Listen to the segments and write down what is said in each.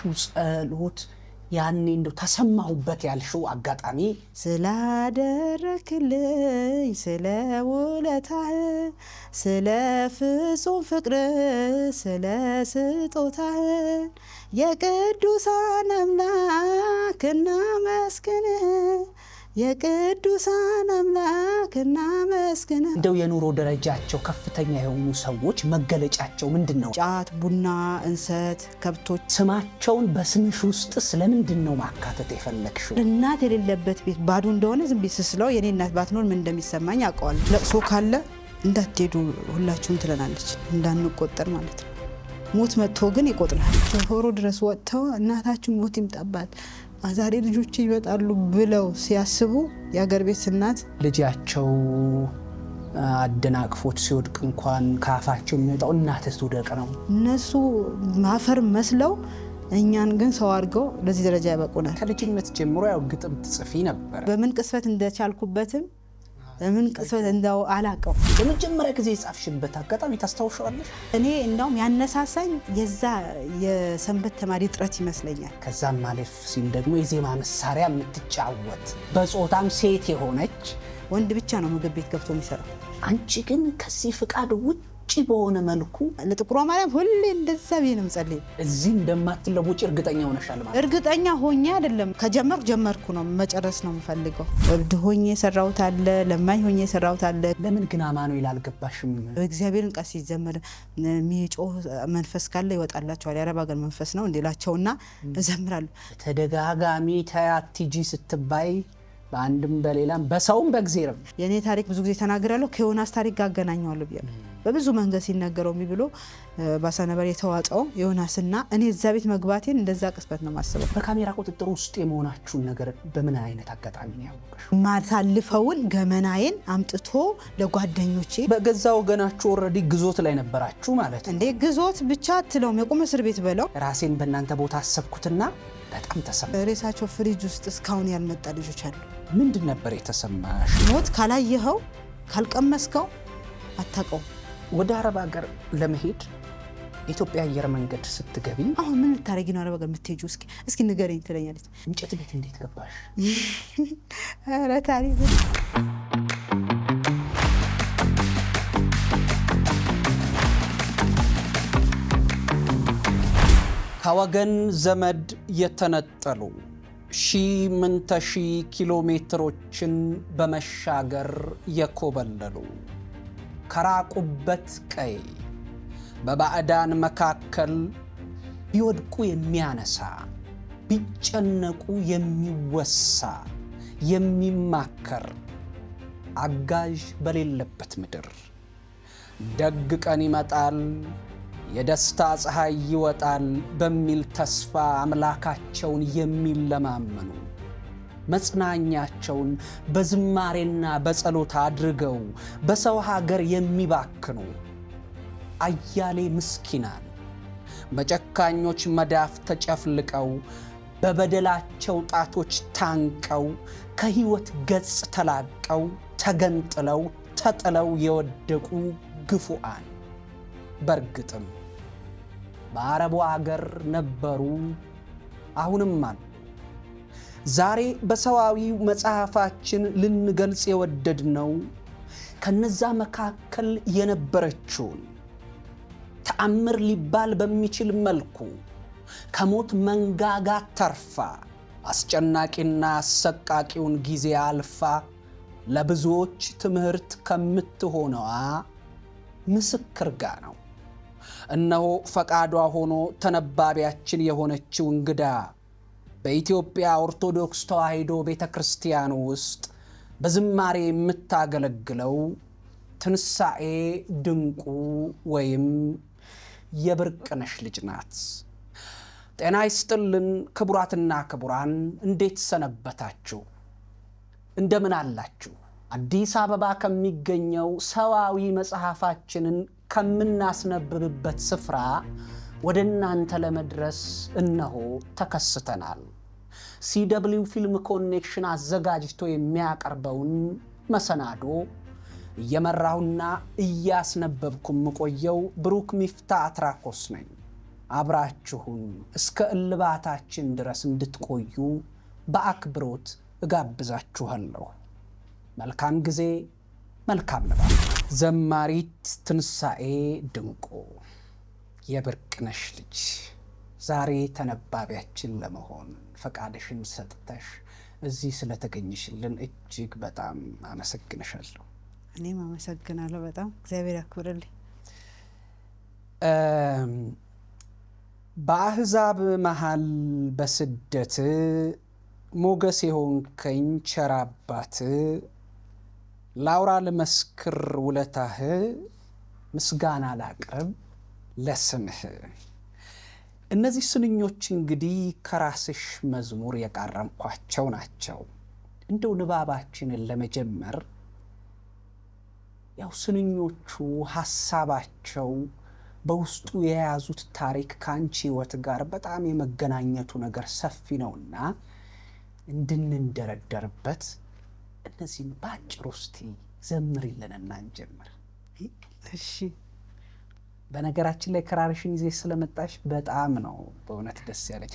የጸለይሽው ጸሎት ያኔ እንደው ተሰማሁበት ያልሽው አጋጣሚ ስላደረክልኝ ስለ ውለታህ ስለ ፍጹም ፍቅር ስለ ስጦታህ የቅዱሳን አምላክ እናመስግንህ የቅዱሳን አምላክ እናመስግንህ። እንደው የኑሮ ደረጃቸው ከፍተኛ የሆኑ ሰዎች መገለጫቸው ምንድነው? ጫት፣ ቡና፣ እንሰት፣ ከብቶች። ስማቸውን በስምሽ ውስጥ ስለምንድነው ማካተት የፈለግሽው? እናት የሌለበት ቤት ባዶ እንደሆነ ዝም ብዬ ስስለው የኔ እናት ባትኖር ምን እንደሚሰማኝ አውቀዋለሁ። ለቅሶ ካለ እንዳትሄዱ ሁላችሁም ትለናለች፣ እንዳንቆጠር ማለት ነው። ሞት መጥቶ ግን ይቆጥራል። ጆሮ ድረስ ወጥተው እናታችሁ ሞት ይምጣባት አዛሬ ልጆች ይመጣሉ ብለው ሲያስቡ የአገር ቤት እናት ልጃቸው አደናቅፎት ሲወድቅ እንኳን ካፋቸው የሚወጣው እናትህ ትውደቅ ነው። እነሱ ማፈር መስለው እኛን ግን ሰው አድርገው ለዚህ ደረጃ ያበቁናል። ከልጅነት ጀምሮ ያው ግጥም ትጽፊ ነበር። በምን ቅስፈት እንደቻልኩበትም በምን ቅስፈት እንዳው አላቀው። በመጀመሪያ ጊዜ የጻፍሽበት አጋጣሚ ታስታውሻለሽ? እኔ እንዳውም ያነሳሳኝ የዛ የሰንበት ተማሪ ጥረት ይመስለኛል። ከዛም ማለፍ ሲል ደግሞ የዜማ መሳሪያ የምትጫወት በጾታም ሴት የሆነች ወንድ ብቻ ነው ምግብ ቤት ገብቶ የሚሰራው። አንቺ ግን ከዚህ ፍቃድ ውጭ በሆነ መልኩ ለጥቁሯ ማርያም ሁሌ እንደዛ ብዬ ነው የምጸልይ። እዚህ እንደማትለውጪ እርግጠኛ ሆነሻል ማለት? እርግጠኛ ሆኜ አይደለም፣ ከጀመርኩ ነው፣ መጨረስ ነው የምፈልገው። እብድ ሆኜ የሰራሁት አለ፣ ለማኝ ሆኜ የሰራሁት አለ። ለምን ግን አማኑኤል አልገባሽም? እግዚአብሔርን ቃል ሲዘመር የሚጮህ መንፈስ ካለ ይወጣላቸዋል። የአረብ ሀገር መንፈስ ነው እንዴላቸውና እዘምራለሁ። ተደጋጋሚ ተያቲጂ ስትባይ በአንድም በሌላም በሰውም በእግዚአብሔርም የኔ ታሪክ ብዙ ጊዜ ተናግራለሁ። ከዮናስ ታሪክ ጋር አገናኘዋለሁ ብያለሁ። በብዙ መንገድ ሲነገረው የሚብሎ ባሳነበር የተዋጣው ዮናስና እኔ እዛ ቤት መግባቴን እንደዛ ቅስበት ነው ማስበው። በካሜራ ቁጥጥር ውስጥ የመሆናችሁን ነገር በምን አይነት አጋጣሚ ነው ያወቅሽው? ማታልፈውን ገመናዬን አምጥቶ ለጓደኞቼ በገዛ ወገናችሁ ኦሬዲ ግዞት ላይ ነበራችሁ ማለት ነው። እንዴ ግዞት ብቻ አትለውም፣ የቁም እስር ቤት በለው። ራሴን በእናንተ ቦታ አሰብኩትና በጣም ተሰማ። ሬሳቸው ፍሪጅ ውስጥ እስካሁን ያልመጣ ልጆች አሉ። ምንድን ነበር የተሰማሽ? ሞት ካላየኸው ካልቀመስከው አታውቀው። ወደ አረብ ሀገር ለመሄድ ኢትዮጵያ አየር መንገድ ስትገቢ አሁን ምን ልታረጊ ነው አረብ ሀገር የምትሄጂው? እስኪ ንገረኝ ትለኛለች። እንጨት ቤት እንዴት ገባሽ? ኧረ ታሪክ ከወገን ዘመድ የተነጠሉ ምንተ ሺህ ኪሎ ሜትሮችን በመሻገር የኮበለሉ ከራቁበት ቀይ በባዕዳን መካከል ቢወድቁ የሚያነሳ ቢጨነቁ የሚወሳ የሚማከር አጋዥ በሌለበት ምድር ደግ ቀን ይመጣል የደስታ ፀሐይ ይወጣል በሚል ተስፋ አምላካቸውን የሚለማመኑ መጽናኛቸውን በዝማሬና በጸሎት አድርገው በሰው ሀገር የሚባክኑ አያሌ ምስኪናን በጨካኞች መዳፍ ተጨፍልቀው በበደላቸው ጣቶች ታንቀው ከሕይወት ገጽ ተላቀው ተገንጥለው ተጥለው የወደቁ ግፉአን በርግጥም በአረቡ አገር ነበሩ፣ አሁንም አሉ። ዛሬ በሰዋዊ መጽሐፋችን ልንገልጽ የወደድነው ከነዛ መካከል የነበረችውን ተአምር ሊባል በሚችል መልኩ ከሞት መንጋጋ ተርፋ አስጨናቂና አሰቃቂውን ጊዜ አልፋ ለብዙዎች ትምህርት ከምትሆነዋ ምስክር ጋር ነው። እነሆ ፈቃዷ ሆኖ ተነባቢያችን የሆነችው እንግዳ በኢትዮጵያ ኦርቶዶክስ ተዋሕዶ ቤተክርስቲያን ውስጥ በዝማሬ የምታገለግለው ትንሳኤ ድንቁ ወይም የብርቅነሽ ልጅ ናት። ጤና ይስጥልን ክቡራትና ክቡራን፣ እንዴት ሰነበታችሁ? እንደምን አላችሁ? አዲስ አበባ ከሚገኘው ሰዋዊ መጽሐፋችንን ከምናስነብብበት ስፍራ ወደ እናንተ ለመድረስ እነሆ ተከስተናል። CW ፊልም ኮኔክሽን አዘጋጅቶ የሚያቀርበውን መሰናዶ እየመራሁና እያስነበብኩም ቆየው ብሩክ ሚፍታ አትራኮስ ነኝ። አብራችሁን እስከ እልባታችን ድረስ እንድትቆዩ በአክብሮት እጋብዛችኋለሁ። መልካም ጊዜ፣ መልካም ንባብ። ዘማሪት ትንሣኤ ድንቁ የብርቅነሽ ልጅ ዛሬ ተነባቢያችን ለመሆን ፈቃድሽን ሰጥተሽ እዚህ ስለተገኘሽልን እጅግ በጣም አመሰግንሻለሁ። እኔም አመሰግናለሁ በጣም እግዚአብሔር ያክብርልኝ። በአሕዛብ መሃል በስደት ሞገስ የሆንከኝ ቸር አባት ላውራ ልመስክር ውለታህ ምስጋና ላቅርብ ለስምህ። እነዚህ ስንኞች እንግዲህ ከራስሽ መዝሙር የቃረምኳቸው ናቸው። እንደው ንባባችንን ለመጀመር ያው ስንኞቹ ሐሳባቸው በውስጡ የያዙት ታሪክ ከአንቺ ሕይወት ጋር በጣም የመገናኘቱ ነገር ሰፊ ነውና እንድንደረደርበት እነዚህን ባጭሩ እስቲ ዘምሪልንና እንጀምር። እሺ። በነገራችን ላይ ክራርሽን ይዘሽ ስለመጣሽ በጣም ነው በእውነት ደስ ያለኝ።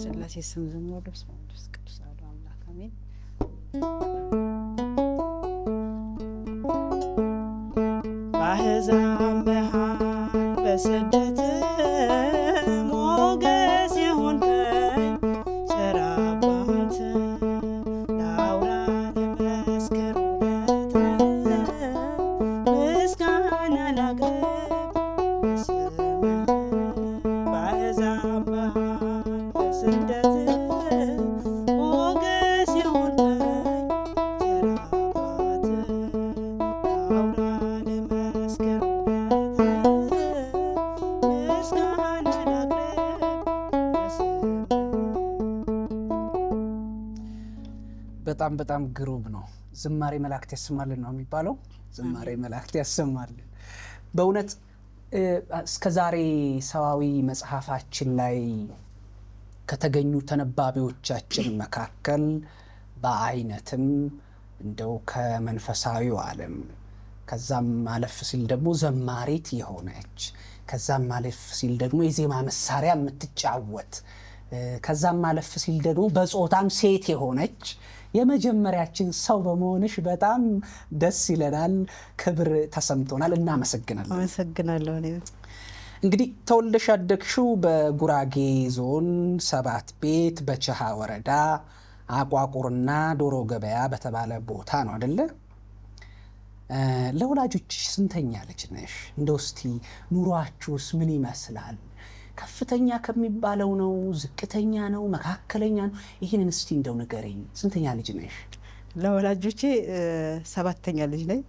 ስላሴ ስም ዘምሮ ደስ መንፈስ ቅዱስ አሐዱ አምላክ አሜን። በአሕዛብ መሃል በስደት ሞገስ የሆንከኝ ቸር አባት ላውራ ልመስክር ውለታህ ምስጋና ላቅርብ ለስምህ። በአሕዛብ መሃል በስደት ሞገስ የሆንከኝ ቸር አባት ላውራ ልመስክር ውለታህ ምስጋና ላቅርብ ለስምህ። በጣም በጣም ግሩም ነው። ዝማሬ መላእክት ያሰማልን ነው የሚባለው። ዝማሬ መላእክት ያሰማልን። በእውነት እስከዛሬ ሰዋዊ መጽሐፋችን ላይ ከተገኙ ተነባቢዎቻችን መካከል በአይነትም እንደው ከመንፈሳዊው ዓለም ከዛም አለፍ ሲል ደግሞ ዘማሪት የሆነች ከዛም አለፍ ሲል ደግሞ የዜማ መሳሪያ የምትጫወት ከዛም አለፍ ሲል ደግሞ በጾታም ሴት የሆነች የመጀመሪያችን ሰው በመሆንሽ በጣም ደስ ይለናል። ክብር ተሰምቶናል። እናመሰግናለን። አመሰግናለሁ። እኔ እንግዲህ ተወልደሽ ያደግሽው በጉራጌ ዞን ሰባት ቤት በቸሃ ወረዳ አቋቁርና ዶሮ ገበያ በተባለ ቦታ ነው አይደለ? ለወላጆችሽ ስንተኛ ልጅ ነሽ? እንደው እስቲ ኑሯችሁስ ምን ይመስላል? ከፍተኛ ከሚባለው ነው? ዝቅተኛ ነው? መካከለኛ ነው? ይህንን እስቲ እንደው ንገረኝ። ስንተኛ ልጅ ነሽ? ለወላጆቼ ሰባተኛ ልጅ ነኝ።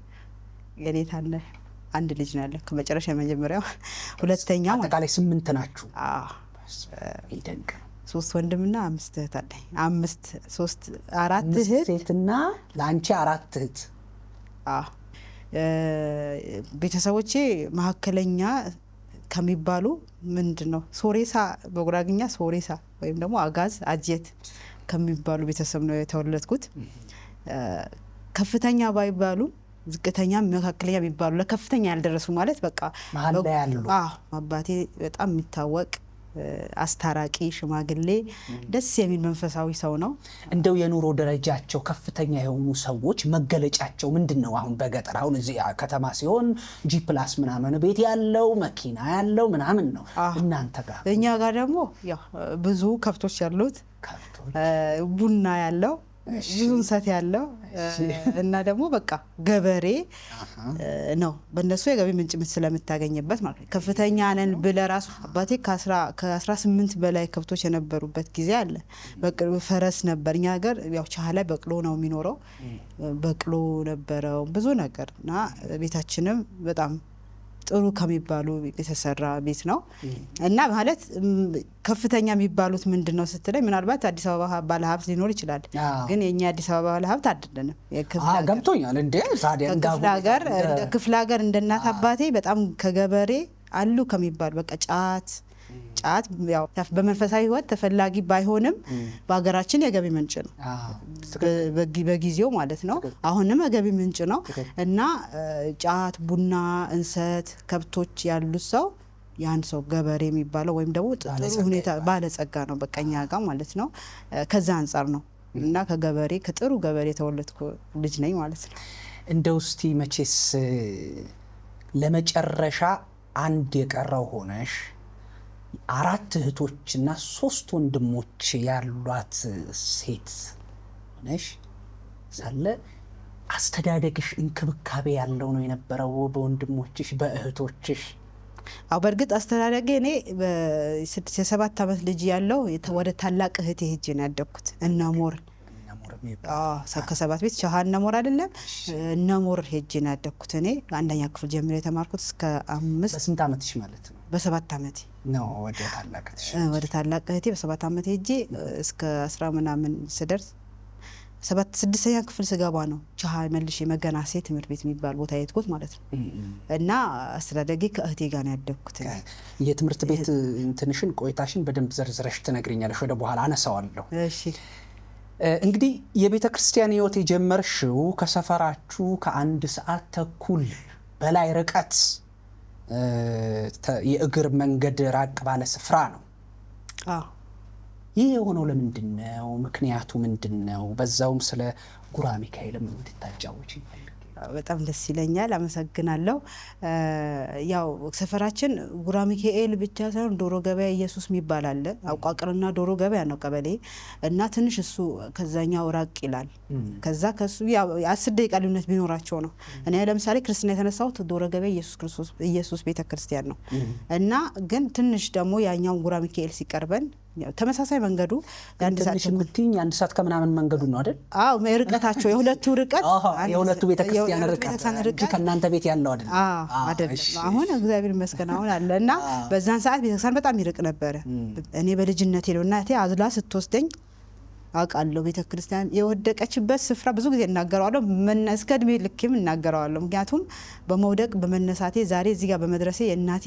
የኔ ታናሽ አንድ ልጅ ነው ያለው ከመጨረሻ የመጀመሪያው ሁለተኛው። አጠቃላይ 8 ናችሁ? አዎ። ይደንቅ። 3 ወንድምና 5 እህት አለኝ። 4 እህት ሴትና ለአንቺ 4 እህት። አዎ። ቤተሰቦቼ መካከለኛ ከሚባሉ ምንድነው ሶሬሳ በጉራግኛ ሶሬሳ ወይም ደግሞ አጋዝ አጀት ከሚባሉ ቤተሰብ ነው የተወለድኩት። ከፍተኛ ባይባሉ ዝቅተኛ መካከለኛ የሚባሉ ለከፍተኛ ያልደረሱ ማለት በቃ መሀል ላይ ያሉ። አባቴ በጣም የሚታወቅ አስታራቂ ሽማግሌ ደስ የሚል መንፈሳዊ ሰው ነው። እንደው የኑሮ ደረጃቸው ከፍተኛ የሆኑ ሰዎች መገለጫቸው ምንድነው? አሁን በገጠር አሁን እዚህ ከተማ ሲሆን ጂ+ ምናምን ቤት ያለው መኪና ያለው ምናምን ነው። እናንተ ጋር? እኛ ጋር ደግሞ ያው ብዙ ከብቶች ያሉት ቡና ያለው ብዙ እንሰት ያለው እና ደግሞ በቃ ገበሬ ነው። በእነሱ የገቢ ምንጭ ስለምታገኝበት ማለት ነው። ከፍተኛ ነን ብለህ ራሱ አባቴ ከ18 በላይ ከብቶች የነበሩበት ጊዜ አለ። በቅሎ ፈረስ ነበር። እኛ ሀገር ያው ቻሃ ላይ በቅሎ ነው የሚኖረው። በቅሎ ነበረው ብዙ ነገር እና ቤታችንም በጣም ጥሩ ከሚባሉ የተሰራ ቤት ነው እና ማለት ከፍተኛ የሚባሉት ምንድነው ስትለኝ ምናልባት አዲስ አበባ ባለሀብት ሊኖር ይችላል። ግን የኛ አዲስ አበባ ባለሀብት አይደለም። ገብቶኛል። እንዴ ዛዲያ ክፍለ ሀገር እንደናት አባቴ በጣም ከገበሬ አሉ ከሚባሉ በቃ ጫት ያው በመንፈሳዊ ህይወት ተፈላጊ ባይሆንም በሀገራችን የገቢ ምንጭ ነው በጊዜው ማለት ነው። አሁንም የገቢ ምንጭ ነው እና ጫት፣ ቡና፣ እንሰት፣ ከብቶች ያሉት ሰው ያን ሰው ገበሬ የሚባለው ወይም ደግሞ ጥሩ ሁኔታ ባለጸጋ ነው በቀኛ ጋር ማለት ነው። ከዛ አንጻር ነው እና ከገበሬ ከጥሩ ገበሬ የተወለድኩ ልጅ ነኝ ማለት ነው። እንደው እስቲ መቼስ ለመጨረሻ አንድ የቀረው ሆነሽ 4 እህቶችና 3 ወንድሞች ያሏት ሴት ሆነሽ ሳለ አስተዳደግሽ እንክብካቤ ያለው ነው የነበረው በወንድሞችሽ በእህቶችሽ? አው በርግጥ አስተዳደጌ እኔ የ7 ዓመት ልጅ ያለው ወደ ታላቅ እህቴ ሄጄ ነው ያደግኩት። እነሞር ከ7 ቤት ቻሃ እነሞር አይደለም እነሞር ሄጄ ነው ያደግኩት። እኔ አንደኛ ክፍል ጀምሮ የተማርኩት እስከ 5። በስንት ዓመትሽ ማለት ነው? በ7 ዓመቴ ነው ወደ ታላቅ እህቴ በ7 ዓመቴ ሄጄ እስከ 10 ምናምን ስደርስ 6ኛ ክፍል ስገባ ነው ቻሃ መልሼ መገና ሴት ትምህርት ቤት የሚባል ቦታ የሄድኩት ማለት ነው። እና አስተዳደጌ ከእህቴ ጋር ነው ያደግኩት። የትምህርት ቤት እንትንሽን ቆይታሽን በደንብ ዘርዝረሽ ትነግሪኛለሽ፣ ወደ በኋላ አነሳዋለሁ። እሺ እንግዲህ የቤተ ክርስቲያን ህይወት የጀመርሽው ከሰፈራችሁ ከ1 ሰዓት ተኩል በላይ ርቀት የእግር መንገድ ራቅ ባለ ስፍራ ነው። ይህ የሆነው ለምንድን ነው? ምክንያቱ ምንድን ነው? በዛውም ስለ ጉራ ሚካኤልም እንድታጫውቺ በጣም ደስ ይለኛል። አመሰግናለሁ። ያው ሰፈራችን ጉራ ሚካኤል ብቻ ሳይሆን ዶሮ ገበያ ኢየሱስ የሚባል አለ። አቋቅርና ዶሮ ገበያ ነው ቀበሌ እና ትንሽ እሱ ከዛኛው ራቅ ይላል። ከዛ ከሱ ያው 10 ደቂቃ ልዩነት ቢኖራቸው ነው። እኔ ለምሳሌ ክርስትና የተነሳሁት ዶሮ ገበያ ኢየሱስ ቤተክርስቲያን ነው እና ግን ትንሽ ደግሞ ያኛው ጉራ ሚካኤል ሲቀርበን ተመሳሳይ መንገዱ አንድ ሰዓት ከምናምን መንገዱ ነው አይደል? አዎ ርቀታቸው የሁለቱ ርቀት የሁለቱ ቤተክርስቲያን ርቀት ከእናንተ ቤት ያለው አይደል? አይደለም። አሁን እግዚአብሔር ይመስገን አሁን አለ እና በዛን ሰዓት ቤተክርስቲያን በጣም ይርቅ ነበረ። እኔ በልጅነቴ ነው እናቴ አዝላ ስትወስደኝ አውቃለሁ። ቤተክርስቲያን የወደቀችበት ስፍራ ብዙ ጊዜ እናገረዋለሁ። እስከ እድሜ ልክም እናገረዋለሁ። ምክንያቱም በመውደቅ በመነሳቴ ዛሬ እዚህ ጋር በመድረሴ የእናቴ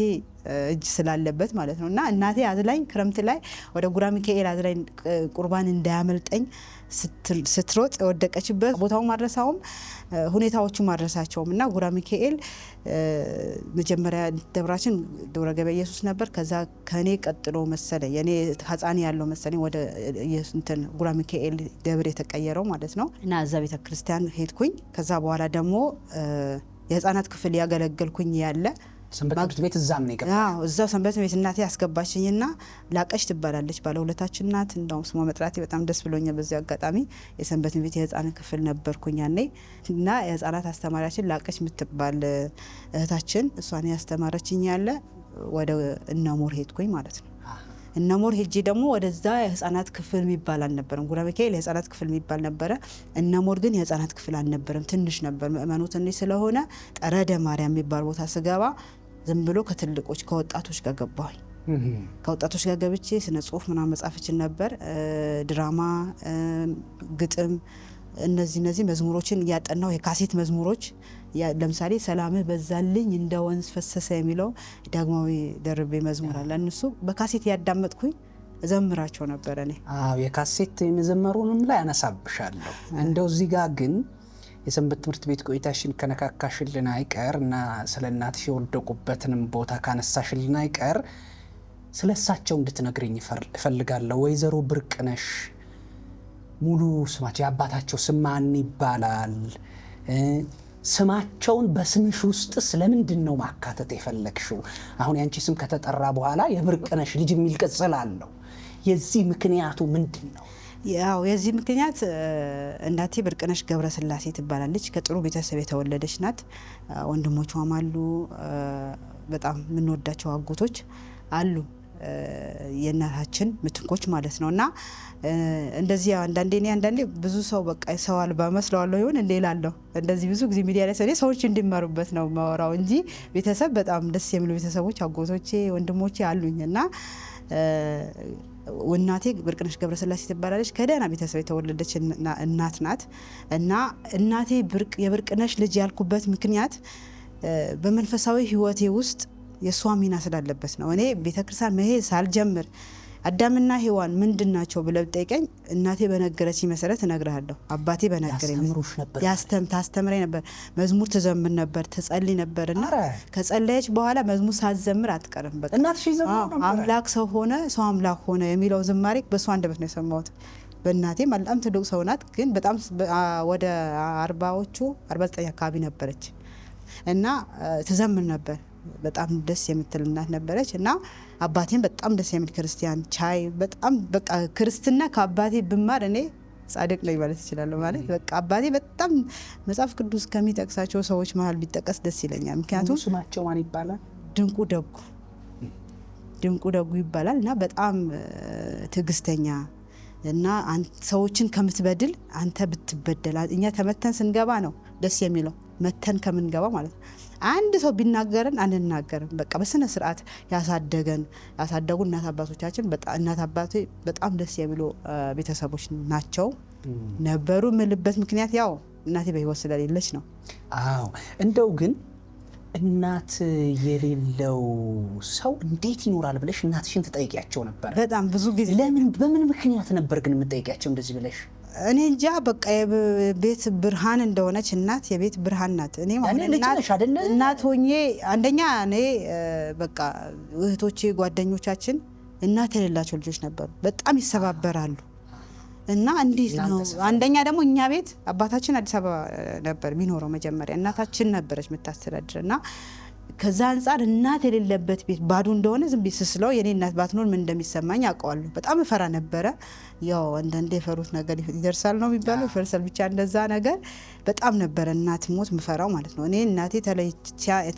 እጅ ስላለበት ማለት ነው። እና እናቴ አዝላኝ ክረምት ላይ ወደ ጉራ ሚካኤል አዝላኝ ቁርባን እንዳያመልጠኝ ስትሮጥ የወደቀችበት ቦታው ማድረሳውም ሁኔታዎቹ ማድረሳቸውም እና ጉራ ሚካኤል መጀመሪያ ደብራችን ዶሮ ገበያ ኢየሱስ ነበር። ከዛ ከኔ ቀጥሎ መሰለኝ የኔ ህፃን ያለው መሰለኝ ወደ እንትን ጉራ ሚካኤል ደብር የተቀየረው ማለት ነው። እና እዛ ቤተክርስቲያን ሄድኩኝ። ከዛ በኋላ ደግሞ የህፃናት ክፍል ያገለገልኩኝ ያለ ሰንበት ትምህርት ቤት እዛም ነው የገባሽ? አዎ እዛው ሰንበት ቤት እናቴ ያስገባችኝና ላቀሽ ትባላለች ባለውለታችን ናት። እንደውም ስሟ መጥራቴ በጣም ደስ ብሎኛል። በዚህ አጋጣሚ የሰንበት ቤት የህፃናት ክፍል ነበርኩኝ ያኔ እና የህፃናት አስተማሪያችን ላቀሽ የምትባል እህታችን እሷን ያስተማረችኝ ያለ ወደ እነሞር ሄድኩኝ ማለት ነው። እነሞር ሄጄ ደግሞ ወደዛ የህፃናት ክፍል የሚባል አልነበረም። ጉራ ሚካኤል የህፃናት ክፍል የሚባል ነበረ። እነሞር ግን የህፃናት ክፍል አልነበረም፣ ትንሽ ነበር። ምእመኑ ትንሽ ስለሆነ ጠረደ ማርያም የሚባል ቦታ ስገባ ዝም ብሎ ከትልቆች ከወጣቶች ጋር ገባሁኝ። ከወጣቶች ጋር ገብቼ ስነ ጽሁፍ ምናምን መጻፍችን ነበር፣ ድራማ፣ ግጥም፣ እነዚህ መዝሙሮችን እያጠናው የካሴት መዝሙሮች ለምሳሌ ሰላምህ በዛልኝ እንደ ወንዝ ፈሰሰ የሚለው ዳግማዊ ደርቤ መዝሙር አለ። እነሱ በካሴት ያዳመጥኩኝ ዘምራቸው ነበር እኔ። የካሴት የመዘመሩንም ላይ አነሳብሻለሁ። እንደው እዚህ ጋር ግን የሰንበት ትምህርት ቤት ቆይታሽን ከነካካሽልን አይቀር እና ስለ እናትሽ የወደቁበትንም ቦታ ካነሳሽልን አይቀር ስለ እሳቸው እንድትነግሪኝ እፈልጋለሁ። ወይዘሮ ብርቅነሽ ሙሉ ስማቸው የአባታቸው ስም ማን ይባላል? ስማቸውን በስምሽ ውስጥ ስለምንድን ነው ማካተት የፈለግሽው? አሁን ያንቺ ስም ከተጠራ በኋላ የብርቅነሽ ልጅ የሚል ቅጽል አለው። የዚህ ምክንያቱ ምንድን ነው? ያው የዚህ ምክንያት እናቴ ብርቅነሽ ገብረስላሴ ትባላለች። ከጥሩ ቤተሰብ የተወለደች ናት። ወንድሞቿም አሉ። በጣም የምንወዳቸው አጎቶች አሉ፣ የእናታችን ምትኮች ማለት ነው። እና እንደዚህ አንዳንዴ ብዙ ሰው በቃ ሰው አልባ መስለዋለሁ ይሆን እንዴላለሁ። እንደዚህ ብዙ ጊዜ ሚዲያ ላይ ሰዎች እንዲማሩበት ነው ማወራው እንጂ ቤተሰብ በጣም ደስ የሚሉ ቤተሰቦች አጎቶቼ፣ ወንድሞቼ አሉኝ። እና እናቴ ብርቅነሽ ገብረስላሴ ትባላለች። ከደህና ቤተሰብ የተወለደች እናት ናት። እና እናቴ የብርቅነሽ ልጅ ያልኩበት ምክንያት በመንፈሳዊ ሕይወቴ ውስጥ የሷ ሚና ስላለበት ነው። እኔ ቤተክርስቲያን መሄድ ሳልጀምር አዳምና ሔዋን ምንድናቸው ብለህ ጠይቀኝ እናቴ በነገረችኝ መሰረት እነግርሃለሁ። አባቴ በነገረኝ ታስተምረኝ ነበር። መዝሙር ትዘምር ነበር፣ ትጸልይ ነበርና ከጸለየች በኋላ መዝሙር ሳትዘምር አትቀርም። በቃ እናትሽ ይዘምሩ ነበር። አምላክ ሰው ሆነ፣ ሰው አምላክ ሆነ የሚለው ዝማሬ በሷ አንደበት ነው የሰማሁት። በእናቴ በጣም ትልቅ ሰው ናት፣ ግን በጣም ወደ 49 አካባቢ ነበረች እና ትዘምር ነበር። በጣም ደስ የምትል እናት ነበረች እና አባቴም በጣም ደስ የሚል ክርስቲያን ቻይ፣ በጣም በቃ ክርስትና ከአባቴ ብማር እኔ ጻድቅ ነኝ ማለት እችላለሁ። ማለት በቃ አባቴ በጣም መጽሐፍ ቅዱስ ከሚጠቅሳቸው ሰዎች መሀል ቢጠቀስ ደስ ይለኛል። ምክንያቱም ስማቸው ማን ይባላል? ድንቁ ደጉ ይባላል እና በጣም ትዕግስተኛ እና ሰዎችን ከምትበድል አንተ ብትበደል፣ እኛ ተመተን ስንገባ ነው ደስ የሚለው፣ መተን ከምንገባ ማለት ነው። አንድ ሰው ቢናገረን አንናገርም። በቃ በስነ ስርዓት ያሳደጉ እናት አባቶቻችን እናት አባቴ በጣም ደስ የሚሉ ቤተሰቦች ናቸው ነበሩ። ምልበት ምክንያት ያው እናቴ በህይወት ስለሌለች ነው። አዎ እንደው ግን እናት የሌለው ሰው እንዴት ይኖራል ብለሽ እናትሽን ትጠይቂያቸው ነበር? በጣም ብዙ ጊዜ። በምን ምክንያት ነበር ግን የምትጠይቂያቸው እንደዚህ ብለሽ? እኔ እንጃ በቃ የቤት ብርሃን እንደሆነች እናት የቤት ብርሃን ናት። እኔ እናት ሆኜ አንደኛ እኔ በቃ እህቶቼ ጓደኞቻችን እናት የሌላቸው ልጆች ነበሩ። በጣም ይሰባበራሉ እና እንዴት ነው? አንደኛ ደግሞ እኛ ቤት አባታችን አዲስ አበባ ነበር የሚኖረው መጀመሪያ፣ እናታችን ነበረች የምታስተዳድር እና ከዛ አንጻር እናት የሌለበት ቤት ባዶ እንደሆነ ዝም ብዬ ስስለው የኔ እናት ባትኖር ምን እንደሚሰማኝ አውቀዋለሁ። በጣም እፈራ ነበረ። ያው አንዳንዴ የፈሩት ነገር ይደርሳል ነው የሚባለው፣ ይፈርሳል ብቻ እንደዛ ነገር በጣም ነበረ እናት ሞት ምፈራው ማለት ነው። እኔ እናቴ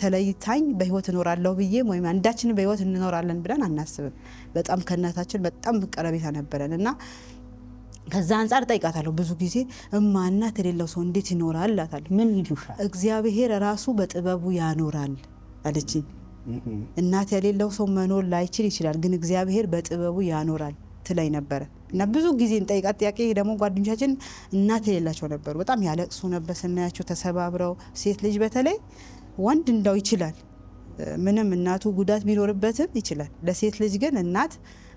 ተለይታኝ በህይወት እኖራለሁ ብዬ ወይም አንዳችን በህይወት እንኖራለን ብለን አናስብም። በጣም ከእናታችን በጣም ቀረቤታ ነበረን እና ከዛ አንጻር ጠይቃታለሁ ብዙ ጊዜ እማ እናት የሌለው ሰው እንዴት ይኖራል እላታለሁ። ምን ይሉሻል? እግዚአብሔር ራሱ በጥበቡ ያኖራል አለችኝ። እናት የሌለው ሰው መኖር ላይችል ይችላል፣ ግን እግዚአብሔር በጥበቡ ያኖራል ትለኝ ነበረ እና ብዙ ጊዜ እንጠይቃት። ጥያቄ ደግሞ ጓደኞቻችን እናት የሌላቸው ነበሩ። በጣም ያለቅሱ ነበር ስናያቸው ተሰባብረው። ሴት ልጅ በተለይ ወንድ እንዳው ይችላል ምንም እናቱ ጉዳት ቢኖርበትም ይችላል። ለሴት ልጅ ግን እናት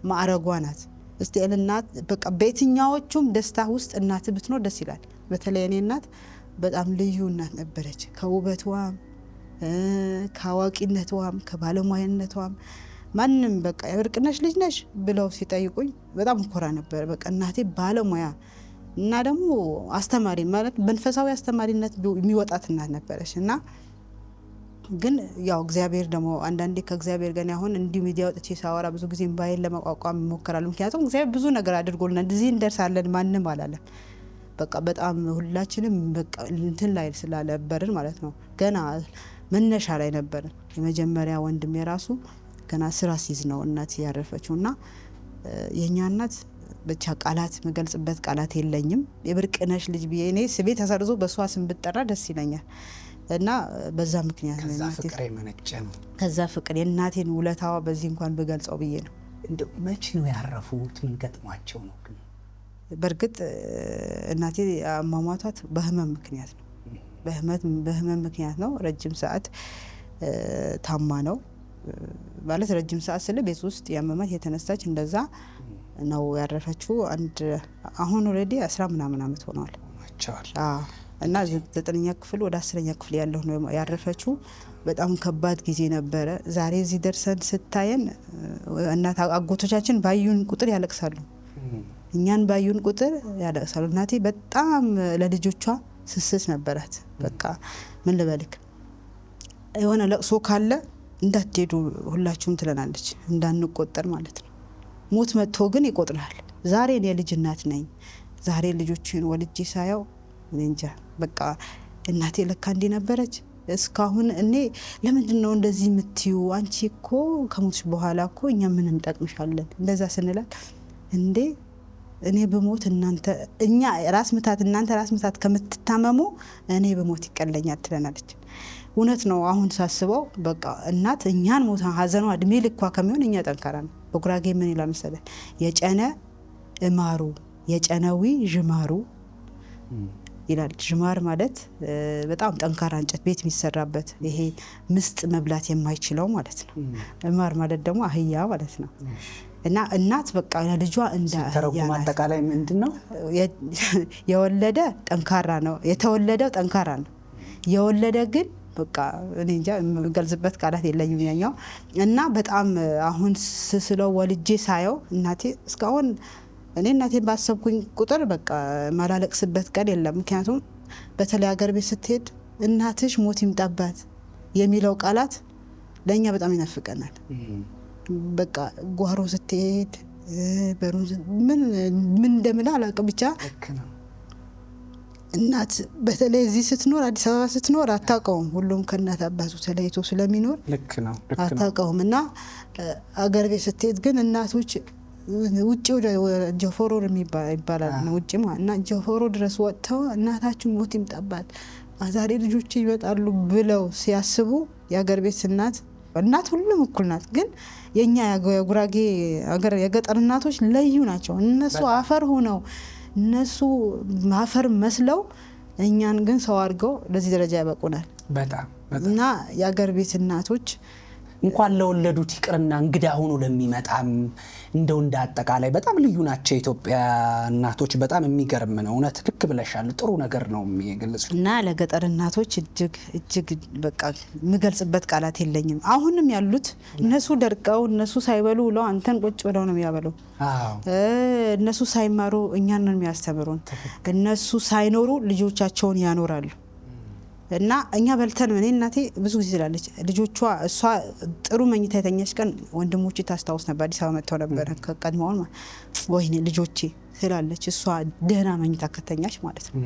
ማዕረጓ ናት። እስቲ እናት በቃ በየትኛዎቹም ደስታ ውስጥ እናት ብትኖር ደስ ይላል። በተለይ እኔ እናት በጣም ልዩ እናት ነበረች። ከውበቷም ከአዋቂነቷም ከባለሙያነቷም ማንም በቃ የብርቅነሽ ልጅ ነሽ ብለው ሲጠይቁኝ በጣም እኮራ ነበር። በቃ እናቴ ባለሙያ እና ደግሞ አስተማሪ ማለት መንፈሳዊ አስተማሪነት የሚወጣት እናት ነበረች እና ግን ያው እግዚአብሔር ደግሞ አንዳንዴ ከእግዚአብሔር ጋር አሁን እንዲህ ሚዲያ ወጥቼ ሳወራ ብዙ ጊዜ ባይል ለመቋቋም እሞክራለሁ። ምክንያቱም እግዚአብሔር ብዙ ነገር አድርጎልናል። እዚህ እንደርሳለን ማንም አላለም። በቃ በጣም ሁላችንም በቃ እንትን ላይ ስላለበርን ማለት ነው ገና መነሻ ላይ ነበርን። የመጀመሪያ ወንድም የራሱ ገና ስራ ሲይዝ ነው እናት ያረፈችውና የኛ እናት ብቻ ቃላት መገልጽበት ቃላት የለኝም። የብርቅነሽ ልጅ ብዬ እኔ ስቤ ተሰርዞ በሷ ስም ብጠራ ደስ ይለኛል እና በዛ ምክንያት ነው ከዛ ፍቅር የመነጨ ነው። ከዛ ፍቅር የእናቴን ውለታዋ በዚህ እንኳን ብገልጸው ብዬ ነው። እንደው መቼ ነው ያረፉት? ምን ገጥሟቸው ነው? ግን በእርግጥ እናቴ አሟሟቷት በህመም ምክንያት ነው። በህመም ምክንያት ነው። ረጅም ሰዓት ታማ ነው ማለት ረጅም ሰዓት ስለ ቤት ውስጥ ያመማት የተነሳች እንደዛ ነው ያረፈችው። አሁን ኦልሬዲ 10 ምናምን ዓመት ሆኗል እና 9ኛ ክፍል ወደ 10ኛ ክፍል ያለው ነው ያረፈችው። በጣም ከባድ ጊዜ ነበረ። ዛሬ እዚህ ደርሰን ስታየን እናት አጎቶቻችን ባዩን ቁጥር ያለቅሳሉ፣ እኛን ባዩን ቁጥር ያለቅሳሉ። እናቴ በጣም ለልጆቿ ስስት ነበራት። በቃ ምን ልበልክ የሆነ ለቅሶ ካለ እንዳትሄዱ ሁላችሁም ትለናለች፣ እንዳንቆጠር ማለት ነው። ሞት መጥቶ ግን ይቆጥራል። ዛሬ እኔ ልጅ እናት ነኝ። ዛሬ ልጆችን ወልጄ ሳያው እንጃ በቃ እናቴ ለካ እንዲህ ነበረች። እስካሁን እኔ ለምንድን ነው እንደዚህ የምትዩ? አንቺ እኮ ከሞትሽ በኋላ እኮ እኛ ምን እንጠቅምሻለን? እንደዛ ስንላት እንዴ እኔ በሞት እናንተ እናንተ ራስ ምታት ከምትታመሙ እኔ በሞት ይቀለኛል ትለናለች። እውነት ነው። አሁን ሳስበው በቃ እናት እኛን ሞታ ሀዘኗ እድሜ ልኳ ከሚሆን እኛ ጠንካራ ነው። በጉራጌ ምን ይላል መሰለህ? የጨነ እማሩ የጨነዊ ዥማሩ ይላል። ዥማር ማለት በጣም ጠንካራ እንጨት ቤት የሚሰራበት ይሄ ምስጥ መብላት የማይችለው ማለት ነው። እማር ማለት ደግሞ አህያ ማለት ነው። እና እናት በቃ ለልጇ ተረጉም አጠቃላይ ምንድነው የወለደ ጠንካራ ነው የተወለደው ጠንካራ ነው የወለደ ግን በቃ እኔ እንጃ ገልጽበት ቃላት የለኝም ያኛው እና በጣም አሁን ስለው ወልጄ ሳየው እናቴ እስካሁን እኔ እናቴን ባሰብኩኝ ቁጥር በቃ ማላለቅስበት ቀን የለም ምክንያቱም በተለይ ሀገር ቤት ስትሄድ እናትሽ ሞት ይምጣባት የሚለው ቃላት ለኛ በጣም ይነፍቀናል በቃ ጓሮ ስትሄድ ምን እንደምን አላውቅም ብቻ እናት በተለይ እዚህ ስትኖር አዲስ አበባ ስትኖር አታውቀውም ሁሉም ከእናት አባቱ ተለይቶ ስለሚኖር ልክ ነው አታውቀውም እና አገር ቤት ስትሄድ ግን እናቶች ውጪ ወደ ጆፎሮር ይባላል ውጪ እና ጆፎሮ ድረስ ወጥተው እናታችሁ ሞት ይምጣባት ዛሬ ልጆች ይመጣሉ ብለው ሲያስቡ የአገር ቤት እናት ሁሉም እኩል ናት ግን የኛ የጉራጌ አገር የገጠር እናቶች ለዩ ናቸው እነሱ አፈር ሆነው እነሱ ማፈር መስለው እኛን ግን ሰው አድርገው ለዚህ ደረጃ ያበቁናል በጣም እና የአገር ቤት እናቶች እንኳን ለወለዱት ይቅርና እንግዳ ሆኖ ለሚመጣም እንደው እንደ አጠቃላይ በጣም ልዩ ናቸው የኢትዮጵያ እናቶች በጣም የሚገርም ነው እውነት ልክ ብለሻል ጥሩ ነገር ነው የሚገልጽ እና ለገጠር እናቶች እጅግ በቃ የሚገልጽበት ቃላት የለኝም አሁንም ያሉት እነሱ ደርቀው እነሱ ሳይበሉ ውለው አንተን ቁጭ ብለው ነው የሚያበሉ እነሱ ሳይማሩ እኛን ነው የሚያስተምሩን እነሱ ሳይኖሩ ልጆቻቸውን ያኖራሉ እና እኛ በልተን እኔ እናቴ ብዙ ጊዜ ትላለች ልጆቿ እሷ ጥሩ መኝታ የተኛች ቀን ወንድሞቼ ታስታውስ ነበር አዲስ አበባ መጥተው ነበር ከቀድሞውን ወይኔ ልጆቼ ትላለች እሷ ደህና መኝታ ከተኛች ማለት ነው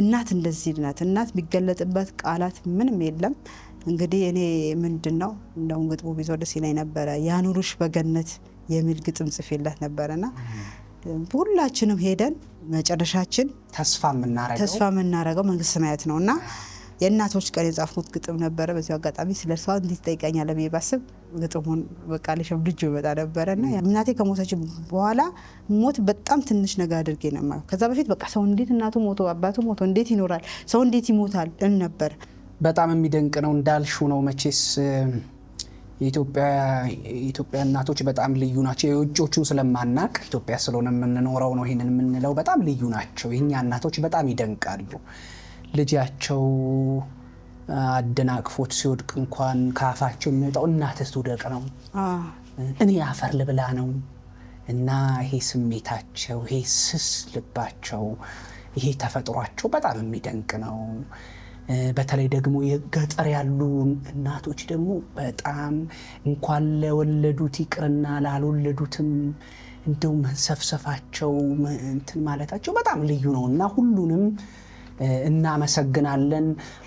እናት እንደዚህ ናት እናት ቢገለጥበት ቃላት ምንም የለም እንግዲህ እኔ ምንድነው እንደው ግጥሙ ቢዞ ደስ ይለኝ ነበር ያኑሩሽ በገነት የሚል ግጥም ጽፌላት ነበርና ሁላችንም ሄደን መጨረሻችን ተስፋ የምናረገው መንግስተ ሰማያት ነውና የእናቶች ቀን የጻፍኩት ግጥም ነበር በዚህ አጋጣሚ ስለሷ እንዴት ጠይቀኛል ለሚባስብ ግጥሙን በቃ ለሽም ልጅ ይወጣ ነበርና እናቴ ከሞተች በኋላ ሞት በጣም ትንሽ ነገር አድርጌ ነበር ከዛ በፊት በቃ ሰው እንዴት እናቱ ሞቶ አባቱ ሞቶ እንዴት ይኖራል ሰው እንዴት ይሞታል ነበር በጣም የሚደንቅ ነው እንዳልሽው ነው መቼስ የኢትዮጵያ እናቶች በጣም ልዩ ናቸው የውጮቹን ስለማናቅ ኢትዮጵያ ስለሆነ የምንኖረው ነው ይሄንን የምንለው በጣም ልዩ ናቸው የኛ እናቶች በጣም ይደንቃሉ ልጃቸው አደናቅፎት ሲወድቅ እንኳን ካፋቸው የሚወጣው እናትህ ትውደቅ ነው እኔ አፈር ልብላ ነው እና ይሄ ስሜታቸው ይሄ ስስ ልባቸው ይሄ ተፈጥሯቸው በጣም የሚደንቅ ነው በተለይ ደግሞ የገጠር ያሉ እናቶች ደግሞ በጣም እንኳን ለወለዱት ይቅርና ላልወለዱትም እንደው መንሰፍሰፋቸው እንትን ማለታቸው በጣም ልዩ ነውና ሁሉንም እናመሰግናለን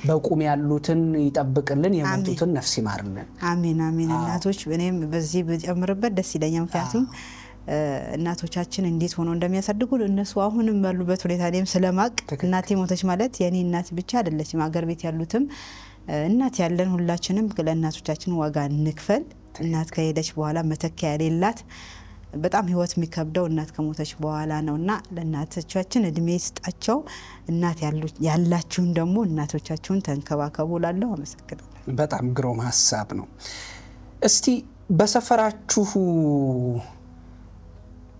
በቁም ያሉትን ይጠብቅልን የሞቱትን ነፍስ ይማርልን አሜን አሜን እናቶች እኔም በዚህ በጨምርበት ደስ ይለኛል ምክንያቱም እናቶቻችን እንዴት ሆኖ እንደሚያሳድጉ እነሱ አሁንም ባሉበት ሁኔታ እኔም ስለማቅ እናቴ ሞተች ማለት የኔ እናት ብቻ አይደለችም አገር ቤት ያሉትም እናት ያለን ሁላችንም ለእናቶቻችን ዋጋ እንክፈል እናት ከሄደች በኋላ መተኪያ የሌላት በጣም ህይወት የሚከብደው እናት ከሞተች በኋላ ነውና ለእናቶቻችን እድሜ ይስጣቸው እናት ያላችሁን ደግሞ እናቶቻችሁን ተንከባከቡ ላለው አመሰግናለሁ በጣም ግሩም ሐሳብ ነው እስቲ በሰፈራችሁ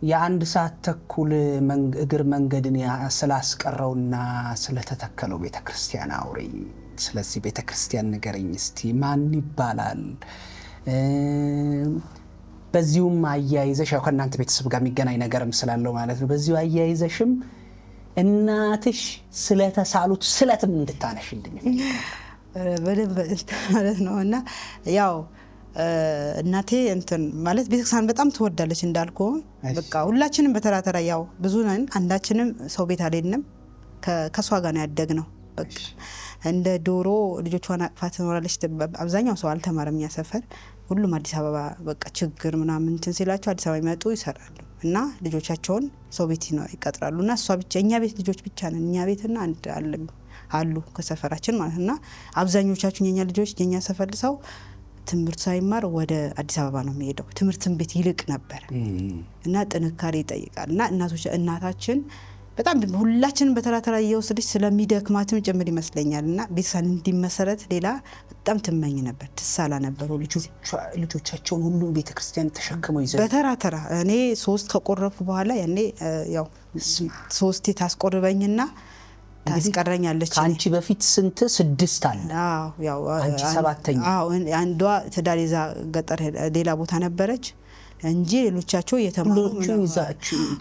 የአንድ ሰዓት ተኩል እግር መንገድን ስላስቀረውና ስለተተከለው ቤተክርስቲያን አውሪኝ ስለዚህ ቤተክርስቲያን ንገረኝ እስቲ ማን ይባላል በዚሁም አያይዘሽ ያው ከእናንተ ቤተሰብ ጋር የሚገናኝ ነገርም ስላለው ማለት ነው በዚሁ አያይዘሽም እናትሽ ስለተሳሉት ስለትም እንድታነሽልኝ በደንብ ማለት ነው እና ያው እናቴ እንትን ማለት ቤተክርስቲያን በጣም ትወዳለች እንዳልኩ በቃ ሁላችንም በተራተራ ያው ብዙ ነን አንዳችንም ሰው ቤት አልሄድንም ከሷ ጋር ነው ያደግነው በቃ እንደ ዶሮ ልጆቿን አቅፋ ትኖራለች አብዛኛው ሰው አልተማረም ያሰፈር ሁሉም አዲስ አበባ በቃ ችግር ምናምን እንትን ሲላቸው አዲስ አበባ ይመጡ ይሰራሉ እና ልጆቻቸውን ሰው ቤት ይቀጥራሉና እሷ ብቻ እኛ ቤት ልጆች ብቻ ነን እኛ ቤትና አንድ አሉ ከሰፈራችን ማለትና አብዛኞቻችን የኛ ልጆች የኛ ሰፈር ሰው ትምህርት ሳይማር ወደ አዲስ አበባ ነው የሚሄደው ትምህርትን ቤት ይልቅ ነበር እና ጥንካሬ ይጠይቃልና እናታችን በጣም ሁላችንም በተራተራ እየወሰደች ስለሚደክማትም ጭምር ይመስለኛልና ቤተክርስቲያን እንዲመሰረት ሌላ በጣም ትመኝ ነበር፣ ትሳላ ነበር። ልጆቻቸውን ሁሉ ቤተክርስቲያን ተሸክመው ይዘው በተራተራ እኔ 3 ከቆረብኩ በኋላ ያኔ ያው 3 ታስቆርበኝና ታስቀረኛለች። አንቺ በፊት ስንት 6 አለ? አዎ ያው አንቺ 7ኛ። አዎ አንዷ ትዳር ይዛ ገጠር ሌላ ቦታ ነበረች እንጂ ሌሎቻቸው የተማሩ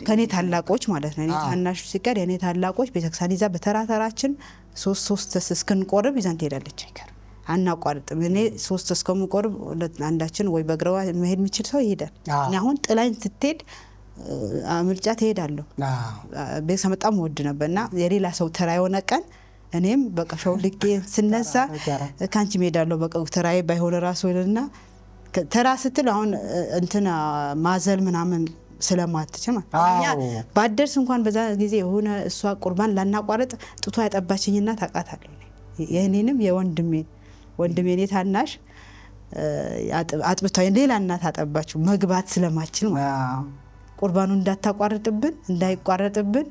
ከኔ ታላቆች ማለት ነው። እኔ ታናሽ ሲቀር የኔ ታላቆች ቤተክርስቲያን ይዛ በተራተራችን 3 እስክንቆርብ ይዛን ትሄዳለች። አናቋርጥም። እኔ 3 እስከምቆርብ አንዳችን ወይ በእግሯ መሄድ የሚችል ሰው ይሄዳል። እኔ አሁን ጥላኝ ስትሄድ ምርጫ ትሄዳለሁ። ቤተክርስቲያን በጣም ወድ ነበርና የሌላ ሰው ተራ የሆነ ቀን እኔም በቃ ሸውልቄ ስነሳ ካንቺ ሄዳለሁ በቃ ተራዬ ባይሆን ራሱ እና ተራ ስትል አሁን እንትና ማዘል ምናምን ስለማትችል ማለት ባደርስ እንኳን በዛ ጊዜ የሆነ እሷ ቁርባን ላናቋረጥ ጡቷ ያጠባችኝና ታቃታለሁ። የኔንም ወንድሜ ታናሽ አጥብቷ ሌላ እናት አጠባችሁ መግባት ስለማችል ማለት ቁርባኑ እንዳይቋረጥብን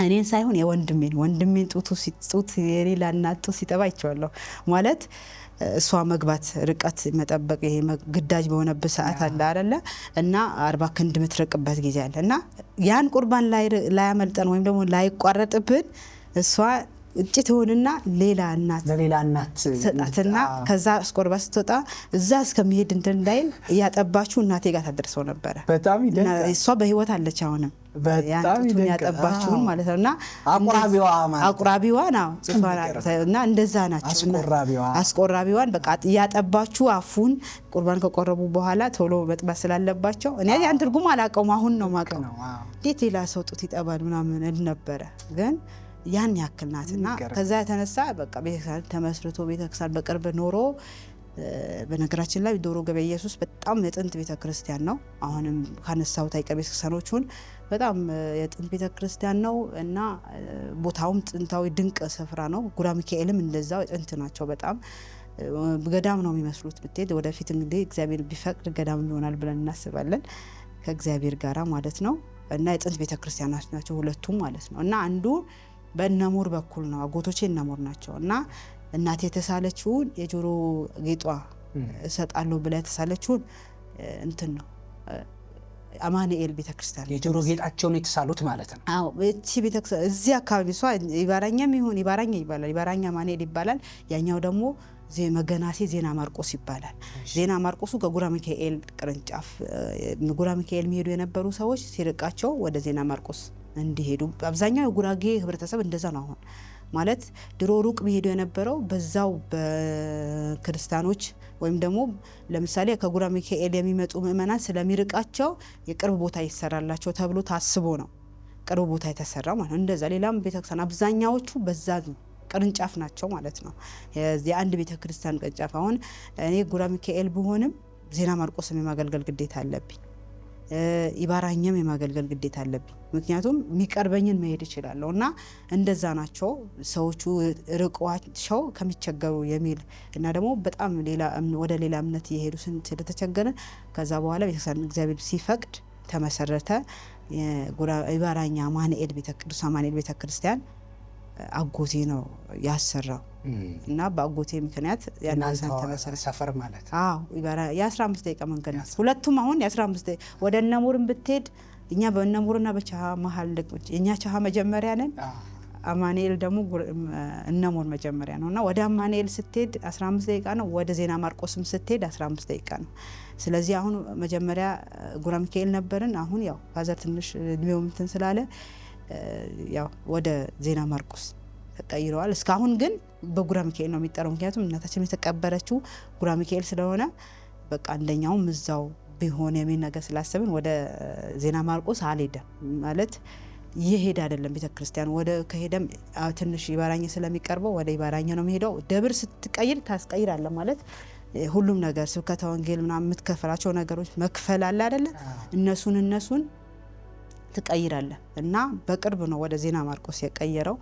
እኔን ሳይሆን የወንድሜን ጡት የሌላ እናት ጡት ሲጠባ አይቼዋለሁ ማለት እሷ መግባት ርቀት መጠበቅ ይሄ ግዳጅ በሆነበት ሰዓት አለ አይደለ እና 40 ክንድ ምትረቅበት ጊዜ አለ እና ያን ቁርባን ላይ ያመልጠን ወይም ደግሞ ላይ ቋረጥብን እሷ እጭት ሆነና ሌላ እናት ሰጣትና ከዛ አስቆርባ ስትወጣ እዛ እስከሚሄድ እንዳይል ያጠባችሁ እናቴ ጋር ታደርሰው ነበር። በጣም ይደንቃል። እሷ በህይወት አለች አሁንም በጣም ያጠባችሁን ማለት ነውና አቁራቢዋ ነው እና እንደዛ ናቸው። አስቆራቢዋን በቃ ያጠባችሁ አፉን ቁርባን ከቆረቡ በኋላ ቶሎ መጥባት ስላለባቸው እኔ ያን ትርጉም አላውቀውም። አሁን ነው ማቀው እንዴት ሌላ ሰው ጡት ይጠባል ምናምን ነበረ ግን ያን ያክል ናትና ከዛ የተነሳ በቃ ቤተክርስቲያን ተመስርቶ ቤተክርስቲያን በቅርብ ኖሮ በነገራችን ላይ ዶሮ ገበያ ኢየሱስ በጣም የጥንት ቤተክርስቲያን ነው። አሁንም ካነሳው ታይቀር ቤተክርስቲያኖቹን በጣም የጥንት ቤተክርስቲያን ነው እና ቦታውም ጥንታዊ ድንቅ ስፍራ ነው። ጉራ ሚካኤልም እንደዛው ጥንት ናቸው። በጣም ገዳም ነው የሚመስሉት ብትሄድ ወደፊት እንግዲህ እግዚአብሔር ቢፈቅድ ገዳም ይሆናል ብለን እናስባለን ከእግዚአብሔር ጋራ ማለት ነው። እና የጥንት ቤተክርስቲያኖች ናቸው ሁለቱም ማለት ነው። እና አንዱ በእነሙር በኩል ነው። አጎቶቼ እነሙር ናቸው እና እናቴ የተሳለችውን የጆሮ ጌጧ እሰጣለሁ ብላ የተሳለችውን እንትን ነው አማኑኤል ቤተክርስቲያን የጆሮ ጌጣቸውን የተሳሉት ማለት ነው። አዎ እቺ ቤተክርስቲያን እዚህ አካባቢ እሷ ይባራኛም ይሁን ይባራኛ ይባላል። ይባራኛ አማኑኤል ይባላል። ያኛው ደግሞ መገናሴ ዜና ማርቆስ ይባላል። ዜና ማርቆሱ ከጉራ ሚካኤል ቅርንጫፍ ጉራ ሚካኤል የሚሄዱ የነበሩ ሰዎች ሲርቃቸው ወደ ዜና ማርቆስ እንዲሄዱ አብዛኛው የጉራጌ ህብረተሰብ እንደዛ ነው። አሁን ማለት ድሮ ሩቅ የሚሄዱ የነበረው በዛው በክርስቲያኖች ወይም ደግሞ ለምሳሌ ከጉራ ሚካኤል የሚመጡ ምእመናን ስለሚርቃቸው የቅርብ ቦታ ይሰራላቸው ተብሎ ታስቦ ነው ቅርብ ቦታ የተሰራ ማለት ነው። እንደዛ ሌላም ቤተክርስቲያን አብዛኛዎቹ በዛ ቅርንጫፍ ናቸው ማለት ነው። የአንድ ቤተክርስቲያን ቅርንጫፍ አሁን እኔ ጉራ ሚካኤል ብሆንም ዜና ማርቆስም የማገልገል ግዴታ አለብኝ። ይባራኛም የማገልገል ግዴታ አለብኝ። ምክንያቱም የሚቀርበኝን መሄድ ይችላል እና እንደዛ ናቸው ሰዎቹ ርቀዋቸው ከሚቸገሩ የሚል እና ደግሞ በጣም ወደ ሌላ እምነት እየሄዱ ስለተቸገረን ከዛ በኋላ ቤተክርስቲያን እግዚአብሔር ሲፈቅድ ተመሰረተ። ይባራኛ አማኑኤል ቅዱስ አማኑኤል ቤተክርስቲያን አጎቴ ነው ያሰራው እና በአጎቴ ምክንያት ያናንሳን ተመሰረተ። ሰፈር ማለት አዎ የ15 ደቂቃ መንገድ ነው ሁለቱም። አሁን የ15 ወደ እነሙርም ብትሄድ እኛ በእነሙርና በቻሃ መሀል እኛ ቻሃ መጀመሪያ ነን። አማኑኤል ደግሞ እነሙር መጀመሪያ ነውና ወደ አማኑኤል ስትሄድ 15 ደቂቃ ነው። ወደ ዜና ማርቆስም ስትሄድ 15 ደቂቃ ነው። ስለዚህ አሁን መጀመሪያ ጉራ ሚካኤል ነበርን። አሁን ያው ፋዘር ትንሽ እድሜው እንትን ስላለ ያው ወደ ዜና ማርቆስ ተቀይረዋል። እስካሁን ግን በጉራ ሚካኤል ነው የሚጠራው። ምክንያቱም እናታችን የተቀበረችው ጉራ ሚካኤል ስለሆነ በቃ አንደኛውም እዛው ቢሆን የሚል ነገር ስላሰብን ወደ ዜና ማርቆስ አልሄደም ማለት ይሄድ አይደለም ቤተክርስቲያን ወደ ከሄደም ትንሽ ይባራኛ ስለሚቀርበው ወደ ይባራኛ ነው የሚሄደው። ደብር ስትቀይር ታስቀይራለ ማለት ሁሉም ነገር ስብከተ ወንጌል ምናምን የምትከፈላቸው ነገሮች መክፈል አለ አይደለ እነሱን ትቀይራለ እና በቅርብ ነው ወደ ዜና ማርቆስ የቀየረው።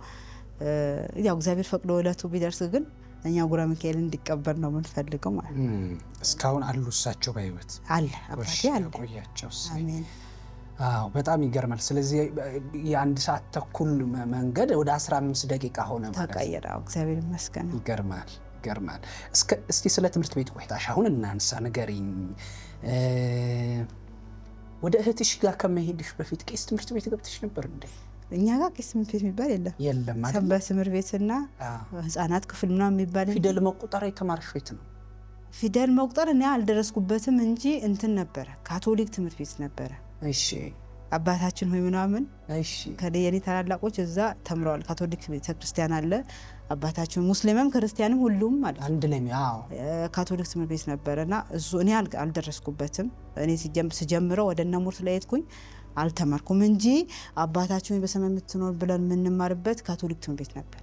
ያው እግዚአብሔር ፈቅዶ እለቱ ቢደርስ ግን እኛ ጉራ ሚካኤል እንዲቀበር ነው የምንፈልገው ማለት ነው። እስካሁን አሉ እሳቸው በህይወት አለ አባቴ አለ። ቆያቸው። አሜን። አዎ በጣም ይገርማል። ስለዚህ የአንድ ሰዓት ተኩል መንገድ ወደ 15 ደቂቃ ሆነ ማለት ተቀየረ። እግዚአብሔር ይመስገን። ይገርማል። እስቲ ስለ ትምህርት ቤት ቆይታሽ አሁን እናንሳ፣ ንገሪኝ። ወደ እህትሽ ጋር ከመሄድሽ በፊት ቄስ ትምህርት ቤት ገብተሽ ነበር እንዴ? እኛ ጋር ቄስ ትምህርት ቤት የሚባል የለም ማለት ሰንበት ትምህርት ቤትና ህፃናት ክፍል ምናምን የሚባል ፊደል መቁጠር የተማርሽ ቤት ነው? ፊደል መቁጠር እኔ አልደረስኩበትም እንጂ እንትን ነበረ፣ ካቶሊክ ትምህርት ቤት ነበረ። እሺ አባታችን ሆይ ምናምን እሺ ከየኔ ታላላቆች እዛ ተምረዋል። ካቶሊክ ቤተክርስቲያን አለ። አባታችን ሙስሊምም ክርስቲያንም ሁሉም ማለት አንድ ላይ ካቶሊክ ትምህርት ቤት ነበረና እሱ እኔ አልደረስኩበትም። እኔ ስጀምረው ወደ እነሙር ስለሄድኩኝ አልተማርኩም እንጂ አባታችን ሆይ በሰማይ የምትኖር ብለን የምንማርበት ካቶሊክ ትምህርት ቤት ነበር።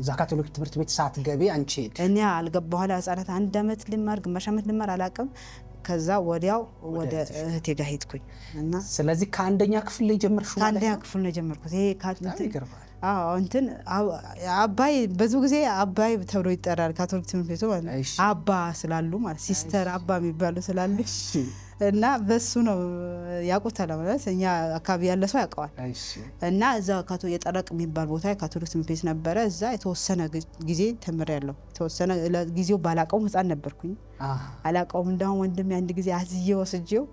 እዛ ካቶሊክ ትምህርት ቤት ሳትገቢ አንቺ እኔ አልገባሁ። በኋላ ህፃናት 1 ዓመት ልማር ግማሽ ዓመት ልማር አላውቅም። ከዛ ወዲያው ወደ እህቴ ጋር ሄድኩኝ እና ስለዚህ ከአንደኛ ክፍል ላይ ጀመርሽው? ከአንደኛ ክፍል ነው የጀመርኩት። ይሄ እንትን አባይ ብዙ ጊዜ አባይ ተብሎ ይጠራል ካቶሊክ ትምህርት ቤቱ ማለት ነው። አባ ስላሉ ማለት ሲስተር አባ የሚባሉ ስላሉ እና በሱ ነው ያውቁታል ማለት እኛ አካባቢ ያለ ሰው ያውቀዋል። እና እዛ የጠረቅ የሚባል ቦታ የካቶሊክ ትምህርት ቤት ነበረ። እዛ የተወሰነ ጊዜ ተምሬያለሁ። የተወሰነ ጊዜው ባላውቀውም ህፃን ነበርኩኝ አላውቀውም። እንደውም ወንድሜ አንድ ጊዜ አዝዬ ወስጄው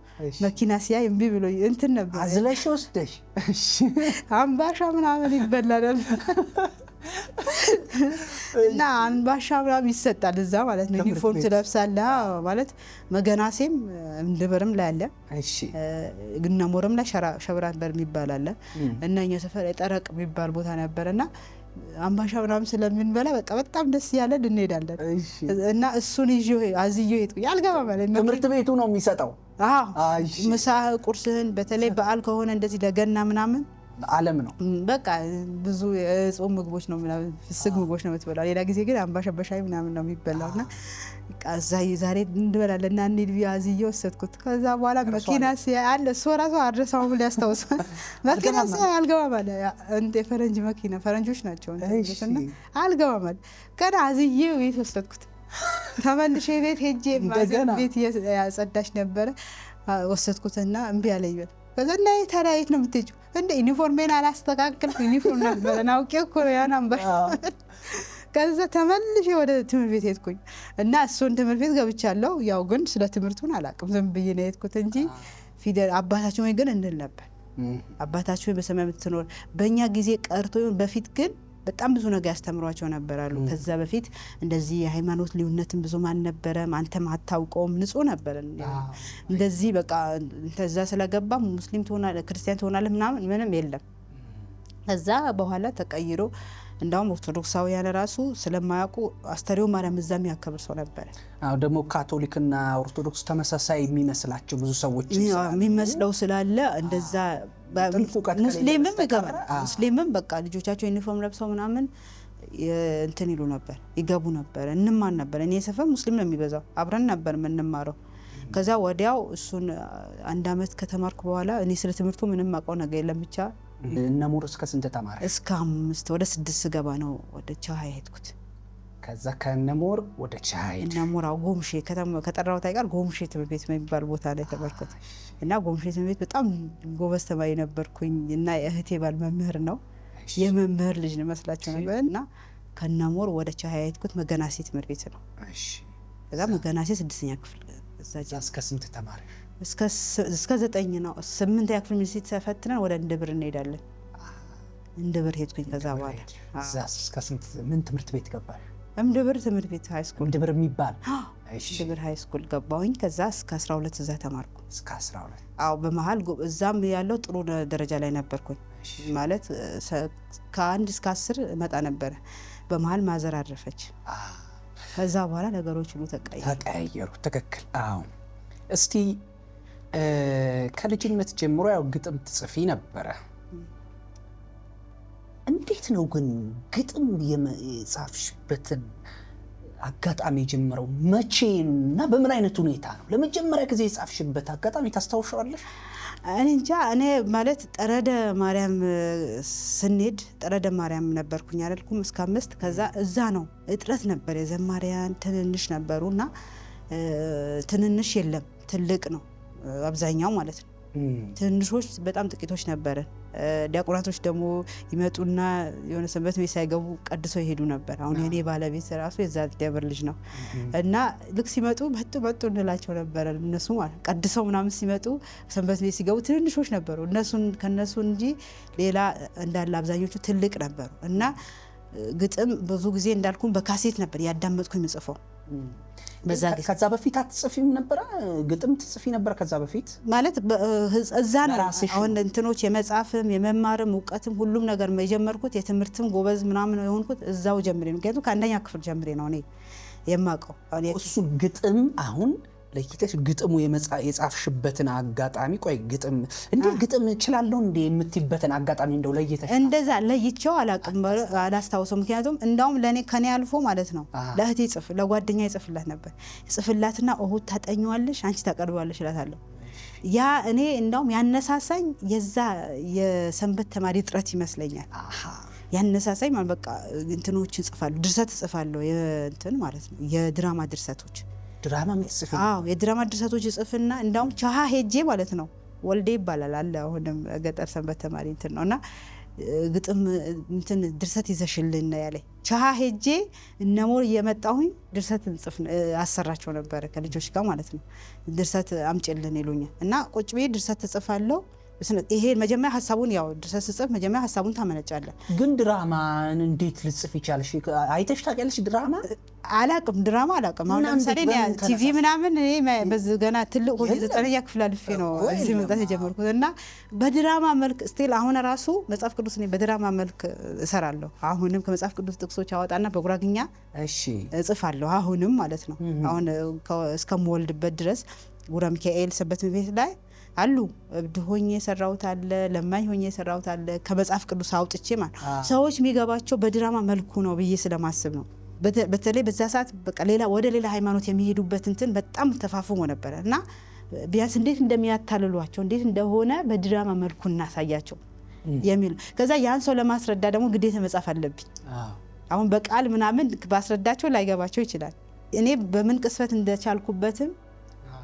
መኪና ሲያይ እምቢ ብሎ እንትን ነበር አዝለሽ ወስደሽ አምባሻ ምናምን ይበላል እና አንባሻ ምናምን ይሰጣል እዛ ማለት ነው። ዩኒፎርም ትለብሳለህ ማለት መገናሴም እንድበርም ላይ አለ። ግና ሞረም ላይ ሸብራት በር የሚባል አለ እና እኛ ሰፈር የጠረቅ የሚባል ቦታ ነበርና አምባሻ ምናምን ስለምንበላ በቃ በጣም ደስ ያለን እንሄዳለን። እና እሱን ይዤው አዝዬው ሄድኩኝ። አልገባ ማለት ትምህርት ቤቱ ነው የሚሰጠው። ምሳ ቁርስህን በተለይ በዓል ከሆነ እንደዚህ ለገና ምናምን ዓለም ነው በቃ ብዙ የጾም ምግቦች ነው ምናምን ፍስግ ምግቦች ነው የምትበላው። ሌላ ጊዜ ግን አምባሻ በሻይ ምናምን ነው የሚበላውና ዛሬ እንበላለን እና እንሂድ ብዬ አዝዬ ወሰድኩት። ከዛ በኋላ መኪና ሲያይ አለ እሱ እራሱ አድረሳው ብሎ ያስታውሳል። መኪና ሲያይ አልገባም አለ። የፈረንጅ መኪና ፈረንጆች ናቸው እና አልገባም አለ። ገና አዝዬ ቤት ወሰድኩት። ተመልሼ ቤት ሄጄ ቤት ያጸዳሽ ነበረ ወሰድኩትና እምቢ አለኝ። ከዛ እና ታዲያ የት ነው የምትሄጂው? እንደ ዩኒፎርሜን አላስተካከልኩ ዩኒፎርም ነበረ ናውቄ እኮ ያን አምባሻ። ከዛ ተመልሼ ወደ ትምህርት ቤት ሄድኩኝ እና እሱን ትምህርት ቤት ገብቻለሁ። ያው ግን ስለ ትምህርቱን አላውቅም ዝም ብዬ ነው የሄድኩት እንጂ ፊደል አባታችን ወይ ግን እንል ነበር። አባታችን ወይ በሰማይ የምትኖር በእኛ ጊዜ ቀርቶ በፊት ግን በጣም ብዙ ነገር ያስተምሯቸው ነበራሉ። ከዛ በፊት እንደዚህ የሃይማኖት ልዩነትን ብዙ ማን ነበረ አንተም አታውቀውም ንጹህ ነበር እንደዚህ በቃ ተዛ ስለገባ ሙስሊም ትሆናለህ ክርስቲያን ትሆናለህ ምንም የለም። ከዛ በኋላ ተቀይሮ እንዳውም ኦርቶዶክሳውያን ራሱ ስለማያውቁ አስተሪዮ ማርያም እዛም ያከብር ሰው ነበር። ደግሞ ካቶሊክና ኦርቶዶክስ ተመሳሳይ የሚመስላቸው ብዙ ሰዎች የሚመስለው ስላለ እንደዛ ሙስሊምም ይገባል። ሙስሊምም በቃ ልጆቻቸው ዩኒፎርም ለብሰው ምናምን እንትን ይሉ ነበር ይገቡ ነበር እንማር ነበር። እኔ ሰፈር ሙስሊም ነው የሚበዛው አብረን ነበር የምንማረው። ከዛ ወዲያው እሱን 1 ዓመት ከተማርኩ በኋላ እኔ ስለ ትምህርቱ ምንም አውቀው ነገር የለም። ብቻ እነሙር እስከ ስንት ተማረ? እስከ 5 ወደ 6 ገባ ነው ወደ ቻሃ ሄድኩት። ከዛ ከነሙር ወደ ቻሃ ሄድ እነሙር ጎምሼ ከጠራው ታይቃል ጎምሼ ትምህርት ቤት የሚባል ቦታ ላይ ተመርኩት እና ጎምሼ ትምህርት ቤት በጣም ጎበዝ ተማሪ ነበርኩኝ እና የእህቴ ባል መምህር ነው የመምህር ልጅ ነው መስላቸው ነበር እና ከነሙር ወደ ቻሃ ሄድኩት። መገናሴ ትምህርት ቤት ነው። እሺ ከዛ መገናሴ 6ኛ ክፍል እዛ እስከ ስንት ተማረ? እስከ 9 ነው። 8ኛ ክፍል ሚኒስትሪ ተፈትነን ወደ እንድብር እንሄዳለን። እንድብር ሄድኩኝ። ከዛ በኋላ እዛ እስከ ስንት ምን ትምህርት ቤት ገባሽ? እንድብር ትምህርት ቤት ሃይ ስኩል እንድብር የሚባል እሺ እንድብር ሃይ ስኩል ገባሁኝ። ከዛ እስከ 12 እዛ ተማርኩ። እስከ 12 አዎ በመሃል እዛም ያለው ጥሩ ደረጃ ላይ ነበርኩኝ ማለት ከ1 እስከ 10 መጣ ነበር። በመሃል ማዘር አረፈች። ከዛ በኋላ ነገሮች ሁሉ ተቀያየሩ። ትክክል። አዎ እስቲ ከልጅነት ጀምሮ ያው ግጥም ትጽፊ ነበረ። እንዴት ነው ግን ግጥም የጻፍሽበትን አጋጣሚ ጀምረው መቼና በምን አይነት ሁኔታ ነው? ለመጀመሪያ ጊዜ የጻፍሽበት አጋጣሚ ታስታውሻለሽ? እኔ እንጃ። እኔ ማለት ጠረደ ማርያም ስንሄድ ጠረደ ማርያም ነበርኩኝ አይደልኩም እስከ 5። ከዛ እዛ ነው እጥረት ነበር። የዘማሪያን ትንንሽ ነበሩና ትንንሽ የለም ትልቅ ነው አብዛኛው ማለት ነው። ትንሾች በጣም ጥቂቶች ነበርን። ዲያቆናቶች ደግሞ ይመጡና የሆነ ሰንበት ቤት ሳይገቡ ቀድሰው ይሄዱ ነበር። አሁን የኔ ባለቤት ራሱ የዛ ደብር ልጅ ነው እና ልክ ሲመጡ መጡ እንላቸው ነበር። እነሱ ማለት ቀድሰው ምናምን ሲመጡ ሰንበት ቤት ሲገቡ ትንሾች ነበሩ። ከነሱ እንጂ ሌላ እንዳለ አብዛኞቹ ትልቅ ነበሩ እና ግጥም ብዙ ጊዜ እንዳልኩም በካሴት ነበር ያዳመጥኩኝ ምጽፈው። ከዛ በፊት አትጽፊም ነበር? ግጥም ትጽፊ ነበር ከዛ በፊት ማለት እዛ ነው። አሁን እንትኖች የመጻፍም የመማርም እውቀትም ሁሉም ነገር የጀመርኩት የትምህርትም ጎበዝ ምናምን የሆንኩት እዛው ጀምሬ ነው። ምክንያቱም ከአንደኛ ክፍል ጀምሬ ነው እኔ የማውቀው። እሱ ግጥም አሁን ለይተሽ ግጥሙ የጻፍሽበትን አጋጣሚ ቆይ ግጥም እንዴ ግጥም እችላለሁ እንዴ የምትይበትን አጋጣሚ እንደው ለይተሽ? እንደዛ ለይቼው አላስታውሰው። ምክንያቱም እንዳውም ለኔ ከኔ አልፎ ማለት ነው ለእህቴ ለጓደኛ ይጽፍላት ነበር። ይጽፍላትና እሁድ ታጠኛዋለሽ አንቺ ታቀርባለሽ እላታለሁ። ያ እኔ እንዳውም ያነሳሳኝ የዛ የሰንበት ተማሪ ጥረት ይመስለኛል። ያነሳሳኝ ማለት በቃ እንትኖች እጽፋለሁ፣ ድርሰት እጽፋለሁ፣ እንትን ማለት ነው የድራማ ድርሰቶች ድራማ ምጽፍ? አዎ የድራማ ድርሰቶች ጽፍና እንዳውም ቻሃ ሄጄ ማለት ነው ወልዴ ይባላል አለ አሁንም ገጠር ሰንበት ተማሪ እንትን ነውና ግጥም እንትን ድርሰት ይዘሽልን ያለኝ ቻሃ ሄጄ እነሞር እየመጣሁኝ ድርሰት እንጽፍ አሰራቸው ነበር ከልጆች ጋር ማለት ነው። ድርሰት አምጪልን ይሉኛል እና ቁጭ ብዬ ድርሰት ተጽፋለሁ። ይሄ መጀመሪያ ሐሳቡን ያው ድርሰት ጽፍ መጀመሪያ ሐሳቡን ታመነጫለህ። ግን ድራማን እንዴት ልጽፍ ይቻልሽ? አይተሽ ታውቂያለሽ ድራማ? አላቅም ድራማ አላቅም። አሁን ለምሳሌ ቲቪ ምናምን እኔ በዚህ ገና ትልቅ ሆኜ 9ኛ ክፍል አልፌ ነው እዚህ መምጣት የጀመርኩት እና በድራማ መልክ ስቲል አሁን ራሱ መጽሐፍ ቅዱስ እኔ በድራማ መልክ እሰራለሁ። አሁንም ከመጽሐፍ ቅዱስ ጥቅሶች አወጣና በጉራግኛ እጽፋለሁ አሁንም ማለት ነው። አሁን እስከምወልድበት ድረስ ጉራ ሚካኤል ሰበት ቤት ላይ አሉ እብድ ሆኜ የሰራሁት አለ፣ ለማኝ ሆኜ የሰራሁት አለ። ከመጽሐፍ ቅዱስ አውጥቼ ማለት ሰዎች የሚገባቸው በድራማ መልኩ ነው ብዬ ስለማስብ ነው። በተለይ በዛ ሰዓት በቃ ወደ ሌላ ሃይማኖት የሚሄዱበት እንትን በጣም ተፋፍሞ ነበር እና ቢያንስ እንዴት እንደሚያታልሏቸው እንዴት እንደሆነ በድራማ መልኩ እናሳያቸው የሚል ከዛ ያን ሰው ለማስረዳ ደግሞ ግዴታ መጻፍ አለብኝ። አሁን በቃል ምናምን ባስረዳቸው ላይገባቸው ይችላል። እኔ በምን ቅስፈት እንደቻልኩበትም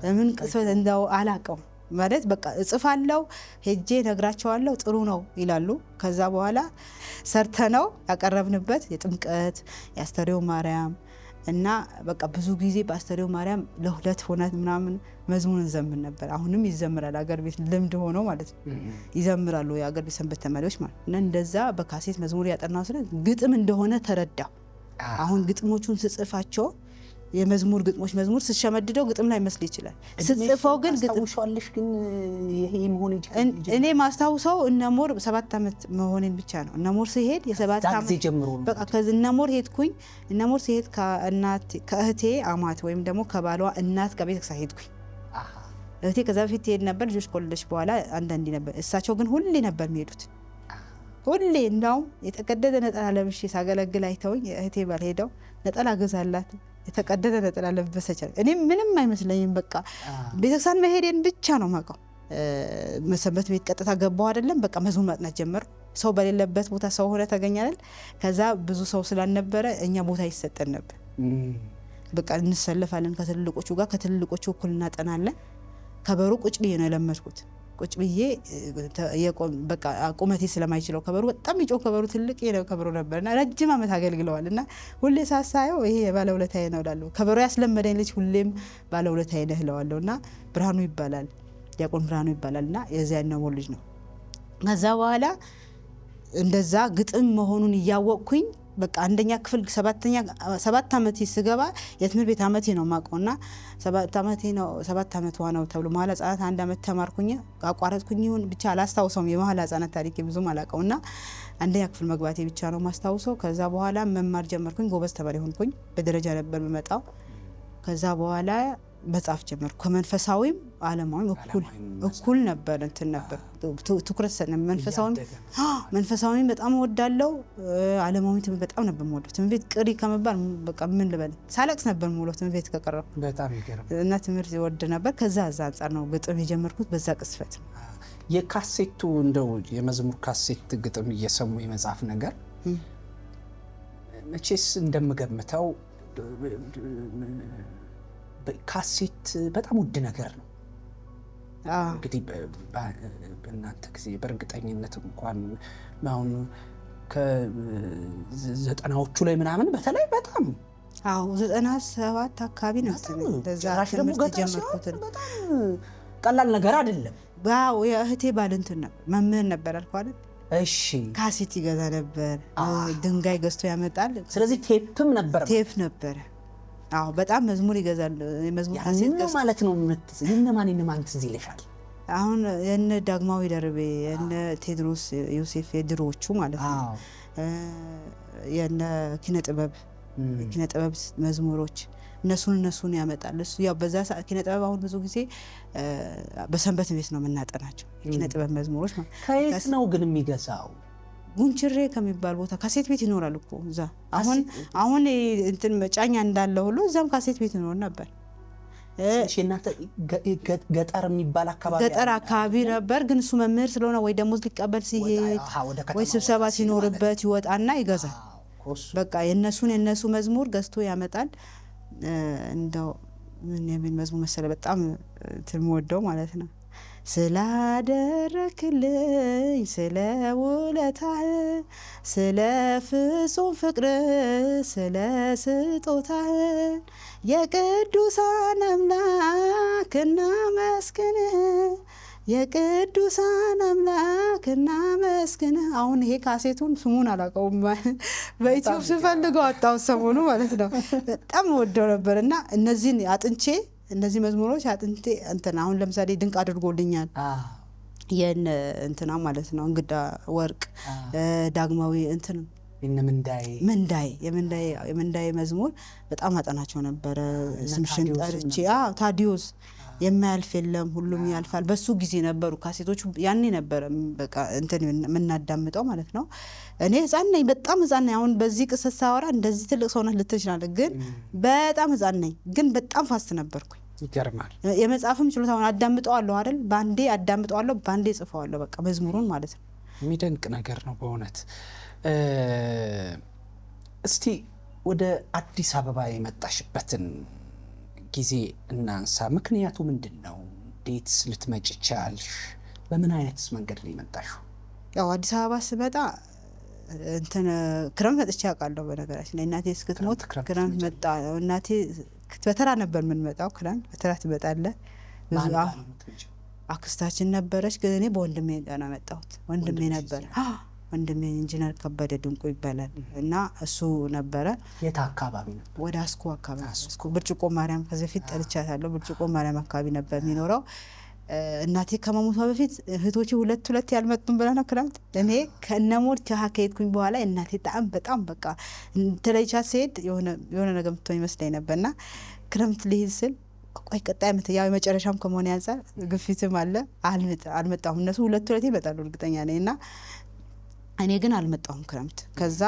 በምን ቅስፈት እንደው አላቀው ማለት በቃ እጽፋለሁ ሄጄ ነግራቸዋለሁ ጥሩ ነው ይላሉ። ከዛ በኋላ ሰርተነው ያቀረብንበት የጥምቀት የአስተርእዮ ማርያም እና በቃ ብዙ ጊዜ በአስተርእዮ ማርያም ለሁለት ሆነት ምናምን መዝሙር እንዘምር ነበር። አሁንም ይዘምራል አገር ቤት ልምድ ሆኖ ማለት ነው ይዘምራሉ የአገር ቤት ሰንበት ተማሪዎች ማለት እና እንደዛ በካሴት መዝሙር ያጠናው ስለ ግጥም እንደሆነ ተረዳ። አሁን ግጥሞቹን ስጽፋቸው የመዝሙር ግጥሞች መዝሙር ስሸመድደው ግጥም ላይ መስል ይችላል። ስጽፈው ግን ግጥምሻለሽ ግን ይሄ መሆን ይችላል። እኔ ማስታውሰው እነሞር 7 ዓመት መሆኔን ብቻ ነው። እነሞር ሲሄድ የ7 ዓመት ጀምሮ በቃ ከእነሞር ሄድኩኝ። እነሞር ሲሄድ ከእህቴ አማት ወይም ደግሞ ከባሏ እናት ጋር ቤተክርስቲያን ሄድኩኝ። እህቴ ከዛ በፊት ትሄድ ነበር ልጆች ከወለደች በኋላ አንዳንዴ ነበር። እሳቸው ግን ሁሌ ነበር የሚሄዱት ሁሌ። እንዳውም የተቀደደ ነጠላ ለብሼ ሳገለግል አይተውኝ እህቴ ባል ሄደው ነጠላ ገዛላት የተቀደደ ነጠላ ለበሰች። እኔ ምንም አይመስለኝም በቃ ቤተክርስቲያን መሄዴን ብቻ ነው የማውቀው። መሰንበት ቤት ቀጥታ ገባሁ አይደለም በቃ መዝሙር ማጥናት ጀመርኩ። ሰው በሌለበት ቦታ ሰው ሆነ ተገኛለን። ከዛ ብዙ ሰው ስላልነበረ እኛ ቦታ ይሰጠን ነበር። በቃ እንሰለፋለን ከትልልቆቹ ጋር ከትልልቆቹ እኩል እናጠናለን። ከበሩ ቁጭ ብዬ ነው የለመድኩት። ቁጭ ብዬ በቃ ቁመቴ ስለማይችለው ከበሩ በጣም ይጮህ ከበሩ ትልቅ የለው ከበሩ ነበርና ረጅም ዓመት አገልግለዋልና ሁሌ ሳሳየው ይሄ ባለውለታዬ ነው እላለሁ። ከበሩ ያስለመደኝ ልጅ ሁሌም ባለውለታዬ ነው እለዋለሁና ብርሃኑ ይባላል ዲያቆን ብርሃኑ ይባላልና የዚያ ነው ልጅ ነው። ከዛ በኋላ እንደዛ ግጥም መሆኑን እያወቅኩኝ በቃ አንደኛ ክፍል 7 ዓመቴ ስገባ የትምህርት ቤት ዓመቴ ነው ማቆና 7 ዓመቴ ነው 7 ዓመት ነው ተብሎ መሀል ህጻናት 1 ዓመት ተማርኩኝ። አቋረጥኩኝ ይሁን ብቻ አላስታውሰውም። የመሀል ህጻናት ታሪክ ብዙም አላውቀውና አንደኛ ክፍል መግባቴ ብቻ ነው ማስታውሰው። ከዛ በኋላ መማር ጀመርኩኝ። ጎበዝ ተማሪ ሆንኩኝ። በደረጃ ነበር የምመጣው። ከዛ በኋላ መጻፍ ጀመርኩ። ከመንፈሳዊም ዓለማዊም እኩል ነበር እንትን ነበር ትኩረት ሰነ መንፈሳዊም በጣም ወዳለው ዓለማዊም በጣም ነበር የምወደው። ትምህርት ቤት ቅሪ ከመባል በቃ ምን ልበል ሳለቅስ ነበር የምውለው ትምህርት ቤት ከቀረብኩ በጣም ይገርም እና ትምህርት ወድ ነበር። ከዛ አንጻር ነው ግጥም የጀመርኩት በዛ ቅስፈት። የካሴቱ እንደው የመዝሙር ካሴት ግጥም እየሰሙ የመጻፍ ነገር መቼስ እንደምገምተው ካሴት በጣም ውድ ነገር ነው። እንግዲህ በእናንተ ጊዜ በእርግጠኝነት እንኳን አሁን ከ90ዎቹ ላይ ምናምን በተለይ በጣም 97 አካባቢ ነው ራሽ ደግሞ ጀመርኩት። በጣም ቀላል ነገር አይደለም። የእህቴ ባል እንትን ነበር መምህር ነበር አልኩ አይደል? እሺ ካሴት ይገዛ ነበር፣ ድንጋይ ገዝቶ ያመጣል። ስለዚህ ቴፕም ነበር። ቴፕ ነበር። በጣም መዝሙር ይገዛል። የመዝሙር ካሴት ነው ማለት ነው። የእነማን ትዝ ይልሻል? አሁን የነ ዳግማዊ ደርቤ የነ ቴድሮስ ዮሴፍ የድሮዎቹ ማለት ነው። የነ ኪነ ጥበብ መዝሙሮች እነሱን ያመጣል እሱ። ያው በዛ ሰዓት ኪነ ጥበብ አሁን ብዙ ጊዜ በሰንበት ቤት ነው የምናጠናቸው ኪነ ጥበብ መዝሙሮች ማለት። ከየት ነው ግን የሚገዛው? ጉንችሬ ከሚባል ቦታ ካሴት ቤት ይኖራል እኮ እዛ። አሁን እንትን መጫኛ እንዳለ ሁሉ እዛም ካሴት ቤት ይኖር ነበር። ገጠር የሚባል አካባቢ ነበር። ግን እሱ መምህር ስለሆነ ወይ ደሞዝ ሊቀበል ሲሄድ ወይ ስብሰባ ሲኖርበት ይወጣና ይገዛል። በቃ የነሱ መዝሙር ገዝቶ ያመጣል። እንደው ምን የሚል መዝሙር መሰለ በጣም ትምወደው ማለት ነው። ስላደረክልኝ ስለ ውለታህ ስለ ፍጹም ፍቅር ስለ ስጦታህ የቅዱሳን አምላክ እናመስግንህ የቅዱሳን አምላክ እናመስግንህ። አሁን ይሄ ካሴቱን ስሙን አላውቀውም በዩቲዩብ ስፈልገው አጣው ሰሞኑ ማለት ነው። በጣም ወደው ነበር እና እነዚህ መዝሙሮች አጥንቴ እንትና አሁን ለምሳሌ ድንቅ አድርጎልኛል እንትና ማለት ነው እንግዳ ወርቅ ዳግማዊ እንትን የምንዳይ መዝሙር በጣም አጠናቸው ነበረ። ስምሽን ጠርቼ ታዲዮስ የማያልፍ የለም ሁሉም ያልፋል በሱ ጊዜ ነበሩ ካሴቶቹ። ያኔ ነበረ በቃ እንትን የምናዳምጠው ማለት ነው። እኔ ህፃን ነኝ፣ በጣም ህፃን ነኝ። አሁን በዚህ ቅሰት ሳወራ እንደዚህ ትልቅ ሰውነት ልትችላለ፣ ግን በጣም ህፃን ነኝ። ግን በጣም ፋስት ነበርኩኝ። ይገርማል። የመጽሐፍም ችሎታውን አዳምጠዋለሁ አይደል? ባንዴ አዳምጠዋለሁ፣ ባንዴ ጽፈዋለሁ። በቃ መዝሙሩን ማለት ነው። የሚደንቅ ነገር ነው በእውነት። እስቲ ወደ አዲስ አበባ የመጣሽበትን ጊዜ እናንሳ። ምክንያቱ ምንድን ነው? እንዴትስ ልትመጪ ቻልሽ? በምን አይነትስ መንገድ ላይ መጣሽው? ያው አዲስ አበባ ስመጣ እንትን ክረምት መጥቼ አውቃለሁ። በነገራችን ላይ እናቴ እስክትሞት ክረምት መጣ። እናቴ በተራ ነበር የምንመጣው። ክረምት በተራ ትመጣለህ። አክስታችን ነበረች፣ ግን እኔ በወንድሜ ጋር ነው የመጣሁት። ወንድሜ ነበር ወንድሜ ኢንጂነር ከበደ ድንቁ ይባላል እና እሱ ነበረ። የት አካባቢ ነበር? ወደ አስኮ አካባቢ። አስኮ ብርጭቆ ማርያም ከዚህ በፊት ጠርቻታለሁ። ብርጭቆ ማርያም አካባቢ ነበር የሚኖረው። እናቴ ከመሞቷ በፊት እህቶቼ ሁለት ያልመጡም ብላ ነው ክረምት። እኔ ከነሞድ ከሄድኩኝ በኋላ እናቴ በጣም በቃ ተለይቻት ሲሄድ የሆነ ነገር ምትሆን ይመስለኝ ነበርና ክረምት ልሄድ ስል ቆይ ቀጣይ ዓመት ያው የመጨረሻም ከመሆን ያንጻር ግፊትም አለ አልመጣሁም። እነሱ ሁለት ይመጣሉ እርግጠኛ ነኝ እና እኔ ግን አልመጣሁም ክረምት። ከዛ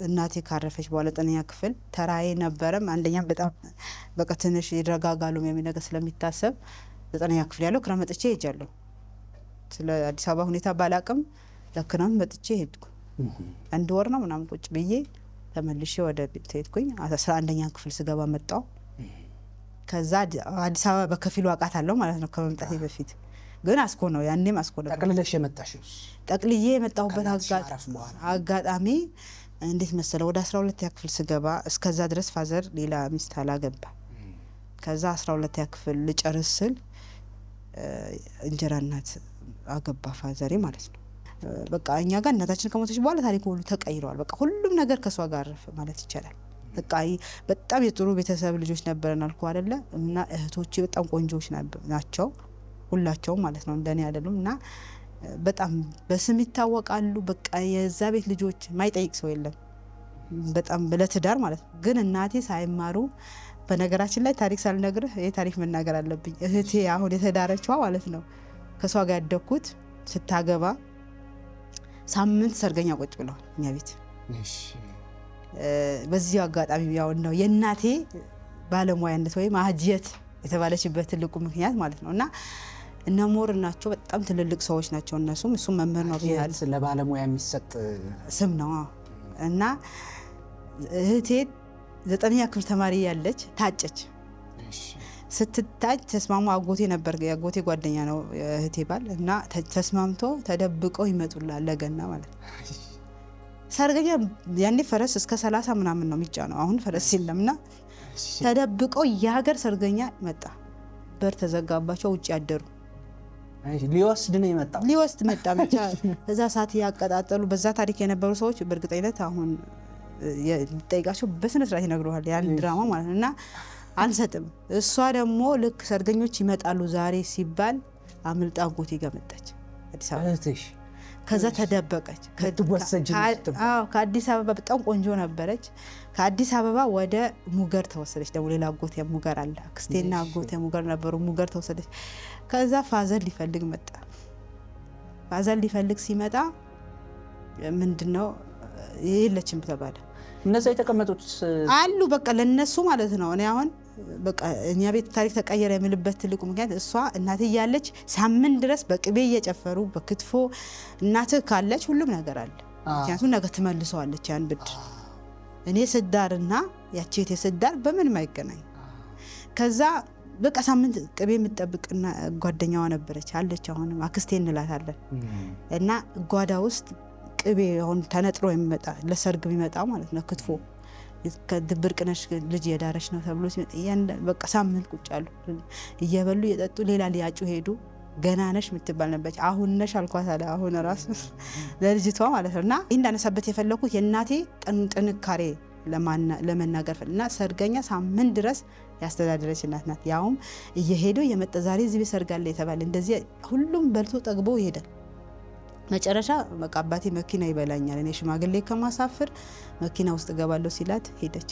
እናቴ ካረፈች በኋላ 9ኛ ክፍል ተራዬ ነበረም። አንደኛም በጣም በቃ ትንሽ ይረጋጋሉ የሚል ነገር ስለሚታሰብ 9ኛ ክፍል ያለው ክረምት መጥቼ ሄጃለሁ። ስለ አዲስ አበባ ሁኔታ ባላቅም ለክረምት መጥቼ ሄድኩ። 1 ወር ነው ምናምን ቁጭ ብዬ ተመልሼ ወደ ቤት ሄድኩኝ። 11ኛ ክፍል ስገባ መጣሁ። ከዛ አዲስ አበባ በከፊሉ አውቃታለሁ ማለት ነው ከመምጣቴ በፊት። ግን አስኮ ነው ያኔም አስኮ ነው ጠቅልለሽ የመጣሽው? ጠቅልዬ የመጣሁበት አጋጣሚ እንዴት መሰለ፣ ወደ 12ኛ ክፍል ስገባ እስከዛ ድረስ ፋዘር ሌላ ሚስት አላገባ። ከዛ 12ኛ ክፍል ልጨርስ ስል እንጀራ እናት አገባ ፋዘሬ ማለት ነው። በቃ እኛ ጋር እናታችን ከሞተች በኋላ ታሪኩ ሁሉ ተቀይረዋል። በቃ ሁሉም ነገር ከሷ ጋር ማለት ይቻላል። በቃ በጣም የጥሩ ቤተሰብ ልጆች ነበረን አልኩ አይደለ? እና እህቶቼ በጣም ቆንጆች ናቸው ሁላቸውም ማለት ነው፣ እንደኔ አይደሉም። እና በጣም በስም ይታወቃሉ። በቃ የዛ ቤት ልጆች ማይጠይቅ ሰው የለም። በጣም ለትዳር ማለት ነው። ግን እናቴ ሳይማሩ፣ በነገራችን ላይ ታሪክ ሳልነግርህ ይሄ ታሪክ መናገር አለብኝ። እህቴ አሁን የተዳረችዋ ማለት ነው ከሷ ጋር ያደግኩት ስታገባ ሳምንት ሰርገኛ ቁጭ ብለዋል እኛ ቤት። በዚህ አጋጣሚ ያው ነው የእናቴ ባለሙያነት ወይም አህጂየት የተባለችበት ትልቁ ምክንያት ማለት ነው። እና እነሞር ናቸው በጣም ትልልቅ ሰዎች ናቸው። እሱም መምህር ነው ብያለሁ። ለባለሙያ የሚሰጥ ስም ነው። እና እህቴ 9ኛ ክፍል ተማሪ ያለች ታጨች። ስትታጭ ተስማሙ። አጎቴ ነበር የአጎቴ ጓደኛ ነው እህቴ ባል እና ተስማምቶ ተደብቀው ይመጡላል ለገና ማለት ነው። ሰርገኛ ያኔ ፈረስ እስከ 30 ምናምን ነው የሚጫነው። አሁን ፈረስ የለምና ተደብቀው የሀገር ሰርገኛ መጣ። በር ተዘጋባቸው፣ ውጭ ያደሩ። ሊወስድ ነው የመጣው። ሊወስድ መጣ ብቻ። እዛ ሰዓት ያቀጣጠሉ በዛ ታሪክ የነበሩ ሰዎች በእርግጠኝነት አሁን ጠይቃቸው በስነ ስርዓት ይነግሩሃል ያን ድራማ ማለት ነው። እና አንሰጥም። እሷ ደግሞ ልክ ሰርገኞች ይመጣሉ ዛሬ ሲባል አምልጣ አጎቴ ጋር መጣች አዲስ አበባ። ከዛ ተደበቀች። ከአዲስ አበባ በጣም ቆንጆ ነበረች። ከአዲስ አበባ ወደ ሙገር ተወሰደች። ደግሞ ሌላ አጎቴ ሙገር አለ። አክስቴና አጎቴ ሙገር ነበሩ። ሙገር ተወሰደች። ከዛ ፋዘር ሊፈልግ መጣ። ፋዘር ሊፈልግ ሲመጣ ምንድነው የለችም ተባለ። እነዛ የተቀመጡት አሉ በቃ ለነሱ ማለት ነው። እኔ አሁን በቃ እኛ ቤት ታሪክ ተቀየረ የሚልበት ትልቁ ምክንያት እሷ እናቴ እያለች ሳምንት ድረስ በቅቤ እየጨፈሩ በክትፎ እናትህ ካለች ሁሉም ነገር አለ። ምክንያቱም ነገ ትመልሰዋለች ያን ብድር። እኔ ስዳርና ያቺ እህቴ ስዳር በምንም አይገናኝ። ከዛ በቃ ሳምንት ቅቤ የምትጠብቅና ጓደኛዋ ነበረች አለች። አሁንም አክስቴ እንላታለን። እና ጓዳ ውስጥ ቅቤ አሁን ተነጥሮ የሚመጣ ለሰርግ የሚመጣ ማለት ነው ክትፎ ከድብርቅነሽ ልጅ የዳረች ነው ተብሎ ሲመጣ በቃ ሳምንት ቁጭ አሉ እየበሉ እየጠጡ ሌላ ሊያጩ ሄዱ። ገና ነሽ የምትባል ነበረች። አሁን ነሽ አልኳት አለ። አሁን ራሱ ለልጅቷ ማለት ነው። እና ይህ እንዳነሳበት የፈለኩት የእናቴ ጥንካሬ ለመናገር እና ሰርገኛ ሳምንት ድረስ ያስተዳደረች እናት ናት። ያውም እየሄዱ የመጣ ዛሬ እዚህ ቤት ሰርጋለ የተባለ እንደዚህ ሁሉም በልቶ ጠግቦ ይሄዳል። መጨረሻ በቃ አባቴ መኪና ይበላኛል እኔ ሽማግሌ ከማሳፍር መኪና ውስጥ ገባለሁ ሲላት ሄደች።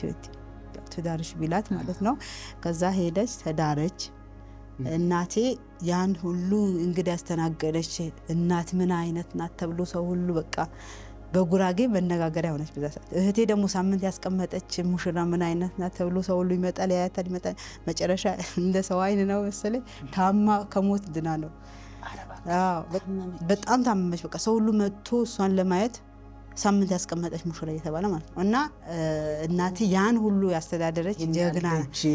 ትዳርሽ ቢላት ማለት ነው። ከዛ ሄደች ተዳረች። እናቴ ያን ሁሉ እንግዲህ ያስተናገደች እናት ምን አይነት ናት ተብሎ ሰው ሁሉ በቃ በጉራጌ መነጋገሪያ ሆነች በዛ ሰዓት። እህቴ ደግሞ ሳምንት ያስቀመጠች ሙሽራ ምን አይነት ናት ተብሎ ሰው ሁሉ ይመጣል ያያታል ይመጣል። መጨረሻ እንደ ሰው አይን ነው መሰለኝ ታማ ከሞት ድና ነው። በጣም ታመመች። በቃ ሰው ሁሉ መጥቶ እሷን ለማየት ሳምንት ያስቀመጠች ሙሽራ እየተባለ ማለት ነው። እና እናቴ ያን ሁሉ ያስተዳደረች ጀግና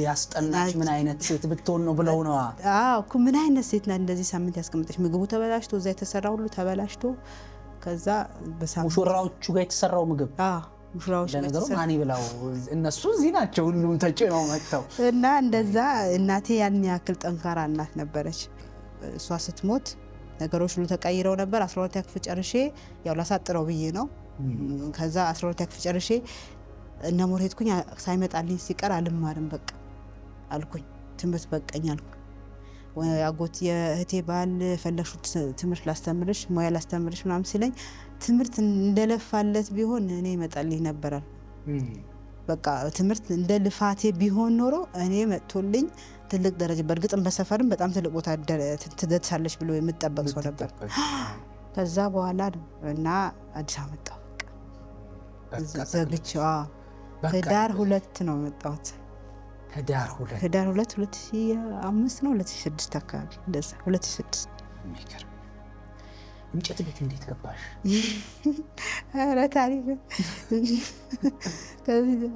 ያስጠናች ምን አይነት ሴት ብትሆን ነው ብለው ነው። እኮ ምን አይነት ሴት ናት እንደዚህ ሳምንት ያስቀመጠች። ምግቡ ተበላሽቶ እዛ የተሰራ ሁሉ ተበላሽቶ ከዛ ሙሽራዎቹ ጋር የተሰራው ምግብ ሙሽራዎች ለነገሩ ማን ይብላው እነሱ እዚህ ናቸው ሁሉም ተጭነው መጥተው። እና እንደዛ እናቴ ያን ያክል ጠንካራ እናት ነበረች። እሷ ስትሞት ነገሮች ሁሉ ተቀይረው ነበር። 12ኛ ክፍል ጨርሼ ያው ላሳጥረው ብዬ ነው። ከዛ 12ኛ ክፍል ጨርሼ እነ ሞር ሄድኩኝ። ሳይመጣልኝ ሲቀር አልማርም በቃ አልኩኝ። ትምህርት በቀኝ አልኩኝ። አጎት የእህቴ ባል ፈለሹት ትምህርት ላስተምርሽ ሙያ ላስተምርሽ ምናምን ሲለኝ ትምህርት እንደለፋለት ቢሆን እኔ ይመጣልኝ ነበር። በቃ ትምህርት እንደ ልፋቴ ቢሆን ኖሮ እኔ መጥቶልኝ ትልቅ ደረጃ በእርግጥም በሰፈርም በጣም ትልቅ ቦታ ትደርሳለች ብሎ የምጠበቅ ሰው ነበር። ከዛ በኋላ ነው እና አዲስ አበባ መጣሁ። በቃ ዘግቼው ህዳር 2 ነው መጣሁት። ህዳር 2 2005 ነው 2006 አካባቢ እንደዛ 2006 የሚገርም። እንጨት ቤት እንዴት ገባሽ? ኧረ ታሪክ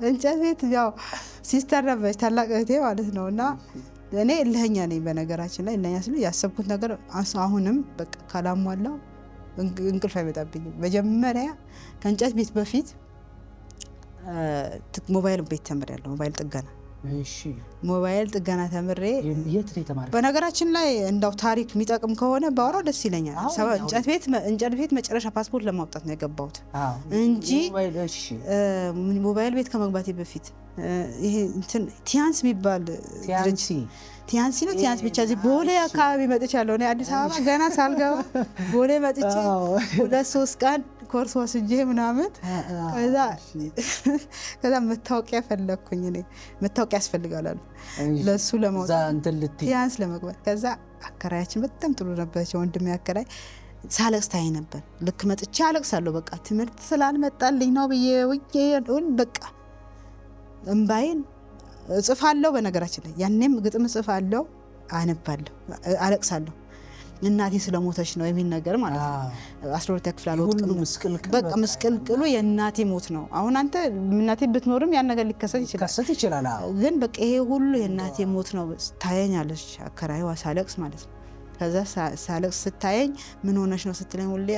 እንጨት ቤት ያው ሲስተር ነበረች ታላቅ እህቴ ማለት ነው። እና እኔ እልኸኛ ነኝ በነገራችን ላይ። እልኸኛ ስለ ያሰብኩት ነገር አሁንም በቃ ካላሟላው እንቅልፍ አይመጣብኝም። መጀመሪያ ከእንጨት ቤት በፊት ሞባይል ቤት ተምሬያለሁ። ሞባይል ጥገና ሞባይል ጥገና ተምሬ የት ነው የተማርኩት? በነገራችን ላይ እንዳው ታሪክ የሚጠቅም ከሆነ ባወራው ደስ ይለኛል። እንጨት ቤት መጨረሻ ፓስፖርት ለማውጣት ነው የገባሁት እንጂ ሞባይል ቤት ከመግባቴ በፊት ይሄ እንትን ቲያንስ የሚባል ቲያንሲ ነው ቲያንስ ብቻ እዚህ ቦሌ አካባቢ መጥቻለሁ። እኔ አዲስ አበባ ገና ሳልገባ ቦሌ መጥቼ 2-3 ቀን ኮርስ ወስጄ ምናምን ከዛ መታወቂያ ፈለኩኝ። እኔ መታወቂያ ያስፈልጋል አሉ ለሱ ለማውጣት ቲያንስ ለመግባት። ከዛ አከራያችን በጣም ጥሩ ነበረች። ወንድሜ አከራይ ሳለቅስ ታይ ነበር። ልክ መጥቼ አለቅሳለሁ። በቃ ትምህርት ስላልመጣልኝ ነው ብዬ በቃ እምባዬን እጽፋለሁ። በነገራችን ላይ ያኔም ግጥም እጽፋለሁ፣ አነባለሁ፣ አለቅሳለሁ። እናቴ ስለሞተች ነው የሚል ነገር ማለት ነው። 12 ክፍል አልወጣም። በቃ ምስቅልቅሉ የእናቴ ሞት ነው። አሁን አንተ እናቴ ብትኖርም ያን ነገር ሊከሰት ይችላል። ግን በቃ ይሄ ሁሉ የእናቴ ሞት ነው። ታየኛለች አከራይዋ ሳለቅስ ማለት ነው። ከዛ ሳለቅስ ስታየኝ ምን ሆነሽ ነው ስትለኝ ሁሌ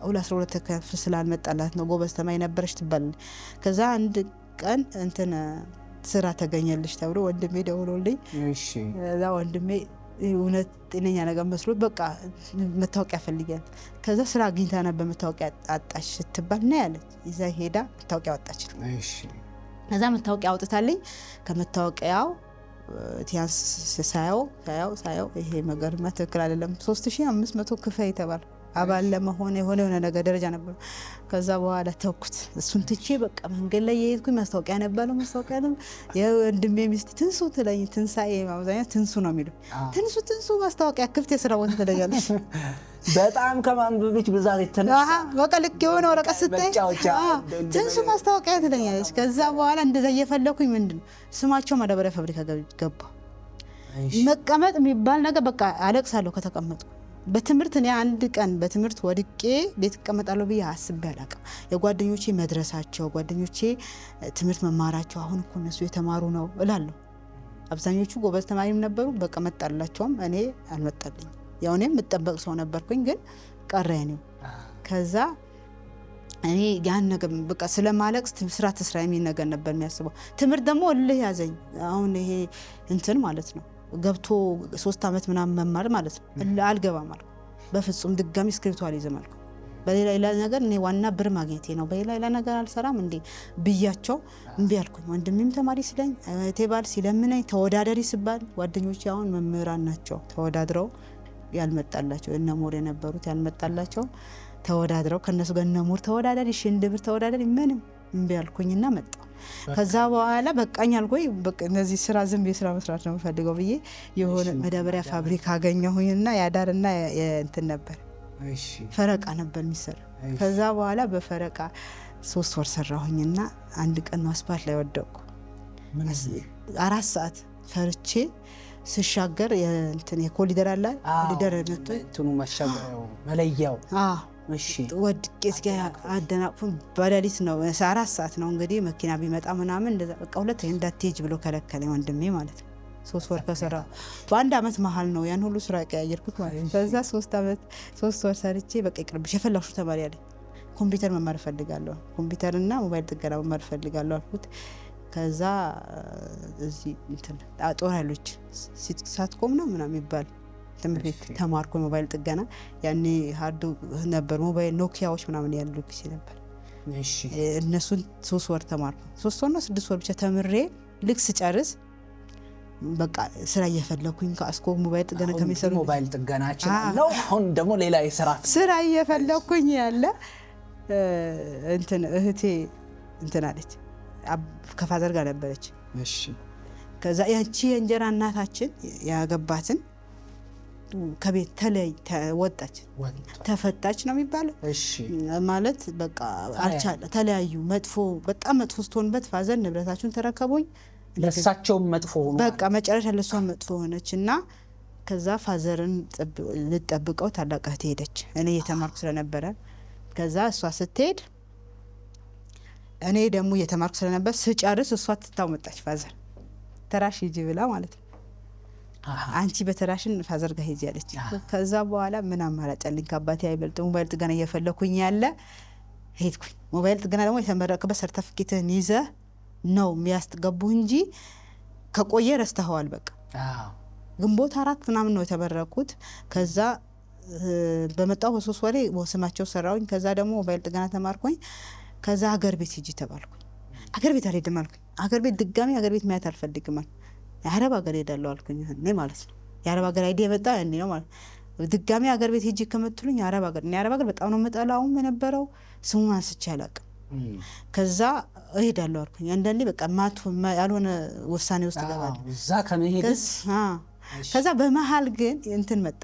12 ክፍል ስላልመጣላት ነው ጎበዝ ተማሪ ነበረች ትባል። ከዛ አንድ ቀን እንትን ስራ ተገኘልሽ ተብሎ ወንድሜ ደውሎልኝ እዛ ወንድሜ እውነት ጤነኛ ነገር መስሎት በቃ መታወቂያ ፈልጊያል። ከዛ ስራ አግኝታ ነበር መታወቂያ አጣሽ ስትባል ነው ያለች። ይዛ ሄዳ መታወቂያ አወጣች። ከዛ መታወቂያ አውጥታለኝ ከመታወቂያው ቲያንስ ሳያው ይሄ መገርማ ትክክል አይደለም 3500 ክፈይ ተባለ። አባል ለመሆን የሆነ ነገር ደረጃ ነበር። ከዛ በኋላ ተውኩት። እሱን ትቼ በቃ መንገድ ላይ የሄድኩኝ ማስታወቂያ ነበር የወንድሜ ሚስት ትንሱ ትለኝ። ትንሳኤ ማውዛኛ ትንሱ ነው የሚሉ ትንሱ ማስታወቂያ ክፍት የስራ ቦታ ትለኛለች። በጣም ከማንበብሽ ብዛት የተነሳ በቃ ልክ የሆነ ወረቀት ስታይ ትንሱ ማስታወቂያ ትለኛለች። ከዛ በኋላ እንደዛ እየፈለኩኝ ምንድነው ስማቸው ማዳበሪያ ፋብሪካ ገባ። መቀመጥ የሚባል ነገር በቃ አለቅሳለሁ ከተቀመጡ። በትምህርት እኔ አንድ ቀን በትምህርት ወድቄ ቤት እቀመጣለሁ ብዬ አስቤ አላውቅም። የጓደኞቼ መድረሳቸው ጓደኞቼ ትምህርት መማራቸው አሁን እኮ እነሱ የተማሩ ነው እላለሁ። አብዛኞቹ ጎበዝ ተማሪም ነበሩ። በቃ መጣላቸውም እኔ አልመጣልኝ። ያው እኔም የምጠበቅ ሰው ነበርኩኝ ግን ቀረኝ ነው። ከዛ እኔ ያን ነገር በቃ ስለማለቅስ ስራ ተስራ የሚል ነገር ነበር የሚያስበው። ትምህርት ደግሞ እልህ ያዘኝ። አሁን ይሄ እንትን ማለት ነው ገብቶ 3 አመት ምናምን መማር ማለት ነው። አልገባም አልኩ በፍጹም ድጋሚ ስክሪፕቱ አልይዝም አልኩ። በሌላ ነገር እኔ ዋና ብር ማግኘቴ ነው። በሌላ ነገር አልሰራም እንዴ ብያቸው እምቢ አልኩኝ። ወንድሜም ተማሪ ስለኝ ቴባል ሲለምነኝ ተወዳዳሪ ሲባል ጓደኞቼ አሁን መምህራን ናቸው ተወዳድረው ያልመጣላቸው እነ ሞር የነበሩት ያልመጣላቸው ተወዳድረው ከነሱ ጋር እነ ሞር ተወዳዳሪ ሽንድብር ተወዳዳሪ ምንም እምቢ አልኩኝና መጣሁ። ከዛ በኋላ በቃኝ አልኩኝ። በቃ እነዚህ ስራ ዝም የስራ መስራት ነው የምፈልገው ብዬ የሆነ መዳበሪያ ፋብሪካ አገኘሁኝና ያዳርና እንትን ነበር ፈረቃ ነበር የሚሰራ። ከዛ በኋላ በፈረቃ 3 ወር ሰራሁኝና አንድ ቀን አስፓልት ላይ ወደቅኩ። 4 ሰዓት ፈርቼ ስሻገር እንትን የኮሊደር አለ ኮሊደር መጥቶ እንትኑ ማሻገሪያው መለያው እሺ ወድቄ እስኪ አደናቅፉን። በሌሊት ነው 4 ሰዓት ነው እንግዲህ መኪና ቢመጣ ምናምን እንደዛ በቃ ሁለት እንዳትሄጂ ብሎ ከለከለኝ ወንድሜ ማለት ነው። 3 ወር ከሰራ በአንድ አመት መሀል ነው ያን ሁሉ ስራ ያቀያየርኩት ማለት ነው። ከዛ 3 ወር ሰርቼ በቃ ይቅርብሽ የፈለግሽው ተማሪ አለኝ። ኮምፒውተር መማር እፈልጋለሁ ኮምፒውተርና ሞባይል ጥገና መማር እፈልጋለሁ አልኩት። ከዛ እዚህ እንትን ጦር ኃይሎች ሳትቆም ነው ምናምን የሚባል ትምህርት ቤት ተማርኩ ሞባይል ጥገና። ያኔ ሃርድ ነበር ሞባይል ኖኪያዎች ምናምን ያሉ ጊዜ ነበር። እሺ እነሱን 3 ወር ተማርኩ። 3 ወር ነው 6 ወር ብቻ ተምሬ ልክ ስጨርስ በቃ ስራ እየፈለኩኝ ከአስኮ ሞባይል ጥገና ከሚሰሩ ሞባይል ጥገናችን ነው። አሁን ደግሞ ሌላ ስራ እየፈለኩኝ ያለ እንትን እህቴ እንትን አለች ከፋዘር ጋር ነበረች። እሺ ከዛ ያቺ የእንጀራ እናታችን ያገባትን ከቤት ወጣች ተፈታች ነው የሚባለው። እሺ ማለት በቃ አልቻለ ተለያዩ። በጣም መጥፎ ስትሆንበት ፋዘር ንብረታችሁን ተረከቡኝ ለሳቸው መጥፎ ሆኖ በቃ መጨረሻ ለሷ መጥፎ ሆነችና ከዛ ፋዘርን ልጠብቀው ታላቅ እህቴ ሄደች። እኔ እየተማርኩ ስለነበረ ከዛ እሷ ስትሄድ እኔ ደግሞ እየተማርኩ ስለነበር ስጨርስ እሷ ትታው መጣች። ፋዘር ተራሽ ሂጂ ብላ ማለት ነው። አንቺ በተራሽን ፋዘር ጋር ሂጂ አለች። ከዛ በኋላ ምን አማራጭ አለኝ? ከአባቴ አይበልጥ ሞባይል ጥገና እየፈለኩኝ ያለ ሄድኩኝ። ሞባይል ጥገና ደግሞ የተመረቅበት ሰርተፊኬትን ይዘህ ነው የሚያስገቡ እንጂ ከቆየ ረስተኸዋል። በቃ ግንቦት 4 ምናምን ነው የተመረኩት። ከዛ በመጣው በ3 ወሬ ስማቸው ሰራውኝ። ከዛ ደግሞ ሞባይል ጥገና ተማርኩኝ። ከዛ ሀገር ቤት ሂጂ ተባልኩኝ። ሀገር ቤት አልሄድም አልኩኝ። ሀገር ቤት ድጋሚ ሀገር ቤት ማየት አልፈልግም አልኩኝ። የአረብ ሀገር ሄዳለሁ አልኩኝ እኔ ማለት ነው። የአረብ ሀገር አይዲ የመጣ ያኔ ነው ማለት ድጋሚ ሀገር ቤት ሂጂ ከምትሉኝ የአረብ ሀገር እኔ የአረብ ሀገር በጣም ነው የምጠላውም የነበረው ስሙን አንስቼ አላውቅም። ከዛ እሄዳለሁ አልኩኝ። አንዳንዴ በቃ ያልሆነ ውሳኔ ውስጥ እገባለሁ እዛ ከመሄድስ። ከዛ በመሀል ግን እንትን መጣ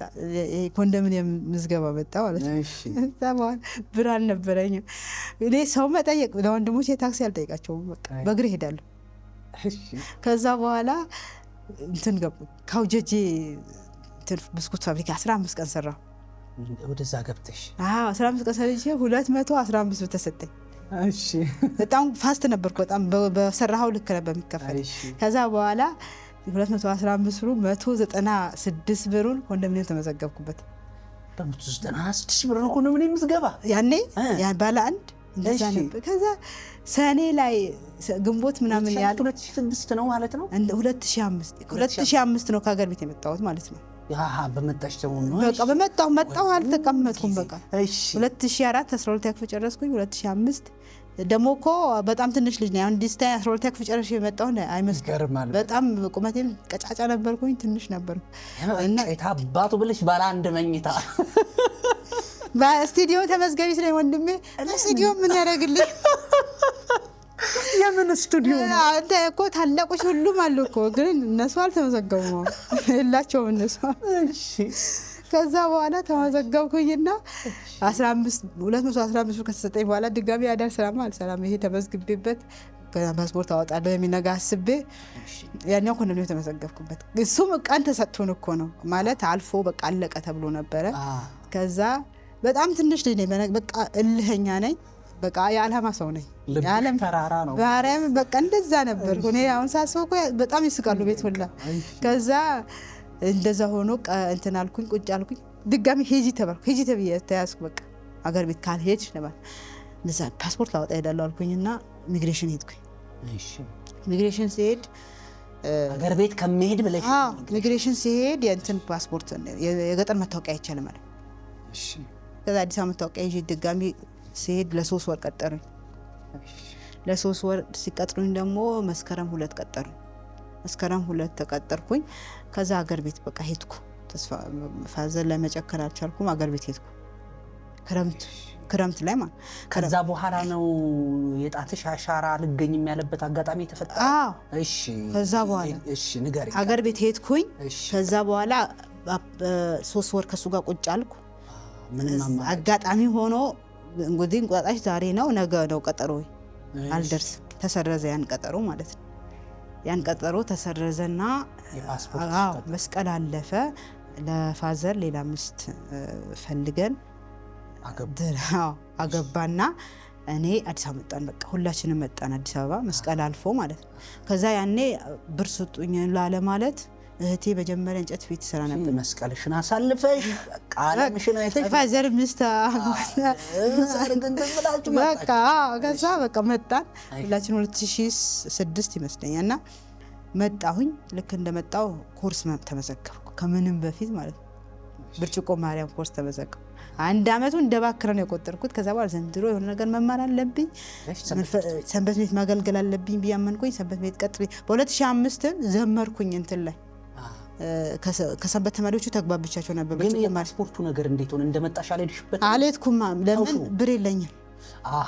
ኮንዶሚኒየም ምዝገባ መጣ ማለት ነው። እዛ በኋላ ብር አልነበረኝም። እኔ ሰው መጠየቅ ለወንድሞቼ ታክሲ አልጠይቃቸውም በቃ በእግሬ እሄዳለሁ። ከዛ በኋላ እንትን ገቡ ካውጀጄ ብስኩት ፋብሪካ 15 ቀን ሰራሁ። ወደዛ ገብተሽ 15 ቀን ሰርቼ 215 ብር ተሰጠኝ። እሺ በጣም ፋስት ነበርኩ። በጣም በሰራኸው ልክ ነበር የሚከፈል። ከዛ በኋላ 215 ብሩ 196 ብሩን ኮንዶሚኒየም ተመዘገብኩበት። በ196 ብር ነው ኮንዶሚኒየም ምዝገባ ያኔ ባለ አንድ እንደዛ ነበር። ከዛ ሰኔ ላይ ግንቦት ምናምን ያለ 2006 ነው ማለት ነው። 2005 ነው ከሀገር ቤት የመጣሁት ማለት ነው። በመጣሽ ተሞን ነው በቃ መጣሁ አልተቀመጥኩም። በቃ 2004 12 ክፍል ጨረስኩኝ። 2005 ደግሞ እኮ በጣም ትንሽ ልጅ ነው። አሁን ዲስታይ 12 ክፍል ጨርሼ የመጣሁ አይመስልም። በጣም ቁመቴም ቀጫጫ ነበርኩኝ፣ ትንሽ ነበርኩ እና የታባቱ ብለሽ ባለ አንድ መኝታ በስቱዲዮ ተመዝገቢ ስለኝ ወንድሜ ስቱዲዮ ምን ያደርግልኝ? የምን ስቱዲዮ ነው? አንተ እኮ ታላቆች ሁሉም አሉ እኮ፣ ግን እነሱ አልተመዘገቡም የላቸውም እነሱ። እሺ ከዛ በኋላ ተመዘገብኩኝና 215 ብር ከተሰጠኝ በኋላ ድጋሚ አዳር ስራማ አልሰራም። ይሄ ተመዝግቤበት ፓስፖርት አወጣለሁ የሚነጋ አስቤ ያኛው ኮንዶሚኒየም ተመዘገብኩበት። እሱም ቀን ተሰጥቶን እኮ ነው ማለት አልፎ በቃ አለቀ ተብሎ ነበረ። ከዛ በጣም ትንሽ ልጅ ነኝ፣ በቃ እልህኛ ነኝ፣ በቃ የዓላማ ሰው ነኝ። የዓለም ተራራ ነው ባሪያም በቃ እንደዛ ነበር። እኔ አሁን ሳስበው በጣም ይስቃሉ ቤት ሁላ። ከዛ እንደዛ ሆኖ እንትን አልኩኝ፣ ቁጭ አልኩኝ። ድጋሚ ሂጂ ተባልኩ። ሂጂ ተብዬ ተያዝኩ። በቃ አገር ቤት ካልሄድሽ ነበር እንደዛ ፓስፖርት ላወጣ ሄዳለሁ አልኩኝና ኢሚግሬሽን ሄድኩኝ። እሺ ኢሚግሬሽን ሲሄድ አገር ቤት ከመሄድ ብለሽ ኢሚግሬሽን ሲሄድ የእንትን ፓስፖርት የገጠር መታወቂያ አይቻልም ማለት። እሺ ከዛ አዲስ አበባ መታወቂያ ይዤ ድጋሚ ሲሄድ ለ3 ወር ቀጠሩኝ። ለ3 ወር ሲቀጥሩኝ ደግሞ መስከረም 2 ቀጠሩኝ። መስከረም 2 ተቀጠርኩኝ። ከዛ አገር ቤት በቃ ሄድኩ። ተስፋ ፋዘር ላይ መጨከር አልቻልኩም። አገር ቤት ሄድኩ ክረምት ላይ ማለት። ከዛ በኋላ ነው የጣትሽ አሻራ አልገኝም ያለበት አጋጣሚ ተፈጠረ? እሺ ከዛ በኋላ እሺ ንገሪ። አገር ቤት ሄድኩኝ። ከዛ በኋላ 3 ወር ከሱ ጋር ቁጭ አልኩ። አጋጣሚ ሆኖ እንግዲህ እንቁጣጣሽ ዛሬ ነው ነገ ነው ቀጠሮ አልደርስም። ተሰረዘ ያን ቀጠሮ ማለት ነው። ያን ቀጠሮ ተሰረዘና መስቀል አለፈ። ለፋዘር ሌላ ሚስት ፈልገን አገባና እኔ አዲስ አበባ መጣን። በቃ ሁላችንም መጣን አዲስ አበባ መስቀል አልፎ ማለት ነው። ከዛ ያኔ ብር ስጡኝ ላለ ማለት እህቴ መጀመሪያ እንጨት ቤት ሰራ ነበር። መስቀልሽን አሳልፈሽ ቃልሽን አይተሽ ፋዘር ሚስት በቃ ከዛ በቃ መጣን ሁላችን 2006 ይመስለኛልና መጣሁኝ። ልክ እንደመጣው ኮርስ ተመዘገብኩ። ከምንም በፊት ማለት ነው ብርጭቆ ማርያም ኮርስ ተመዘገብኩ። 1 አመቱ እንደባክረ ነው የቆጠርኩት። ከዛ በኋላ ዘንድሮ የሆነ ነገር መማር አለብኝ፣ ሰንበት ቤት ማገልገል አለብኝ ብያመንኩኝ ሰንበት ቤት ቀጥሬ በ2005 ዘመርኩኝ እንትን ላይ ከሰንበት ተማሪዎቹ ተግባብቻቸው ነበር። ግን የፓስፖርቱ ነገር እንዴት ሆነ? እንደመጣሽ አልሄድሽበት? አልሄድኩም። ለምን ብር የለኝም።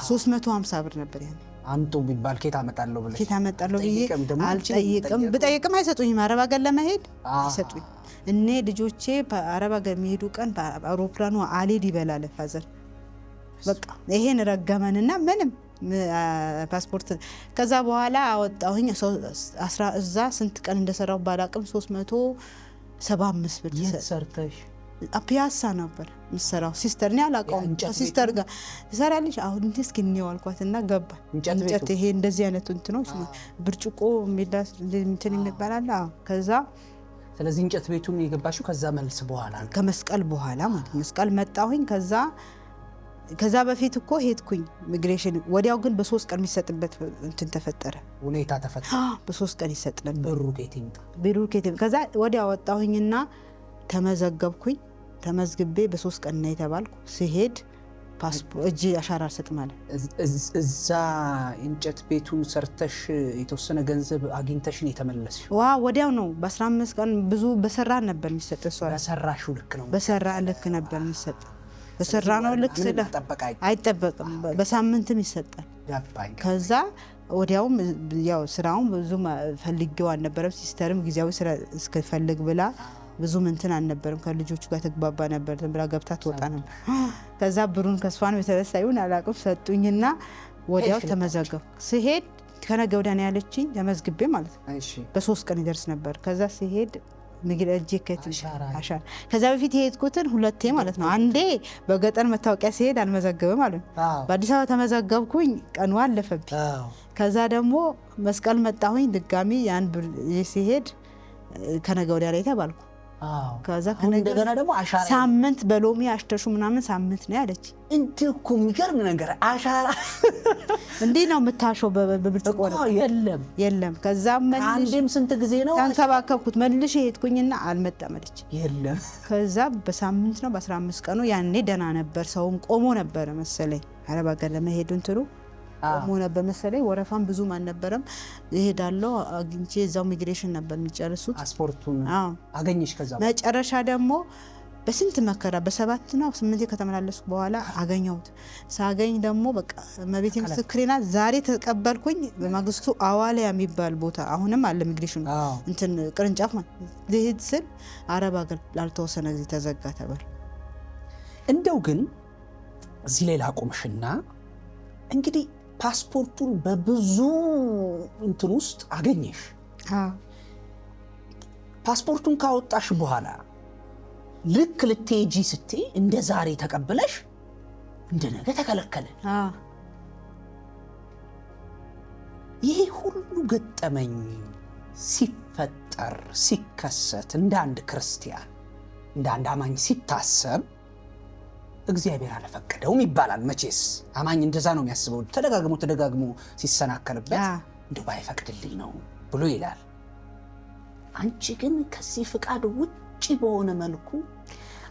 350 ብር ነበር ያኔ። አምጡ ቢባል ኬት አመጣለሁ ብለሽ ኬት አመጣለሁ ብዬ አልጠይቅም። ብጠይቅም አይሰጡኝ። አረብ ሀገር ለመሄድ አይሰጡኝ። እኔ ልጆቼ አረብ ሀገር የሚሄዱ ቀን በአውሮፕላኑ አልሄድ ይበላል ፋዘር። በቃ ይሄን ረገመንና ምንም ፓስፖርት ከዛ በኋላ አወጣሁኝ። እዛ ስንት ቀን እንደሰራው ባላቅም 375 ብር ሰርተሽ ፒያሳ ነበር የምሰራው። ሲስተር ነው ያላቀውም ሲስተር ጋር ትሰራለሽ አሁን እንዴስ ከኔው አልኳትና ገባ። እንጨት ይሄ እንደዚህ አይነት እንትኖች ብርጭቆ ሚዳስ እንትን ይባላል። ከዛ ስለዚህ እንጨት ቤቱን የገባሽው ከዛ መልስ በኋላ ከመስቀል በኋላ ማለት መስቀል መጣሁኝ። ከዛ በፊት እኮ ሄድኩኝ ኢሚግሬሽን። ወዲያው ግን በ3 ቀን የሚሰጥበት እንትን ተፈጠረ፣ ሁኔታ ተፈጠረ። በ3 ቀን ይሰጥ ነበር ብሩ ኬቲንግ። ከዛ ወዲያው ወጣሁኝና ተመዘገብኩኝ። ተመዝግቤ በ3 ቀን ነው የተባልኩ። ሲሄድ ፓስፖርት እጅ አሻራ ሰጥ ማለት እዛ እንጨት ቤቱን ሰርተሽ የተወሰነ ገንዘብ አግኝተሽ ነው የተመለስሽ? ወዲያው ነው በ15 ቀን ብዙ በሰራ ነበር የሚሰጥ። እሷ በሰራሽው ልክ ነው? በሰራ ልክ ነበር የሚሰጥ። በሰራ ነው ልክ ስለ አይጠበቅም። በሳምንትም ይሰጣል። ከዛ ወዲያውም ያው ስራውን ብዙ ፈልጌው አልነበረም። ሲስተርም ጊዜያዊ ስራ እስከፈልግ ብላ ብዙ እንትን አልነበረም። ከልጆቹ ጋር ተግባባ ነበር። ብላ ገብታ ትወጣ ነበር። ከዛ ብሩን ከስፋን የተረሳዩን አላቅም ሰጡኝና ወዲያው ተመዘገብኩ። ሲሄድ ከነገ ወዲያ ነው ያለችኝ። ተመዝግቤ ማለት ነው። በ3 ቀን ይደርስ ነበር። ከዛ ሲሄድ ጄኬት አሻራ ከዛ በፊት የሄድኩትን ሁለቴ ማለት ነው። አንዴ በገጠር መታወቂያ ሲሄድ አልመዘገብም አሉኝ። በአዲስ አበባ ተመዘገብኩኝ፣ ቀኑ አለፈብኝ። ከዛ ደግሞ መስቀል መጣሁኝ ድጋሚ ያን ሲሄድ ከነገ ወዲያ ላይ ተባልኩ። ከዛ እንደገና ደግሞ አሻራ ሳምንት በሎሚ አሽተሹ ምናምን ሳምንት ነው ያለች። እንዴ እኮ የሚገርም ነገር አሻራ እንዴ ነው የምታሸው በብርጭቆ ነው? የለም። ከዛ አንዴም ስንት ጊዜ ነው ተንከባከብኩት መልሼ ሄድኩኝና አልመጣመለች። የለም። ከዛ በሳምንት ነው በ15 ቀኑ ያኔ ደህና ነበር። ሰውም ቆሞ ነበር መሰለኝ አረብ ሀገር ለመሄድ እንትሩ ቆሞ ነበር መሰለኝ። ወረፋም ብዙም አልነበረም። እሄዳለሁ አግኝቼ እዛው ኢሚግሬሽን ነበር የሚጨርሱት። ፓስፖርቱን አገኘሽ? ከዛ መጨረሻ ደግሞ በስንት መከራ በ7 ነው 8 ከተመላለስኩ በኋላ አገኘሁት። ሳገኝ ደግሞ በቃ መቤቴ ምስክሬና ዛሬ ተቀበልኩኝ። በማግስቱ አዋሊያ የሚባል ቦታ አሁንም አለ ኢሚግሬሽኑ እንትን ቅርንጫፍ ማለት ልሄድ ስል አረብ ሀገር ላልተወሰነ ጊዜ ተዘጋ ተባለ። እንደው ግን እዚህ ላይ ላቁምሽና እንግዲህ ፓስፖርቱን በብዙ እንትን ውስጥ አገኘሽ። ፓስፖርቱን ካወጣሽ በኋላ ልክ ልትሄጂ ስትይ እንደ ዛሬ ተቀበለሽ እንደ ነገ ተከለከለ። ይሄ ሁሉ ገጠመኝ ሲፈጠር ሲከሰት እንደ አንድ ክርስቲያን እንደ አንድ አማኝ ሲታሰብ እግዚአብሔር አልፈቀደውም ይባላል። መቼስ አማኝ እንደዛ ነው የሚያስበው። ተደጋግሞ ሲሰናከልበት እንደው ባይፈቅድልኝ ነው ብሎ ይላል። አንቺ ግን ከዚህ ፍቃድ ውጪ በሆነ መልኩ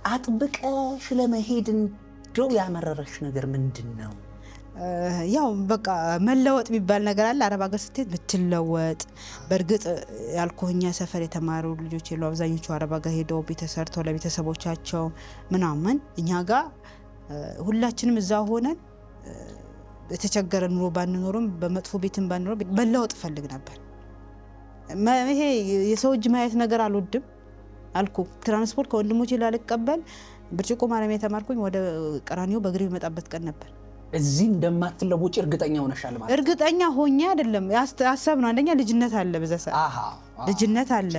አጥብቀሽ ለመሄድ እንደው ያመረረሽ ነገር ምንድነው? ያው በቃ መለወጥ የሚባል ነገር አለ። አረብ ሀገር ስትሄድ ብትለወጥ በእርግጥ ያልኮኛ ሰፈር የተማሩ ልጆች የሉ አብዛኞቹ አረብ ሀገር ሄደው ቤተሰርተው ለቤተሰቦቻቸው ምናምን እኛ ጋር ሁላችንም እዛ ሆነን የተቸገረ ኑሮ ባንኖርም በመጥፎ ቤትም ባንኖር መለወጥ ፈልግ ነበር። ይሄ የሰው እጅ ማየት ነገር አልወድም አልኩ። ትራንስፖርት ከወንድሞቼ ላልቀበል ብርጭቆ ማረሚያ የተማርኩኝ ወደ ቀራኒዮ በእግሬ መጣበት ቀን ነበር። እዚህ እንደማትለውጪ እርግጠኛ ሆነሻል ማለት? እርግጠኛ ሆኜ አይደለም ያስተሳሰብ ነው። አንደኛ ልጅነት አለ፣ በዛ ሰዓት ልጅነት አለ።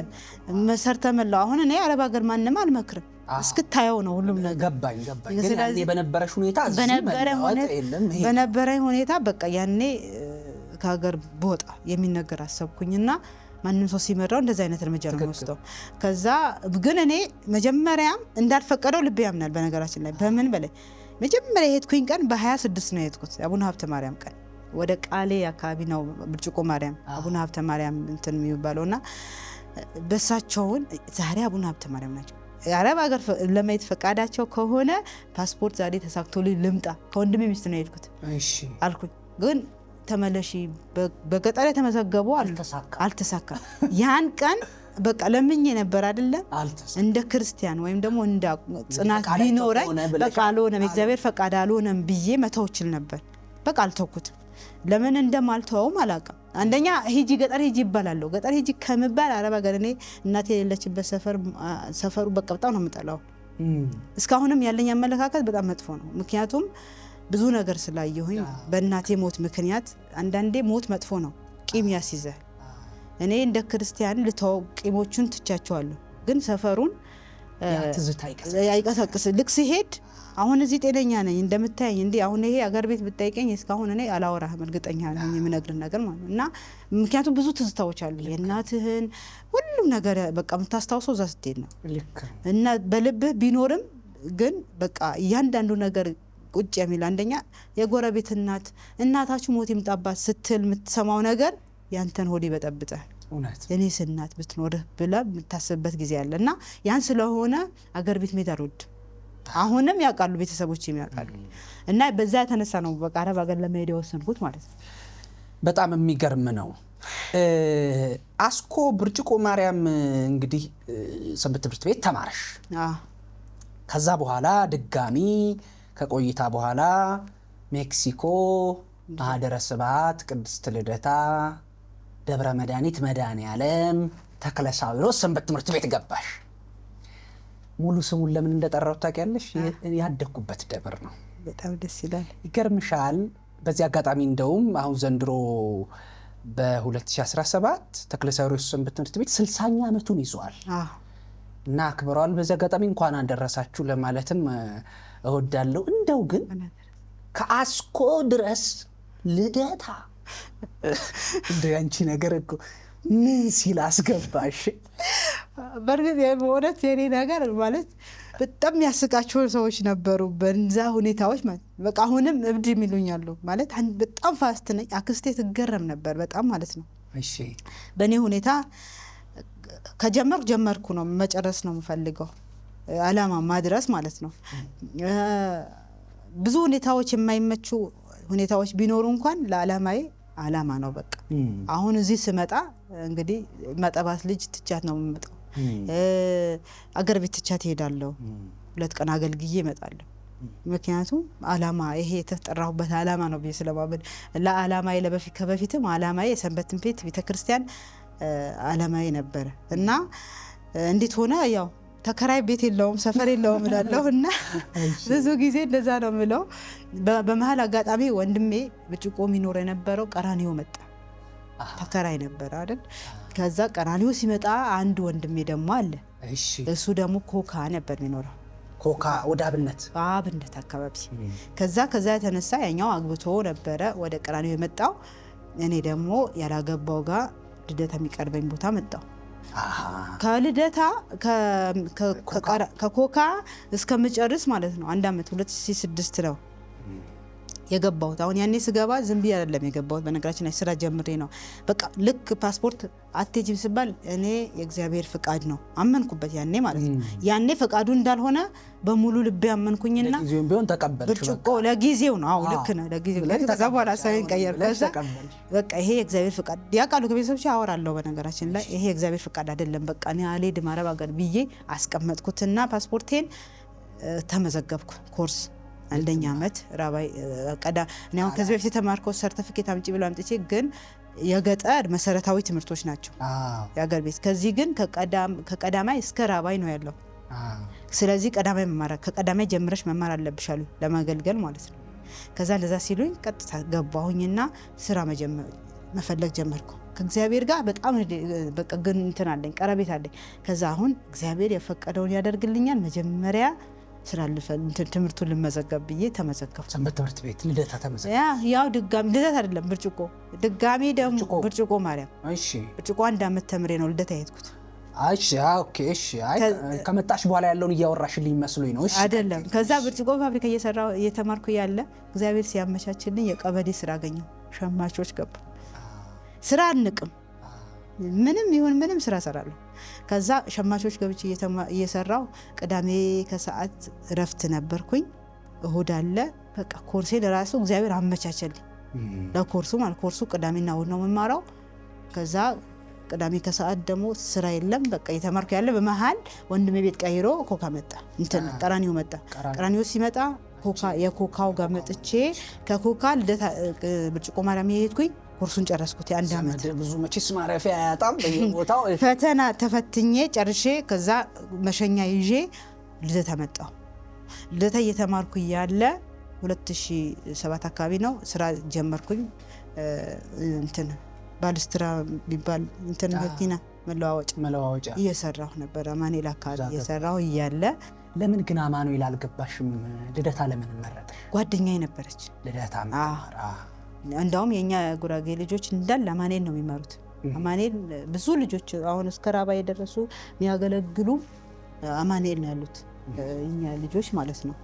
መሰርተ መላው አሁን እኔ አረብ ሀገር ማንንም አልመክርም እስክታየው ነው ሁሉም ነገር። ገባኝ። ግን ያኔ በነበረሽ ሁኔታ በነበረኝ ሁኔታ በቃ ያኔ ከሀገር በወጣ የሚነገር አሰብኩኝና ማንም ሰው ሲመራው እንደዛ አይነት እርምጃ ነው የሚወስደው። ከዛ ግን እኔ መጀመሪያም እንዳልፈቀደው ልብ ያምናል። በነገራችን ላይ በምን በላይ መጀመሪያ የሄድኩኝ ቀን በ26 ነው የሄድኩት። አቡነ ሀብተ ማርያም ቀን ወደ ቃሌ አካባቢ ነው ብርጭቆ ማርያም አቡነ ሀብተ ማርያም እንትን የሚባለውና በሳቸውን ዛሬ አቡነ ሀብተ ማርያም ናቸው። አረብ ሀገር ለማየት ፈቃዳቸው ከሆነ ፓስፖርት ዛሬ ተሳክቶልኝ ልምጣ። ከወንድሜ ሚስት ነው የሄድኩት አልኩኝ። ግን ተመለሺ በገጠር የተመዘገቡ አልተሳካ። ያን ቀን በቃ ለምኜ ነበር አይደለ እንደ ክርስቲያን ወይም ደግሞ እንደ ጽናት ቢኖረኝ በቃ አልሆነም፣ እግዚአብሔር ፈቃድ አልሆነም ብዬ መተውችል ነበር። በቃ አልተውኩትም። ለምን እንደማልተውም አላውቅም። አንደኛ ሂጂ ገጠር ሂጂ ይባላለሁ። ገጠር ሂጂ ከምባል አረብ ሀገር እኔ እናቴ የሌለችበት ሰፈሩ በቃ በጣም ነው የምጠላው። እስካሁንም ያለኝ አመለካከት በጣም መጥፎ ነው። ምክንያቱም ብዙ ነገር ስላየሁኝ በእናቴ ሞት ምክንያት አንዳንዴ ሞት መጥፎ ነው፣ ቂም ያስይዛል። እኔ እንደ ክርስቲያን ልተው ቂሞቹን ትቻቸዋለሁ። ግን ሰፈሩን አይቀሰቅስ ልክ ሲሄድ አሁን እዚህ ጤነኛ ነኝ እንደምታየኝ እንዴ አሁን ይሄ አገር ቤት ብታይቀኝ እስካሁን እኔ አላወራህም እርግጠኛ ነኝ የምነግርህ ነገር ማለት እና ምክንያቱም ብዙ ትዝታዎች አሉ። የእናትህን ሁሉም ነገር በቃ የምታስታውሰው እዛ ስትሄድ ነው እና በልብህ ቢኖርም ግን በቃ እያንዳንዱ ነገር ቁጭ የሚል አንደኛ የጎረቤት እናታችሁ ሞት ይምጣባት ስትል የምትሰማው ነገር ያንተን ሆድ ይበጠብጣል። እኔስ እናት ብትኖርህ ብለህ የምታስብበት ጊዜ አለ እና ያን ስለሆነ አገር ቤት መሄድ አልወድም። አሁንም ያውቃሉ ቤተሰቦቼም ያውቃሉ እና በዛ የተነሳ ነው በቃ አረብ ሀገር ለመሄድ የወሰንኩት ማለት ነው። በጣም የሚገርም ነው። አስኮ ብርጭቆ ማርያም እንግዲህ ሰንበት ትምህርት ቤት ተማርሽ። ከዛ በኋላ ድጋሚ ከቆይታ በኋላ ሜክሲኮ ማህደረ ስብሐት ቅድስት ልደታ ደብረ መድኃኒት መድኃኔዓለም ተክለ ሳዊሮስ ሰንበት ትምህርት ቤት ገባሽ። ሙሉ ስሙን ለምን እንደጠራው ታውቂያለሽ? ያደኩበት ደብር ነው። በጣም ደስ ይላል። ይገርምሻል። በዚህ አጋጣሚ እንደውም አሁን ዘንድሮ በ2017 ተክለ ሳዊሮስ ሰንበት ትምህርት ቤት 60ኛ ዓመቱን ይዟል። እና አክብረዋል። በዚህ አጋጣሚ እንኳን አደረሳችሁ ለማለትም እወዳለሁ። እንደው ግን ከአስኮ ድረስ ልደታ እንደ ያንቺ ነገር እኮ ምን ሲል አስገባሽ? በርግጥ የእውነት የኔ ነገር ማለት በጣም ያስቃቸው ሰዎች ነበሩ በዛ ሁኔታዎች ማለት በቃ አሁንም እብድ የሚሉኛሉ ማለት በጣም ፋስት ነኝ። አክስቴ ትገረም ነበር በጣም ማለት ነው። እሺ በእኔ ሁኔታ ጀመርኩ ነው መጨረስ ነው የምፈልገው አላማ ማድረስ ማለት ነው። ብዙ ሁኔታዎች የማይመቹ ሁኔታዎች ቢኖሩ እንኳን ለዓላማዬ ዓላማ ነው በቃ። አሁን እዚህ ስመጣ እንግዲህ ማጠባት ልጅ ትቻት ነው የምመጣው። አገር ቤት ትቻት እሄዳለሁ። 2 ቀን አገልግዬ እመጣለሁ። ምክንያቱም ዓላማ ይሄ የተጠራሁበት ዓላማ ነው ብዬ ስለማመን ለዓላማዬ ከበፊትም ዓላማዬ የሰንበት ትምህርት ቤት ቤተክርስቲያን ዓላማዬ ነበረ እና እንዴት ሆነ ያው ተከራይ ቤት የለውም ሰፈር የለውም እላለሁ እና ብዙ ጊዜ እንደዛ ነው የምለው። በመሀል አጋጣሚ ወንድሜ ብጭቆ የሚኖር የነበረው ቀራኒዮ መጣ። ተከራይ ነበር አይደል? ከዛ ቀራኒዮ ሲመጣ አንድ ወንድሜ ደግሞ አለ። እሱ ደግሞ ኮካ ነበር የሚኖረው። ኮካ ወደ አብነት አካባቢ። ከዛ የተነሳ ያኛው አግብቶ ነበረ ወደ ቀራኒዮ የመጣው። እኔ ደግሞ ያላገባው ጋር ልደታ የሚቀርበኝ ቦታ መጣው። ከልደታ ከኮካ እስከምጨርስ ማለት ነው 1 አመት 2006 ነው የገባሁት። አሁን ያኔ ስገባ ዝም ብዬ አይደለም የገባሁት። በነገራችን ላይ ስራ ጀምሬ ነው። በቃ ልክ ፓስፖርት አትሄጂም ሲባል እኔ የእግዚአብሔር ፍቃድ ነው አመንኩበት ያኔ ማለት ነው። ያኔ ፍቃዱ እንዳልሆነ በሙሉ ልቤ አመንኩኝና ለጊዜውም ቢሆን ተቀበልሽ። ብርጭቆ ለጊዜው ነው። አዎ ልክ ነው ለጊዜው። ከዛ በኋላ ሳይን ቀየር ከዛ በቃ ይሄ የእግዚአብሔር ፍቃድ ያቃሉ ከቤተሰቦች አወራለሁ። በነገራችን ላይ ይሄ የእግዚአብሔር ፍቃድ አይደለም በቃ እኔ አልሄድም አረብ አገር ብዬ አስቀመጥኩትና ፓስፖርቴን ተመዘገብኩ ኮርስ 1ኛ አመት ራባይ ቀዳ እኔ አሁን ከዚህ በፊት የተማርኩት ሰርቲፊኬት አምጪ ብለው አምጥቼ ግን የገጠር መሰረታዊ ትምህርቶች ናቸው የአገር ቤት። ከዚህ ግን ከቀዳማይ እስከ ራባይ ነው ያለው። ስለዚህ ቀዳማይ መማር ከቀዳማይ ጀምረሽ መማር አለብሽ አሉ ለማገልገል ማለት ነው። ከዛ እንደዛ ሲሉኝ ቀጥታ ገባሁኝና ስራ መፈለግ ጀመርኩ። ከእግዚአብሔር ጋር በጣም በቃ ግን እንትን አለኝ ቀረቤት አለኝ። ከዛ አሁን እግዚአብሔር የፈቀደውን ያደርግልኛል መጀመሪያ ስራ ትምህርቱን ልመዘገብ ብዬ ተመዘገብኩ። ሰንበት ትምህርት ቤት ልደታ ተመዘገብ። ያው ድጋሚ ልደታ አይደለም ብርጭቆ ድጋሚ ደግሞ ብርጭቆ ማርያም። እሺ ብርጭቆ 1 አመት ተምሬ ነው ልደታ የሄድኩት። እሺ ኦኬ እሺ። አይ ከመጣሽ በኋላ ያለውን እያወራሽልኝ መስሎኝ ነው። እሺ አይደለም። ከዛ ብርጭቆ ፋብሪካ እየተማርኩ ያለ እግዚአብሔር ሲያመቻችልኝ የቀበሌ ስራ አገኘሁ። ሸማቾች ገባ። ስራ አንቅም ምንም ይሁን ምንም ስራ ሰራለሁ። ከዛ ሸማቾች ገብቼ እየሰራው ቅዳሜ ከሰዓት ረፍት ነበርኩኝ። እሁድ አለ በቃ ኮርሴ ለራሱ እግዚአብሔር አመቻቸልኝ ለኮርሱ ማለት ኮርሱ ቅዳሜና እሁድ ነው የምማረው። ከዛ ቅዳሜ ከሰዓት ደግሞ ስራ የለም በቃ እየተማርኩ ያለ በመሃል ወንድሜ ቤት ቀይሮ ኮካ መጣ እንትን ቀራኒዮ መጣ። ቀራኒዮ ሲመጣ የኮካው ጋር መጥቼ ከኮካ ልደታ ብርጭቆ ማርያም የሄድኩኝ ኮርሱን ጨረስኩት። 1 አመት ብዙ መቼስ ማረፊያ ያጣም በየቦታው ፈተና ተፈትኜ ጨርሼ ከዛ መሸኛ ይዤ ልደታ መጣሁ። ልደታ እየተማርኩ ያለ 2007 አካባቢ ነው ስራ ጀመርኩኝ። እንትን ባልስትራ ቢባል እንትን መኪና መለዋወጫ እየሰራሁ ነበር። አማኑኤል አካባቢ እየሰራሁ እያለ ለምን ግን አማኑኤል አልገባሽም? ልደታ ለምን መረጠ? ጓደኛዬ ነበረች ልደታ መጣራ። እንደውም የኛ ጉራጌ ልጆች እንዳለ አማኑኤል ነው የሚማሩት። አማኑኤል ብዙ ልጆች አሁን እስከ ራባ የደረሱ የሚያገለግሉ አማኑኤል ነው ያሉት እኛ ልጆች ማለት ነው።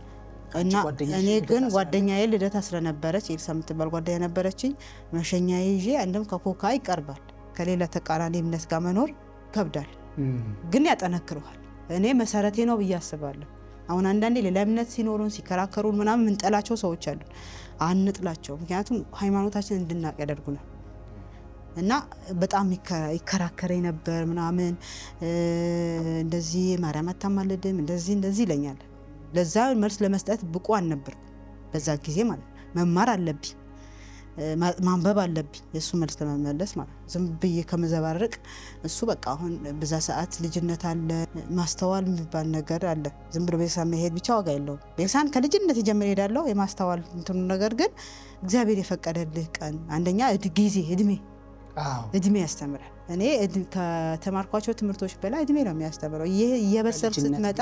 እና እኔ ግን ጓደኛዬ ልደታ ስለነበረች ኤልሳ የምትባል ጓደኛ ነበረችኝ። መሸኛዬ ይዤ አንድም ከኮካ ይቀርባል ከሌላ ተቃራኒ እምነት ጋር መኖር ከብዳል፣ ግን ያጠነክረዋል። እኔ መሰረቴ ነው ብዬ አስባለሁ። አሁን አንዳንዴ ሌላ እምነት ሲኖሩን ሲከራከሩን ምናምን ምንጠላቸው ሰዎች አሉ። አንጥላቸው፣ ምክንያቱም ሃይማኖታችን እንድናቅ ያደርጉናል። እና በጣም ይከራከረኝ ነበር ምናምን እንደዚህ ማርያም አታማልድም እንደዚህ ይለኛል። ለዛ መልስ ለመስጠት ብቁ አልነበርኩም በዛ ጊዜ ማለት ነው። መማር አለብኝ ማንበብ አለብኝ የሱ መልስ ለመመለስ ማለት ነው። ዝም ብዬ ከመዘባረቅ እሱ በቃ አሁን በዛ ሰዓት ልጅነት አለ ማስተዋል የሚባል ነገር አለ። ዝም ብሎ ቤተክርስቲያን መሄድ ብቻ ዋጋ የለውም። ቤተክርስቲያን ከልጅነት ጀምሬ ሄዳለሁ። የማስተዋል እንትኑ ነገር ግን እግዚአብሔር የፈቀደልህ ቀን አንደኛ ጊዜ እድሜ ያስተምራል። እኔ ከተማርኳቸው ትምህርቶች በላይ እድሜ ነው የሚያስተምረው። ይሄ የበሰልክ ስትመጣ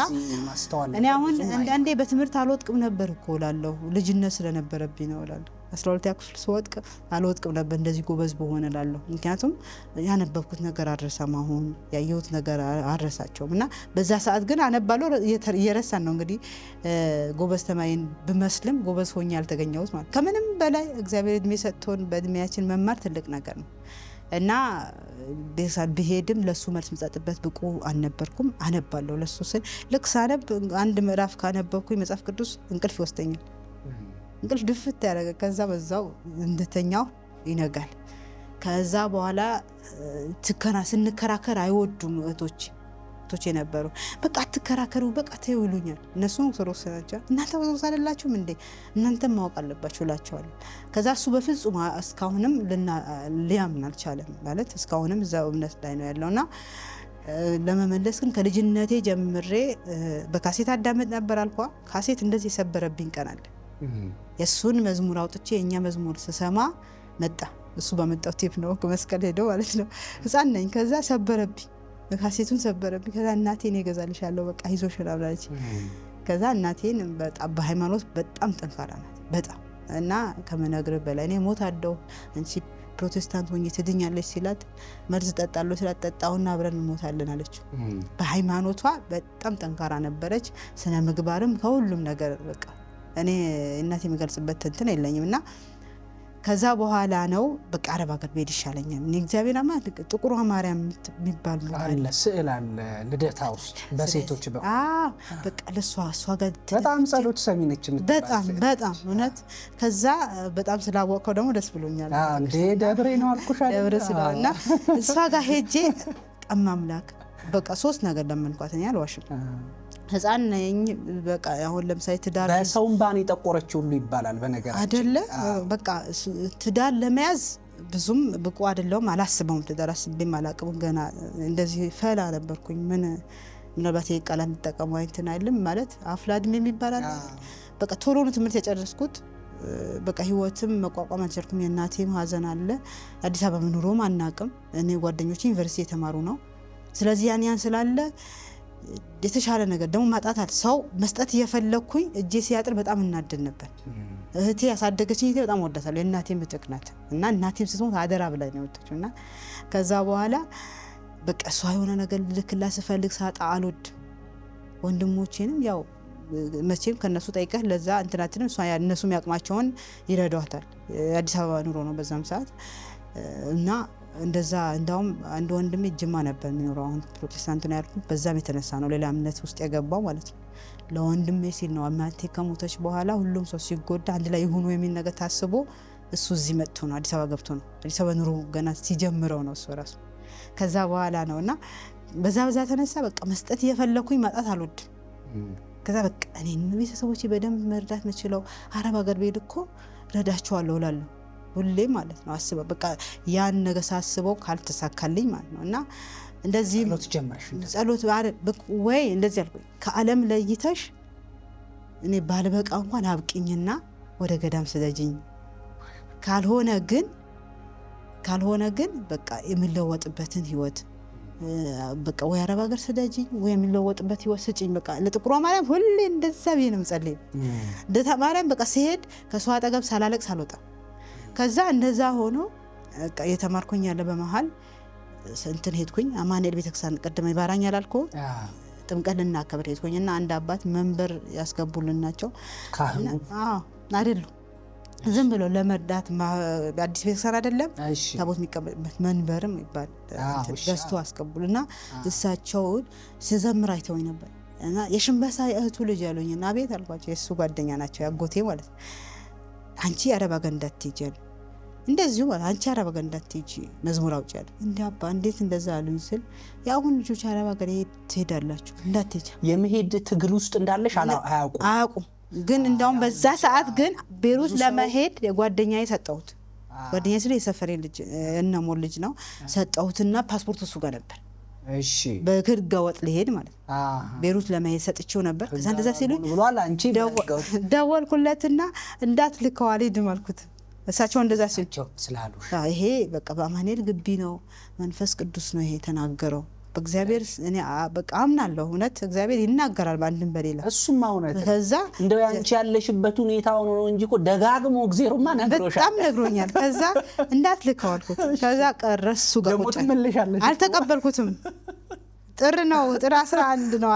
እኔ አሁን አንዳንዴ በትምህርት አልወጥቅም ነበር እኮ እላለሁ። ልጅነት ስለነበረብኝ ነው እላለሁ። 12ኛ ክፍል ስወጥቅ አልወጥቅም ነበር እንደዚህ ጎበዝ በሆነ እላለሁ። ምክንያቱም ያነበብኩት ነገር አልረሳም፣ አሁን ያየሁት ነገር አልረሳቸውም። እና በዛ ሰዓት ግን አነባለሁ እየረሳን ነው እንግዲህ ጎበዝ ተማሪን ብመስልም ጎበዝ ሆኜ ያልተገኘሁት ማለት። ከምንም በላይ እግዚአብሔር እድሜ ሰጥቶን በእድሜያችን መማር ትልቅ ነገር ነው እና ብሄድም ለሱ መልስ ምጸጥበት ብቁ አልነበርኩም። አነባለሁ ለሱ ስል ልክ ሳነብ አንድ ምዕራፍ ካነበብኩኝ መጽሐፍ ቅዱስ እንቅልፍ ይወስደኛል። እንቅልፍ ድፍት ያደረገ ከዛ በዛው እንደተኛው ይነጋል። ከዛ በኋላ ስንከራከር አይወዱም እህቶቼ ነበሩ። በቃ አትከራከሩ፣ በቃ ተይው ይሉኛል። እነሱም ኦርቶዶክስ ናቸው። እናንተ ኦርቶዶክስ አይደላችሁም እንዴ? እናንተም ማወቅ አለባችሁ እላቸዋለሁ። ከዛ እሱ በፍጹም እስካሁንም ሊያምን አልቻለም። ማለት እስካሁንም እዛው እምነት ላይ ነው ያለውና ለመመለስ ግን ከልጅነቴ ጀምሬ በካሴት አዳመጥ ነበር አልኳ። ካሴት እንደዚህ የሰበረብኝ ቀን አለ። የእሱን መዝሙር አውጥቼ የእኛ መዝሙር ስሰማ መጣ። እሱ በመጣው ቴፕ ነው መስቀል ሄደው ማለት ነው። ህፃን ነኝ። ከዛ ሰበረብኝ፣ ካሴቱን ሰበረብኝ። ከዛ እናቴን እገዛልሻለሁ በቃ ይዞሽ አላለች። ከዛ እናቴን በጣም በሃይማኖት በጣም ጠንካራ ናት በጣም እና ከመነግርህ በላይ እኔ ሞታለሁ አንቺ ፕሮቴስታንት ሆኜ ትድኛለች ሲላት መርዝ ጠጣለሁ ሲላት ጠጣውና አብረን እንሞታለን አለችው። በሃይማኖቷ በጣም ጠንካራ ነበረች። ስነ ምግባርም ከሁሉም ነገር በቃ እኔ እናቴ የሚገልጽበት እንትን የለኝም። እና ከዛ በኋላ ነው በቃ አረብ ሀገር ብሄድ ይሻለኛል። እኔ እግዚአብሔር አማት ጥቁሯ ማርያም የሚባል አለ ስዕል አለ ልደታ ውስጥ በሴቶች በቃ በቃ ለሷ ጋር በጣም ጸሎት ሰሚ ነች በጣም እውነት። ከዛ በጣም ስላወቀው ደግሞ ደስ ብሎኛል። እንዴ ደብሬ ነው አልኩሽ ደብረ ስለሆነ እሷ ጋር ሄጄ ቀማምላክ በቃ 3 ነገር ለመንኳት እኔ አልዋሽም። ህፃን ነኝ በቃ አሁን ለምሳሌ ትዳር በሰውም ባን የጠቆረች ሁሉ ይባላል በነገራችን አይደለ? በቃ ትዳር ለመያዝ ብዙም ብቁ አይደለሁም። አላስበውም ትዳር አስቤም አላቅም። ገና እንደዚህ ፈላ ነበርኩኝ። ምናልባት የቃላት እንጠቀሙ አይንትን አይልም ማለት አፍላ እድሜ የሚባላል። በቃ ቶሎ ነው ትምህርት የጨረስኩት። በቃ ህይወትም መቋቋም አልቻልኩም። የእናቴም ሀዘን አለ። አዲስ አበባ መኖሩም አናቅም። እኔ ጓደኞቼ ዩኒቨርሲቲ የተማሩ ነው። ስለዚህ ያን ስላለ የተሻለ ነገር ደግሞ ማጣት አለ። ሰው መስጠት እየፈለኩኝ እጄ ሲያጥር በጣም እናደድ ነበር። እህቴ ያሳደገችኝ እህቴ በጣም ወዳታለሁ። የእናቴም ምትክ ናት እና እናቴም ስትሞት አደራ ብላኝ ነው የወጣችው። እና ከዛ በኋላ በቃ እሷ የሆነ ነገር ልክላ ስፈልግ ሳጣ አልወድም። ወንድሞቼንም ያው መቼም ከነሱ ጠይቀህ ለዛ እንትናትንም እነሱም ያቅማቸውን ይረዷታል። አዲስ አበባ ኑሮ ነው በዛም ሰዓት እና እንደዛ እንዳውም አንድ ወንድሜ ጅማ ነበር የሚኖረው። አሁን ፕሮቴስታንት ነው ያልኩት። በዛም የተነሳ ነው ሌላ እምነት ውስጥ የገባው ማለት ነው። ለወንድሜ ሲል ነው እናቴ ከሞተች በኋላ ሁሉም ሰው ሲጎዳ አንድ ላይ ይሁኑ የሚል ነገር ታስቦ እሱ እዚህ መጥቶ ነው አዲስ አበባ ገብቶ ነው አዲስ አበባ ኑሮ ገና ሲጀምረው ነው እሱ ራሱ። ከዛ በኋላ ነውና በዛ ተነሳ በቃ መስጠት እየፈለኩኝ ማጣት አልወድም። ከዛ በቃ እኔ ቤተሰቦቼ በደንብ መርዳት የምችለው አረብ ሀገር ብሄድ እኮ ረዳቸዋለሁ እላለሁ ሁሌ ማለት ነው። አስበው በቃ ያን ነገር ሳስበው ካልተሳካልኝ ማለት ነው። እና እንደዚህ ጸሎት ወይ እንደዚህ አልኩኝ ከዓለም ለይተሽ እኔ ባልበቃ እንኳን አብቂኝና ወደ ገዳም ስደጅኝ፣ ካልሆነ ግን በቃ የምለወጥበትን ህይወት በቃ ወይ አረብ ሀገር ስደጅኝ ወይ የምለወጥበት ህይወት ስጭኝ። በቃ ለጥቁሯ ማርያም ሁሌ እንደዛ ብዬ ነው የምጸልይ። ለታ ማርያም በቃ ሲሄድ ከሷ አጠገብ ሳላለቅስ አልወጣም። ከዛ እንደዛ ሆኖ የተማርኩኝ ያለ በመሃል እንትን ሄድኩኝ አማኑኤል ቤተክርስቲያን ቀደመ ይባራኝ ያላልኩ ጥምቀት ልናከብር ሄድኩኝና አንድ አባት መንበር ያስገቡልናቸው አይደሉ ዝም ብሎ ለመርዳት አዲስ ቤተክርስቲያን አይደለም ታቦት የሚቀበልበት መንበርም ይባል ገዝቶ አስገቡልና እሳቸውን ሲዘምር አይተውኝ ነበር። እና የሽንበሳ እህቱ ልጅ ያሉኝና ቤት አልኳቸው። የሱ ጓደኛ ናቸው ያጎቴ ማለት ነው። አንቺ አረብ ሀገር እንዳትሄጂ እንደዚሁ ማለት አንቺ አረብ ሀገር እንዳትሄጂ መዝሙር አውጪ ያለ እንዴ አባ እንዴት እንደዛ አሉኝ ስል ያሁን ልጆች አረብ ሀገር ትሄዳላችሁ እንዳትሄጂ የመሄድ ትግል ውስጥ እንዳለሽ አያውቁም። ግን እንዳውም በዛ ሰዓት ግን ቤሩት ለመሄድ የጓደኛዬ ሰጠሁት። ጓደኛዬ ስለ የሰፈሬ ልጅ እነሞል ልጅ ነው ሰጠሁትና ፓስፖርት እሱ ጋር ነበር። እሺ በግርጋ ወጥ ሊሄድ ማለት ቤሩት ለመሄድ ሰጥቼው ነበር። ከዛ እንደዛ ሲሉኝ ደወልኩለትና እንዳትልከው አልሄድም አልኩት። እሳቸው እንደዛ ስላሉ ይሄ በቃ በአማኑኤል ግቢ ነው መንፈስ ቅዱስ ነው ይሄ ተናገረው። በእግዚአብሔር እኔ በቃ አምናለሁ እውነት እግዚአብሔር ይናገራል በአንድም በሌላ እሱም እውነት ከዛ እንደው ያንቺ ያለሽበት ሁኔታ ሆኖ ነው እንጂ እኮ ደጋግሞ እግዚአብሔርማ ነግሮሻል በጣም ነግሮኛል። ከዛ እንዳትልከው አልኩት። ከዛ ቀረሱ ጋር ደግሞ ትመለሻለሽ አልተቀበልኩትም። ጥር 11 ነው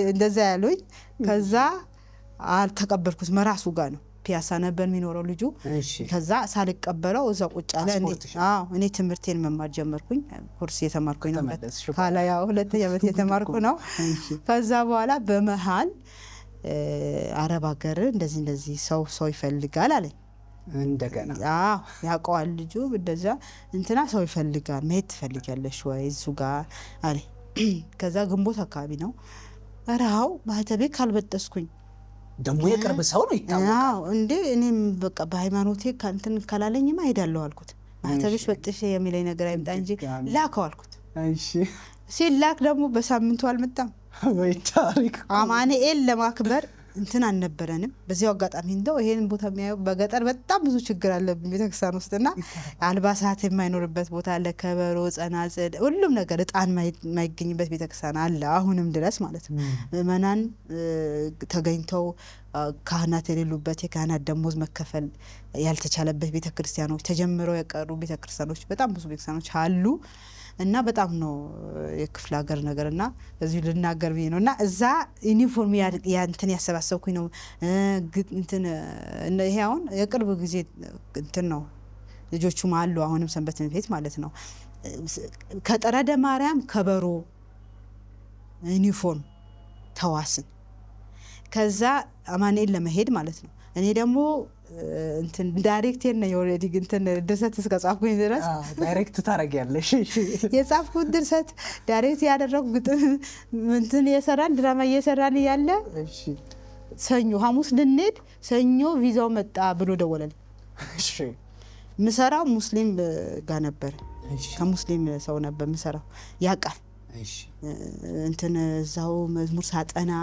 እንደዛ ያሉኝ። ከዛ አልተቀበልኩትም። መራሱ ጋር ነው ፒያሳ ነበር የሚኖረው ልጁ። ከዛ ሳልቀበለው እዛው ቁጭ አለ። እኔ ትምህርቴን መማር ጀመርኩኝ። ኮርስ የተማርኩኝ ነው ካላ ያው ሁለተኛ ዓመት የተማርኩ ነው። ከዛ በኋላ በመሃል አረብ ሀገር እንደዚህ ሰው ይፈልጋል አለኝ። እንደገና ያውቀዋል ልጁ እንደዛ እንትና ሰው ይፈልጋል መሄድ ትፈልጊያለሽ ወይ እሱ ጋር አለኝ። ከዛ ግንቦት አካባቢ ነው። አራው ማህተቤ ካልበጠስኩኝ ደሞ የቅርብ ሰው ነው ይታወቃል እንዴ እኔም በቃ በሃይማኖቴ ካንተን ካላለኝማ ሄዳለሁ አልኩት። ማህተብሽ በጥሽ የሚለኝ ነገር አይምጣ እንጂ ላከው አልኩት። እሺ ሲላክ ደግሞ በሳምንቱ አልመጣም። ወይ ታሪክ አማኑኤል ለማክበር እንትን አልነበረንም። በዚያው አጋጣሚ እንደው ይሄን ቦታ የሚያየው በገጠር በጣም ብዙ ችግር አለ ቤተክርስቲያን ውስጥና አልባሳት የማይኖርበት ቦታ አለ። ከበሮ፣ ጸናጽል፣ ሁሉም ነገር እጣን የማይገኝበት ቤተክርስቲያን አለ አሁንም ድረስ ማለት ነው። ምእመናን ተገኝተው ካህናት የሌሉበት የካህናት ደሞዝ መከፈል ያልተቻለበት ቤተክርስቲያኖች ተጀምረው የቀሩ ቤተክርስቲያኖች በጣም ብዙ ቤተክርስቲያኖች አሉ። እና በጣም ነው የክፍለ ሀገር ነገርና እዚህ ልናገር ብዬ ነውና እዛ ዩኒፎርም ያንተን ያሰባሰብኩኝ ነው እንትን ይሄ አሁን የቅርብ ጊዜ እንትን ነው። ልጆቹም አሉ አሁንም ሰንበት ቤት ማለት ነው። ከጠረደ ማርያም ከበሮ ዩኒፎርም ተዋስን። ከዛ አማኑኤል ለመሄድ ማለት ነው። እኔ ደግሞ እንትን ዳይሬክተር ነኝ ኦሬዲ እንትን ድርሰት እስከጻፍኩኝ ድረስ ዳይሬክት ታረጋለሽ። የጻፍኩት ድርሰት ዳይሬክት ያደረኩ ግጥም እንትን የሰራን ድራማ እየሰራን ያለ ሰኞ ሐሙስ ልንሄድ ሰኞ ቪዛው መጣ ብሎ ደወለልኝ። እሺ ምሰራው ሙስሊም ጋር ነበር። ከሙስሊም ሰው ነበር ምሰራው ያቃል። እሺ እንትን እዛው መዝሙር ሳጠና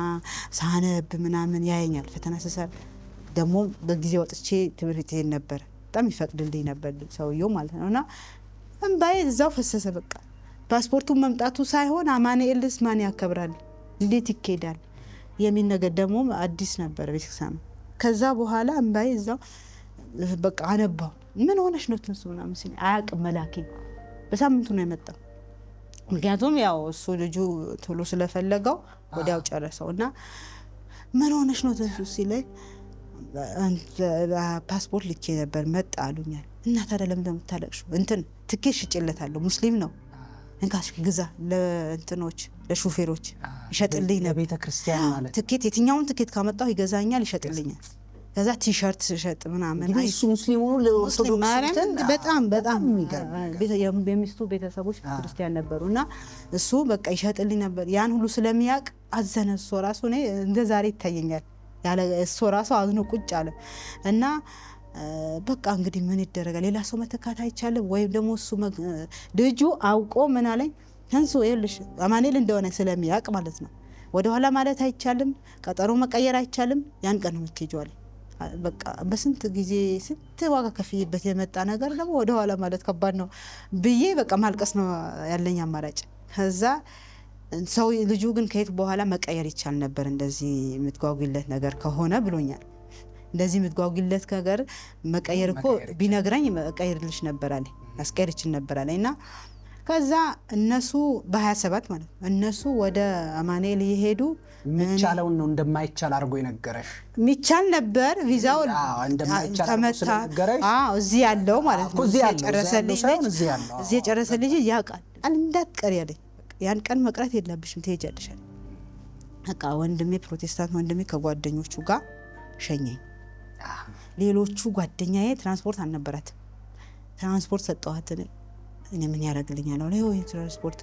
ሳነብ ምናምን ያየኛል። ፈተና ስሰራ ደግሞ በጊዜ ወጥቼ ትምህርት ይሄን ነበር በጣም ይፈቅድልኝ ነበር ሰውየው ማለት ነውና እንባዬ እዛው ፈሰሰ። በቃ ፓስፖርቱን መምጣቱ ሳይሆን አማኑኤልስ ማን ያከብራል እንዴት ይኬዳል የሚል ነገር ደግሞ አዲስ ነበር ቤተክርስቲያን። ከዛ በኋላ እንባዬ እዛው በቃ አነባው። ምን ሆነሽ ነው ትንሱ ምናምን ሲል አያውቅም መላኬ በሳምንቱ ነው የመጣው። ምክንያቱም ያው እሱ ልጁ ቶሎ ስለፈለገው ወዲያው ጨረሰውና ምን ሆነሽ ነው ትንሱ ሲለኝ ፓስፖርት ልኬ ነበር መጣ አሉኛል። እና ታዲያ ለምን እንደምታለቅሽው እንትን ትኬት ሽጬለታለሁ ሙስሊም ነው እንካሽ ግዛ ለእንትኖች ለሹፌሮች ይሸጥልኝ ነው ለቤተክርስቲያን ማለት ትኬት የትኛውን ትኬት ካመጣው ይገዛኛል ይሸጥልኛል። ከዛ ቲሸርት ሽሸጥ ምናምን እሱ ሙስሊሙ ለኦርቶዶክስ በጣም የሚስቱ ቤተሰቦች ክርስቲያን ነበሩና እሱ በቃ ይሸጥልኝ ነበር። ያን ሁሉ ስለሚያውቅ አዘነ። እሱ ራሱ እኔ እንደ ዛሬ ይታየኛል ያለ እሱ ራሱ አዝኖ ቁጭ አለ እና በቃ እንግዲህ ምን ይደረጋል ሌላ ሰው መተካት አይቻልም ወይም ደግሞ እሱ ልጁ አውቆ ምን አለኝ ተንሱ ይልሽ አማኑኤል እንደሆነ ስለሚያውቅ ማለት ነው ወደ ኋላ ማለት አይቻልም ቀጠሮ መቀየር አይቻልም ያን ቀን ነው የምትሄጂው። በቃ በስንት ጊዜ ስንት ዋጋ ከፍዬበት የመጣ ነገር ደግሞ ወደ ኋላ ማለት ከባድ ነው ብዬ በቃ ማልቀስ ነው ያለኝ አማራጭ። ከዛ ሰው ልጁ ግን ከሄድ በኋላ መቀየር ይቻል ነበር እንደዚህ የምትጓጉለት ነገር ከሆነ ብሎኛል። እንደዚህ የምትጓጉለት ነገር መቀየር እኮ ቢነግረኝ መቀየርልሽ ነበር አለ አስቀየርችን ነበር አለና ከዛ እነሱ በ27 ማለት እነሱ ወደ አማኑኤል ይሄዱ ሚቻለው ነው እንደማይቻል አርጎ ይነገረሽ ሚቻል ነበር ቪዛው ተመታ። እዚህ ያለው ማለት ነው እዚህ የጨረሰልኝ ያውቃል እንዳትቀር ያለኝ ያን ቀን መቅረት የለብሽም ትሄጃለሽ። በቃ ወንድሜ ፕሮቴስታንት ወንድሜ ከጓደኞቹ ጋር ሸኘኝ። ሌሎቹ ጓደኛዬ ትራንስፖርት አልነበራት ትራንስፖርት ሰጠዋት። እኔ ምን ያደርግልኛል አለ ይሄ ትራንስፖርት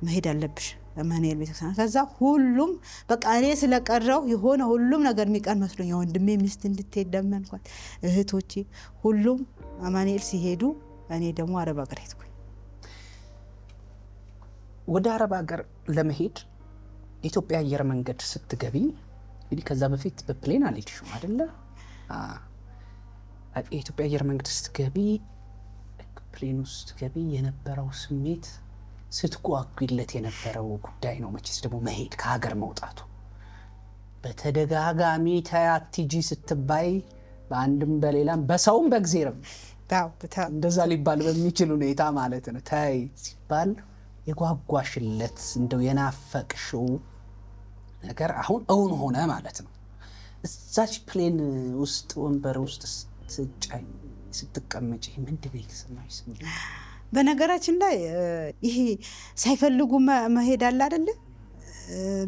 መሄድ አለብሽ አማኑኤል ቤተክርስቲያን። ከዛ ሁሉም በቃ እኔ ስለቀረው የሆነ ሁሉም ነገር የሚቀር መስሎኝ ወንድሜ ሚስት እንድትሄድ ደመንኳት እህቶቼ ሁሉም አማኑኤል ሲሄዱ እኔ ደግሞ አረብ ሀገር ሄድኩኝ። ወደ አረብ ሀገር ለመሄድ ኢትዮጵያ አየር መንገድ ስትገቢ እንግዲህ ከዛ በፊት በፕሌን አልሄድሽም አይደለ? የኢትዮጵያ አየር መንገድ ስትገቢ ፕሌን ውስጥ ገቢ የነበረው ስሜት ስትጓጉለት የነበረው ጉዳይ ነው። መቼስ ደግሞ መሄድ ከሀገር መውጣቱ በተደጋጋሚ ታያቲጂ ስትባይ በአንድም በሌላም በሰውም በእግዚአብሔርም እንደዛ ሊባል በሚችል ሁኔታ ማለት ነው ታይ ሲባል የጓጓሽለት እንደው የናፈቅሽው ነገር አሁን እውን ሆነ ማለት ነው። እዛች ፕሌን ውስጥ ወንበር ውስጥ ስትቀመጪ ምንድን ነው የተሰማሽ ስሜት? በነገራችን ላይ ይሄ ሳይፈልጉ መሄድ አለ አይደለ?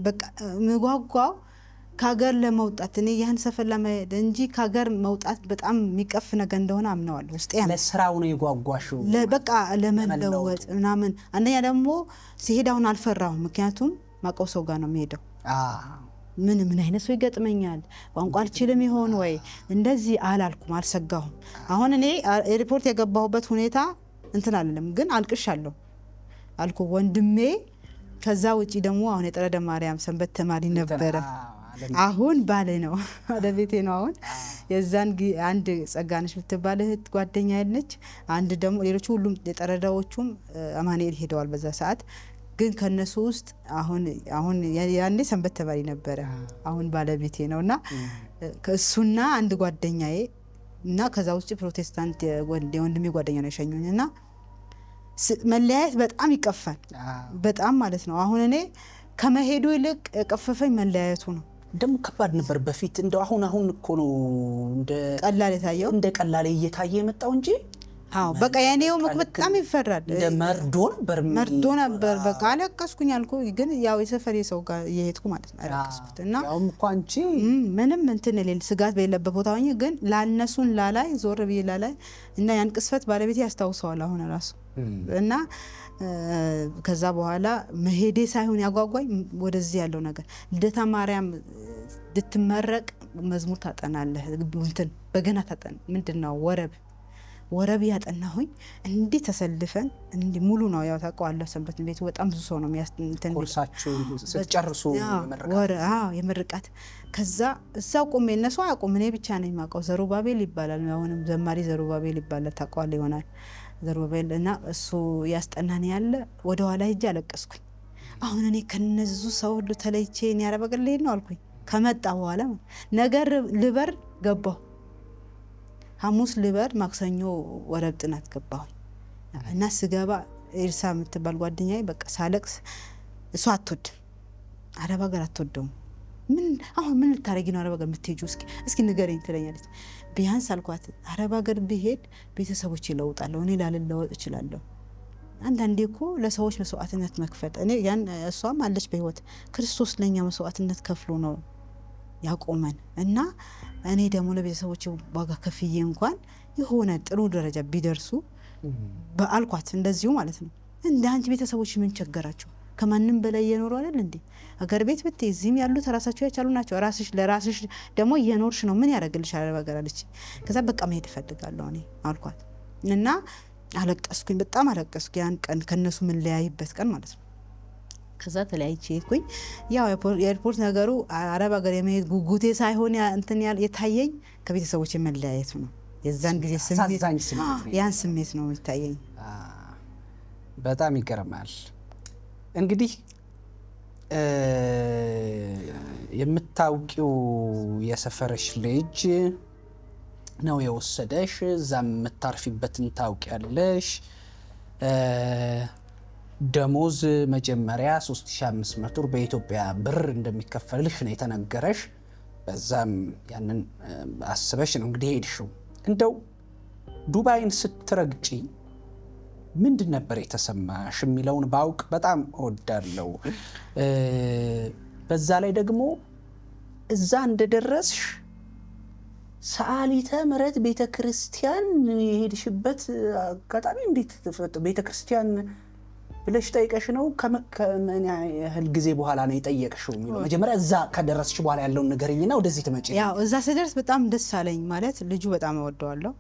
በቃ ምጓጓው ከሀገር ለመውጣት እኔ ያን ሰፈር ለመሄድ እንጂ ከሀገር መውጣት በጣም የሚቀፍ ነገር እንደሆነ አምነዋለሁ ውስጤ። ለስራው ነው የጓጓሽው? በቃ ለመለወጥ ምናምን። አንደኛ ደግሞ ሲሄድ አሁን አልፈራሁም፣ ምክንያቱም ማውቀው ሰው ጋር ነው የሚሄደው። ምን አይነት ሰው ይገጥመኛል፣ ቋንቋ አልችልም ይሆን ወይ እንደዚህ አላልኩም፣ አልሰጋሁም። አሁን እኔ ኤርፖርት የገባሁበት ሁኔታ እንትን አልልም፣ ግን አልቅሻለሁ አልኩ ወንድሜ። ከዛ ውጪ ደግሞ አሁን የጠረደ ማርያም ሰንበት ተማሪ ነበረ። አሁን ባለ ነው ባለቤቴ ነው። አሁን የዛን አንድ ጸጋነሽ ብትባል እህት ጓደኛ ያለች፣ አንድ ደግሞ ሌሎቹ ሁሉም የጠረዳዎቹም አማኑኤል ሄደዋል በዛ ሰዓት። ግን ከነሱ ውስጥ አሁን ያኔ ሰንበት ተማሪ ነበረ፣ አሁን ባለቤቴ ነውና ከሱና አንድ ጓደኛዬ እና ከዛ ውጪ ፕሮቴስታንት የወንድሜ ጓደኛ ነው የሸኙኝና መለያየት በጣም ይቀፋል፣ በጣም ማለት ነው። አሁን እኔ ከመሄዱ ይልቅ የቀፈፈኝ መለያየቱ ነው። ደግሞ ከባድ ነበር በፊት። እንደው አሁን እኮ ነው እንደ ቀላል የታየው፣ እንደ ቀላል እየታየ የመጣው እንጂ በቃ ያኔው በጣም ይፈራል። እንደ መርዶ ነበር። በቃ አለቀስኩኝ አልኩ። ግን ያው የሰፈሬ ሰው ጋር እየሄድኩ ማለት ነው አለቀስኩት። እና ያውም እኮ አንቺ ምንም እንትን የሌለ ስጋት በሌለበት ቦታ ሆኜ ግን ላነሱን ላላይ ዞር ብዬ ላላይ እና ያን ቅስፈት ባለቤቴ ያስታውሰዋል አሁን ራሱ። እና ከዛ በኋላ መሄዴ ሳይሆን ያጓጓኝ ወደዚህ ያለው ነገር ልደታ ማርያም ልትመረቅ መዝሙር ታጠናለህ፣ እንትን በገና ታጠና ምንድነው ወረብ ያጠናሁኝ። እንዴ ተሰልፈን እንዴ ሙሉ ነው ያው ታውቀዋለህ፣ ሰንበት ቤቱ በጣም ብዙ ሰው ነው የሚያስተንተን ኮርሳችሁ ስትጨርሱ የምርቃት። ከዛ እዛው ቆሜ እነሱ አያውቁም፣ እኔ ብቻ ነኝ የማውቀው። ዘሩባቤል ይባላል፣ አሁንም ዘማሪ ዘሩባቤል ይባላል፣ ታውቀዋለህ ይሆናል ዘሩባቤል። እና እሱ ያስጠናን ያለ ወደ ኋላ ሄጄ አለቀስኩኝ። አሁን እኔ ከነዙ ሰው ሁሉ ተለይቼ እኔ ያረበቀል ልሄድ ነው አልኩኝ። ከመጣ በኋላ ነገር ልበር ገባሁ። ሐሙስ ልበር ማክሰኞ ወረብ ጥናት ገባሁ እና ስገባ ኤልሳ የምትባል ጓደኛዬ በቃ ሳለቅስ፣ እሷ አትወድም አረብ ሀገር አትወደውም። ምን ልታረጊ ነው አረብ ሀገር የምትሄጂው እስኪ ንገረኝ ትለኛለች። ቢያንስ አልኳት አረብ ሀገር ብሄድ ቤተሰቦች ይለውጣለሁ፣ እኔ ላልለወጥ እችላለሁ። አንዳንዴ እኮ ለሰዎች መስዋዕትነት መክፈል እኔ ያን እሷም አለች በህይወት ክርስቶስ ለኛ መስዋዕትነት ከፍሎ ነው ያቆመን እና እኔ ደግሞ ለቤተሰቦች ዋጋ ከፍዬ እንኳን የሆነ ጥሩ ደረጃ ቢደርሱ በአልኳት እንደዚሁ ማለት ነው። እንደ አንቺ ቤተሰቦች ምን ቸገራቸው? ከማንም በላይ እየኖሩ አይደል እንዴ? ሀገር ቤት ብትይ እዚህም ያሉት ራሳቸው ያቻሉ ናቸው። ለራስሽ ደግሞ እየኖርሽ ነው፣ ምን ያደርግልሻል ሀገር አለች። ከዛ በቃ መሄድ እፈልጋለሁ እኔ አልኳት እና አለቀስኩኝ፣ በጣም አለቀስኩ። ያን ቀን ከነሱ ምን ለያይበት ቀን ማለት ነው። ከዛ ተለያይቼ ሄድኩኝ። ያው የኤርፖርት ነገሩ አረብ ሀገር የመሄድ ጉጉቴ ሳይሆን እንትን የታየኝ ከቤተሰቦች መለያየቱ ነው። የዛን ጊዜ ያን ስሜት ነው የሚታየኝ። በጣም ይገርማል። እንግዲህ የምታውቂው የሰፈረሽ ልጅ ነው የወሰደሽ፣ እዛም የምታርፊበትን ታውቂያለሽ። ደሞዝ መጀመሪያ 3500 በኢትዮጵያ ብር እንደሚከፈልሽ ነው የተነገረሽ። በዛም ያንን አስበሽ ነው እንግዲህ ሄድሽው። እንደው ዱባይን ስትረግጪ ምንድን ነበር የተሰማሽ የሚለውን ባውቅ በጣም እወዳለሁ። በዛ ላይ ደግሞ እዛ እንደደረስሽ ሰዓሊተ ምሕረት ቤተክርስቲያን የሄድሽበት አጋጣሚ እንዴት ተፈጠረ? ቤተክርስቲያን ብለሽ ጠይቀሽ ነው? ከምን ያህል ጊዜ በኋላ ነው የጠየቅሽው የሚለው መጀመሪያ እዛ ከደረስሽ በኋላ ያለውን ንገሪኝና ወደዚህ ትመጪ። ያው እዛ ስደርስ በጣም ደስ አለኝ። ማለት ልጁ በጣም እወደዋለሁ።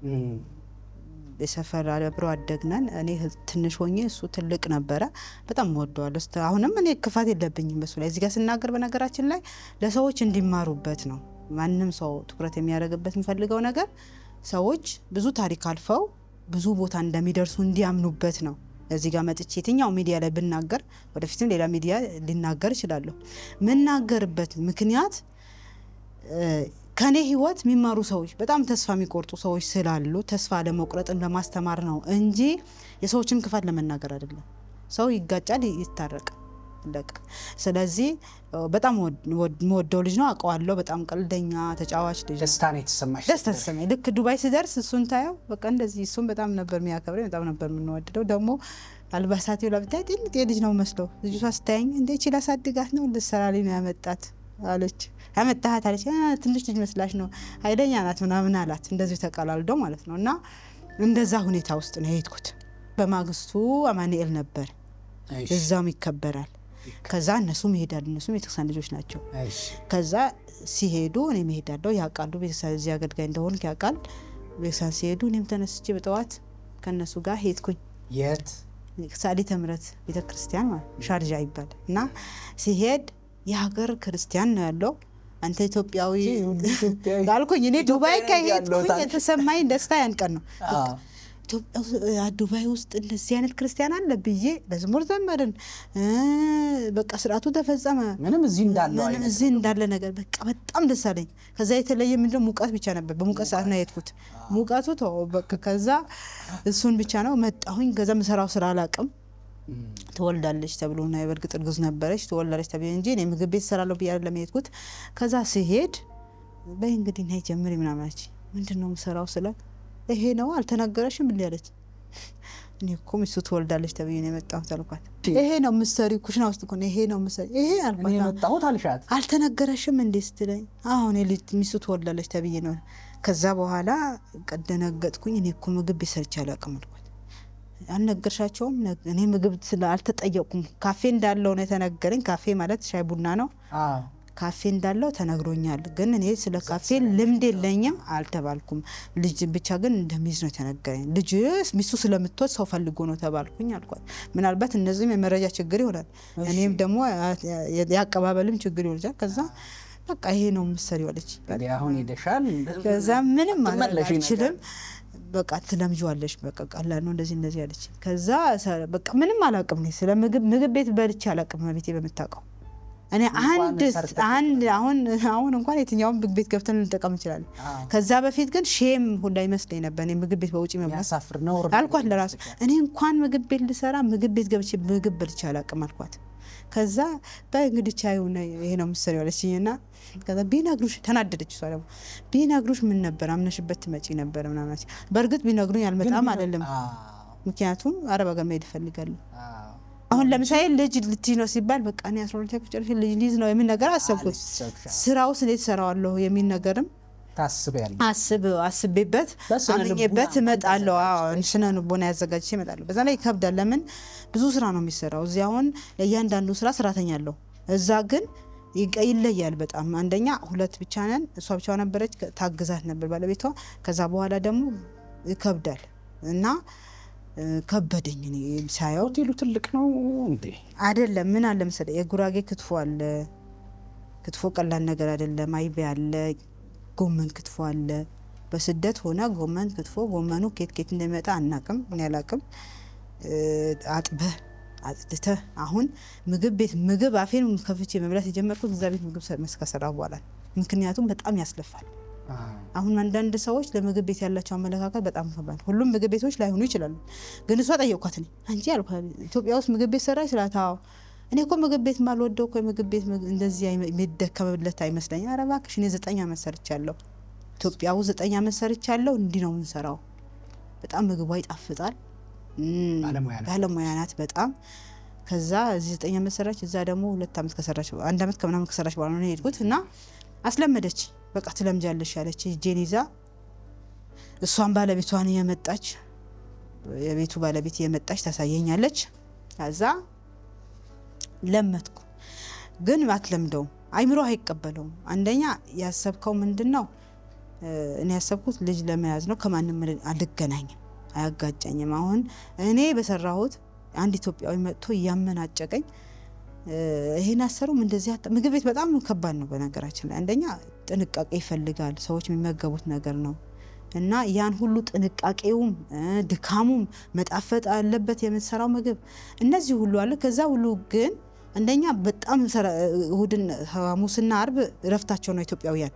የሰፈር አብሮ አደግነን። እኔ ትንሽ ሆኜ እሱ ትልቅ ነበረ። በጣም እወደዋለሁ። አሁንም እኔ ክፋት የለብኝም በሱ ላይ። እዚህ ጋር ስናገር በነገራችን ላይ ለሰዎች እንዲማሩበት ነው። ማንም ሰው ትኩረት የሚያደርግበት የምፈልገው ነገር ሰዎች ብዙ ታሪክ አልፈው ብዙ ቦታ እንደሚደርሱ እንዲያምኑበት ነው። እዚህ ጋር መጥቼ የትኛው ሚዲያ ላይ ብናገር ወደፊትም ሌላ ሚዲያ ሊናገር እችላለሁ። ምናገርበት ምክንያት ከኔ ህይወት የሚማሩ ሰዎች በጣም ተስፋ የሚቆርጡ ሰዎች ስላሉ ተስፋ ለመቁረጥን ለማስተማር ነው እንጂ የሰዎችን ክፋት ለመናገር አይደለም። ሰው ይጋጫል፣ ይታረቃል። ስለዚህ በጣም ወደው ልጅ ነው፣ አውቀዋለሁ። በጣም ቀልደኛ ተጫዋች ልጅ። ደስታ ነው የተሰማሽ? ደስታ ተሰማኝ። ልክ ዱባይ ሲደርስ እሱን ታየው በቃ እንደዚህ እሱን በጣም ነበር የሚያከብረኝ፣ በጣም ነበር የምንወደደው። ደግሞ አልባሳት ይላብታይ ትንጥ ልጅ ነው መስለው ልጅቷ ስታየኝ እንዴ ቺላ ሳድጋት ነው ልትሰራልኝ ነው ያመጣት አለች። ያመጣሃት አለች። ትንሽ ልጅ መስላሽ ነው ኃይለኛ ናት ምናምን አላት። እንደዚህ ተቀላልዶ ማለት ነው። እና እንደዛ ሁኔታ ውስጥ ነው የሄድኩት። በማግስቱ አማኑኤል ነበር፣ እዛውም ይከበራል። ከዛ እነሱም ይሄዳሉ። እነሱም ቤተክርስቲያን ልጆች ናቸው። ከዛ ሲሄዱ እኔም እሄዳለሁ። ያውቃሉ ቤተክርስቲያን እዚህ አገልጋይ እንደሆንኩ ያውቃል። ቤተክርስቲያን ሲሄዱ እኔም ተነስቼ በጠዋት ከነሱ ጋር ሄድኩኝ። የት? ሳሊተ ምሕረት ቤተክርስቲያን ማለት ሻርጃ ይባላል። እና ሲሄድ የሀገር ክርስቲያን ነው ያለው። አንተ ኢትዮጵያዊ ጋልኩኝ። እኔ ዱባይ ከሄድኩኝ የተሰማኝ ደስታ ያን ቀን ነው። ዱባይ ውስጥ እንደዚህ አይነት ክርስቲያን አለ ብዬ መዝሙር ዘመርን። በቃ ስርዓቱ ተፈጸመ። ምንም እዚህ እንዳለ ነገር በቃ በጣም ደስ አለኝ። ከዛ የተለየ ምንድነው ሙቀት ብቻ ነበር። በሙቀት ሰዓት ነው የሄድኩት። ሙቀቱ ተው በቃ ከዛ እሱን ብቻ ነው መጣሁኝ። ከዛ ምሰራው ስራ አላቅም። ትወልዳለች ተብሎ ነው በርግጥ እርጉዝ ነበረች። ትወልዳለች ተብሎ እንጂ እኔ ምግብ ቤት እሰራለሁ ብዬ አይደለም የሄድኩት። ከዛ ሲሄድ በይ እንግዲህ ነይ ጀምሪ ምናምን አለች። ምንድነው ምሰራው ስላት ይሄ ነው አልተነገረሽም እንዴ አለች። እኔ እኮ ሚስቱ ትወልዳለች ተብዬ ነው የመጣሁት አልኳት። ይሄ ነው ምሰሪ ኩሽና ውስጥ እኮ ነው ይሄ ነው ምሰሪ ይሄ አልኳት። እኔ መጣሁት አልሻት። አልተነገረሽም እንዴ ስትለኝ አሁን ሚስቱ ትወልዳለች ተብዬ ነው። ከዛ በኋላ ቀደነገጥኩኝ። እኔ እኮ ምግብ ቤት ሰርቼ አላውቅም አልኳት። አልነገርሻቸውም? እኔ ምግብ አልተጠየቅኩም። ካፌ እንዳለው ነው የተነገረኝ። ካፌ ማለት ሻይ ቡና ነው። ካፌ እንዳለው ተነግሮኛል። ግን እኔ ስለ ካፌ ልምድ የለኝም አልተባልኩም። ልጅ ብቻ ግን እንደሚይዝ ነው የተነገረኝ። ልጅ ሚስቱ ስለምትወድ ሰው ፈልጎ ነው ተባልኩኝ አልኳት። ምናልባት እነዚህም የመረጃ ችግር ይሆናል፣ እኔም ደግሞ ያቀባበልም ችግር ይሆናል። ከዛ በቃ ይሄ ነው ምሰሪው አለች። አሁን ሄደሻል። ከዛ ምንም ማለት አልችልም። በቃ ትለምጂዋለሽ፣ በቃ ቀላል ነው እንደዚህ አለች። ከዛ በቃ ምንም አላውቅም ነው ስለ ምግብ ቤት በልቼ አላውቅም። ቤቴ በምታውቀው እኔ አንድ አሁን እንኳን የትኛውን ምግብ ቤት ገብተን ልንጠቀም እንችላለን። ከዛ በፊት ግን ሼም ሁላ ይመስለኝ ነበር። እኔ ምግብ ቤት በውጪ መብላት ያሳፍር ነው አልኳት ለራሱ። እኔ እንኳን ምግብ ቤት ልሰራ ምግብ ቤት ገብቼ ምግብ በልቼ አላውቅም አልኳት። ከዛ በእንግዲህ ቻዩ ነው ይሄ ነው ምሰሪው አለችኝና ከዛ ቢነግሩሽ ተናደደች። እሷ ደግሞ ቢነግሩሽ ምን ነበር አምነሽበት ትመጪ ነበር ምናምን። በእርግጥ ቢነግሩኝ አልመጣም አይደለም፣ ምክንያቱም አረብ ሀገር መሄድ እፈልጋለሁ። አሁን ለምሳሌ ልጅ ልትይ ነው ሲባል በቃ እኔ 12 ቁጥር ልጅ ሊዝ ነው የሚል ነገር አሰብኩት። ስራውስ እንዴት ሰራዋለሁ የሚል ነገርም አስቤበት አምኜበት እመጣለሁ። ስነ ልቦና ያዘጋጅቼ እመጣለሁ። በዛ ላይ ይከብዳል። ለምን ብዙ ስራ ነው የሚሰራው። እዚህ አሁን ለእያንዳንዱ ስራ ሰራተኛ አለው። እዛ ግን ይለያል በጣም። አንደኛ ሁለት ብቻ ነን። እሷ ብቻ ነበረች፣ ታግዛት ነበር ባለቤቷ። ከዛ በኋላ ደግሞ ይከብዳል እና ከበደኝ። እኔ ሳየው ሆቴሉ ትልቅ ነው እንዴ? አይደለም። ምን አለ መሰለኝ የጉራጌ ክትፎ አለ። ክትፎ ቀላል ነገር አይደለም። አይቤ አለ፣ ጎመን ክትፎ አለ። በስደት ሆነ ጎመን ክትፎ ጎመኑ ኬት እንደሚመጣ አናቅም። እኔ አላቅም። አጥተህ አሁን ምግብ አፌን ከፍቼ መብላት የጀመርኩት እዛ ቤት ምግብ መስከሰራ በኋላ። ምክንያቱም በጣም ያስለፋል። አሁን አንዳንድ ሰዎች ለምግብ ቤት ያላቸው አመለካከት በጣም ከባድ። ሁሉም ምግብ ቤቶች ላይሆኑ ይችላሉ። ግን እሷ ጠየቅኳት። እኔ አንቺ አልኳት ኢትዮጵያ ውስጥ ምግብ ቤት ሰራሽ ስላት፣ አዎ እኔ እኮ ምግብ ቤት ማልወደው እኮ ምግብ ቤት እንደዚህ የሚደከምለት አይመስለኝ። ኧረ እባክሽ እኔ 9 ዓመት ሰርቻለሁ ኢትዮጵያ ውስጥ 9 ዓመት ሰርቻለሁ። እንዲህ ነው የምንሰራው። በጣም ምግቧ ይጣፍጣል። ባለሙያ ናት በጣም። ከዛ እዚህ 9 ዓመት ሰራች። እዛ ደግሞ 2 ዓመት ከሰራች 1 ዓመት ከምናምን ከሰራች በኋላ ነው የሄድኩት እና አስለመደች። በቃ ትለምጃለሽ ያለች እጄን ይዛ እሷን ባለቤቷን የመጣች የቤቱ ባለቤት የመጣች ታሳየኛለች። ከዛ ለመትኩ። ግን አትለምደውም፣ አይምሮ አይቀበለውም። አንደኛ ያሰብከው ምንድነው? እኔ ያሰብኩት ልጅ ለመያዝ ነው። ከማንም አልገናኝም፣ አያጋጨኝም። አሁን እኔ በሰራሁት አንድ ኢትዮጵያዊ መጥቶ ያመናጨቀኝ ይሄን አሰሩም እንደዚህ ምግብ ቤት በጣም ከባድ ነው። በነገራችን ላይ አንደኛ ጥንቃቄ ይፈልጋል። ሰዎች የሚመገቡት ነገር ነው። እና ያን ሁሉ ጥንቃቄውም ድካሙም መጣፈጥ አለበት የምትሰራው ምግብ እነዚህ ሁሉ አለ። ከዛ ሁሉ ግን አንደኛ በጣም እሁድን ሐሙስና አርብ ረፍታቸው ነው ኢትዮጵያውያን።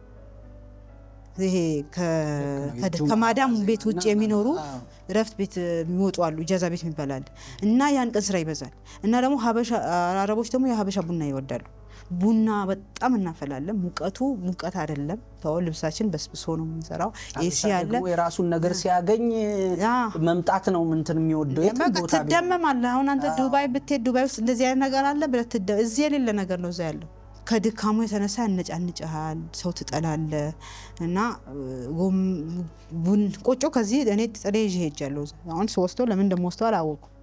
ይሄ ከማዳም ቤት ውጭ የሚኖሩ ረፍት ቤት የሚወጡ አሉ፣ ኢጃዛ ቤት የሚባላል እና ያን ቀን ስራ ይበዛል። እና ደግሞ አረቦች ደግሞ የሀበሻ ቡና ይወዳሉ። ቡና በጣም እናፈላለን። ሙቀት አይደለም ተው ልብሳችን በስብሶ ነው የምንሰራው። ኤሲ ያለ የራሱን ነገር ሲያገኝ መምጣት ነው እንትን የሚወደው ቦታ ትደመማለህ። አሁን አንተ ዱባይ ብትሄድ ዱባይ ውስጥ እንደዚህ አይነት ነገር አለ ብለህ እዚህ የሌለ ነገር ነው እዛ ያለው። ከድካሙ የተነሳ ያነጫንጭሃል፣ ሰው ትጠላለህ። እና ቆጮ ከዚህ እኔ ጥሬ ይዤ ሄጃለሁ። አሁን ስወስደው ለምን እንደምወስደው አላወኩም።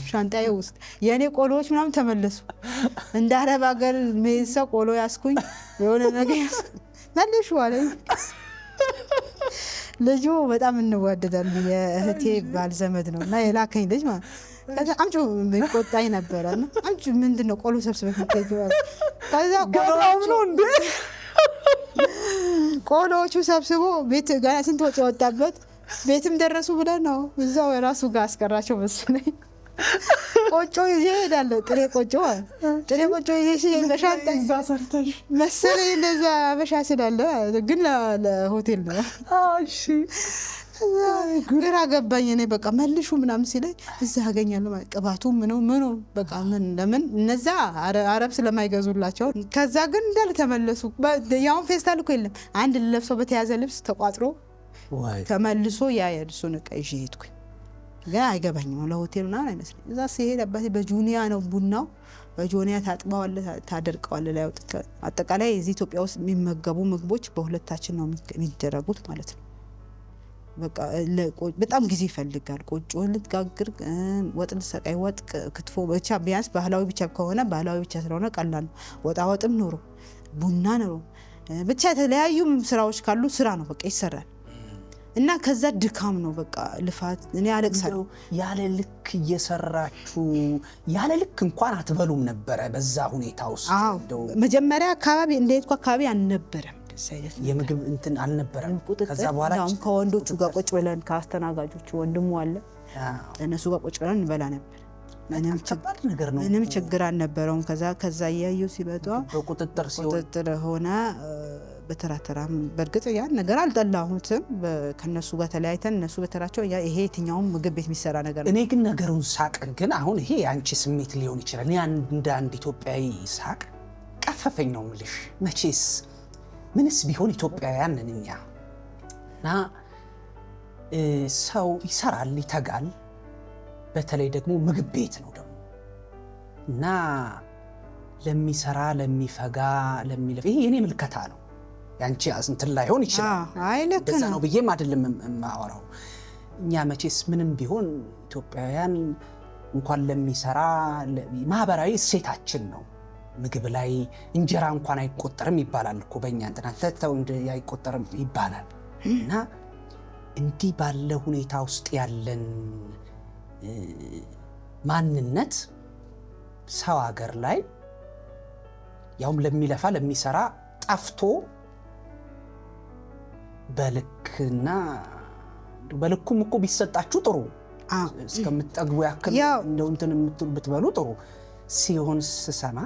ሻንጣዬ ውስጥ የእኔ ቆሎዎች ምናምን ተመለሱ። እንደ አረብ ሀገር ሰው ቆሎ ያስኩኝ የሆነ ነገር መልሹ አለኝ። ልጁ በጣም እንዋደዳለን። የእህቴ ባል ዘመድ ነው እና የላከኝ ልጅ ማለት ከዛ አምጪ ቆጣኝ ነበርና አምጪ ምንድነው ቆሎ ሰብስበህ ትገኛለህ። ከዛ ቆሎው ነው እንዴ ቆሎቹ ሰብስቦ ቤት ጋር ስንት ወጪ ወጣበት። ቤትም ደረሱ ብለን ነው እዛው ራሱ ጋር አስቀራቸው መሰለኝ። ቆጮ ይዤ እሄዳለሁ። ጥሬ ቆጮ ይዤ በሻንጣ እዛ ሰርተሽ መሰለኝ እንደዛ በሻ ስላለ ግን ለሆቴል ነው። እሺ ግራ ገባኝ። እኔ በቃ መልሹ ምናምን ሲለኝ እዛ አገኛለሁ ቅባቱ ምኑ በቃ ምን ለምን እነዛ አረብ ስለማይገዙላቸው። ከዛ ግን እንዳለ ተመለሱ። ያውን ፌስታል እኮ የለም አንድ ለብሰው በተያዘ ልብስ ተቋጥሮ ተመልሶ ያ የልሱን ዕቃ ይዤ ሄድኩኝ። ግን አይገባኝም ለሆቴልና አይመስልኝ። እዛ ሲሄድ አባቴ በጁኒያ ነው ቡናው በጆኒያ ታጥባዋለህ ታደርቀዋለህ ላይ አውጥተህ አጠቃላይ እዚህ ኢትዮጵያ ውስጥ የሚመገቡ ምግቦች በሁለታችን ነው የሚደረጉት ማለት ነው። በቃ በጣም ጊዜ ይፈልጋል። ቆጮ ልትጋግር ወጥ ልትሰቃይ ወጥ ክትፎ ብቻ ቢያንስ ባህላዊ ብቻ ከሆነ ባህላዊ ብቻ ስለሆነ ቀላል ነው። ወጣም ኖሮ ቡና ነው ብቻ የተለያዩ ስራዎች ካሉ ስራ ነው በቃ ይሰራል። እና ከዛ ድካም ነው በቃ ልፋት። እኔ አለቅሳለሁ። ያለ ልክ እየሰራችሁ ያለ ልክ እንኳን አትበሉም ነበረ በዛ ሁኔታ ውስጥ? መጀመሪያ አካባቢ እንደሄድኩ አካባቢ አልነበረም የምግብ እንትን አልነበረም። ከዛ በኋላ ከወንዶቹ ጋር ቁጭ ብለን ከአስተናጋጆቹ ወንድሙ አለ እነሱ ጋር ቁጭ ብለን እንበላ ነበር። ምንም ችግር አልነበረውም። ከዛ እያዩ ሲመጡ ቁጥጥር ሆነ በተራተራም። በእርግጥ ያን ነገር አልጠላሁትም። ከነሱ ጋር ተለያይተን እነሱ በተራቸው ይሄ የትኛውም ምግብ ቤት የሚሰራ ነገር ነው። እኔ ግን ነገሩን ሳቅ ግን አሁን ይሄ አንቺ ስሜት ሊሆን ይችላል። እኔ እንደ አንድ ኢትዮጵያዊ ሳቅ ቀፈፈኝ ነው የምልሽ። መቼስ ምንስ ቢሆን ኢትዮጵያውያን ነን እኛ እና ሰው ይሰራል ይተጋል። በተለይ ደግሞ ምግብ ቤት ነው ደግሞ እና ለሚሰራ ለሚፈጋ ለሚለፍ ይሄ የኔ ምልከታ ነው። ያንቺ እንትን ላይሆን ይችላል። እንደዛ ነው ብዬም አይደለም የማወራው። እኛ መቼስ ምንም ቢሆን ኢትዮጵያውያን እንኳን ለሚሰራ ማህበራዊ እሴታችን ነው። ምግብ ላይ እንጀራ እንኳን አይቆጠርም ይባላል እኮ በእኛ እንትና ተተው አይቆጠርም ይባላል። እና እንዲህ ባለ ሁኔታ ውስጥ ያለን ማንነት ሰው ሀገር ላይ ያውም ለሚለፋ ለሚሰራ ጠፍቶ በልኩም እኮ ቢሰጣችሁ ጥሩ እስከምትጠግቡ ያክል እንደው እንትን ብትበሉ ጥሩ ሲሆን ስሰማ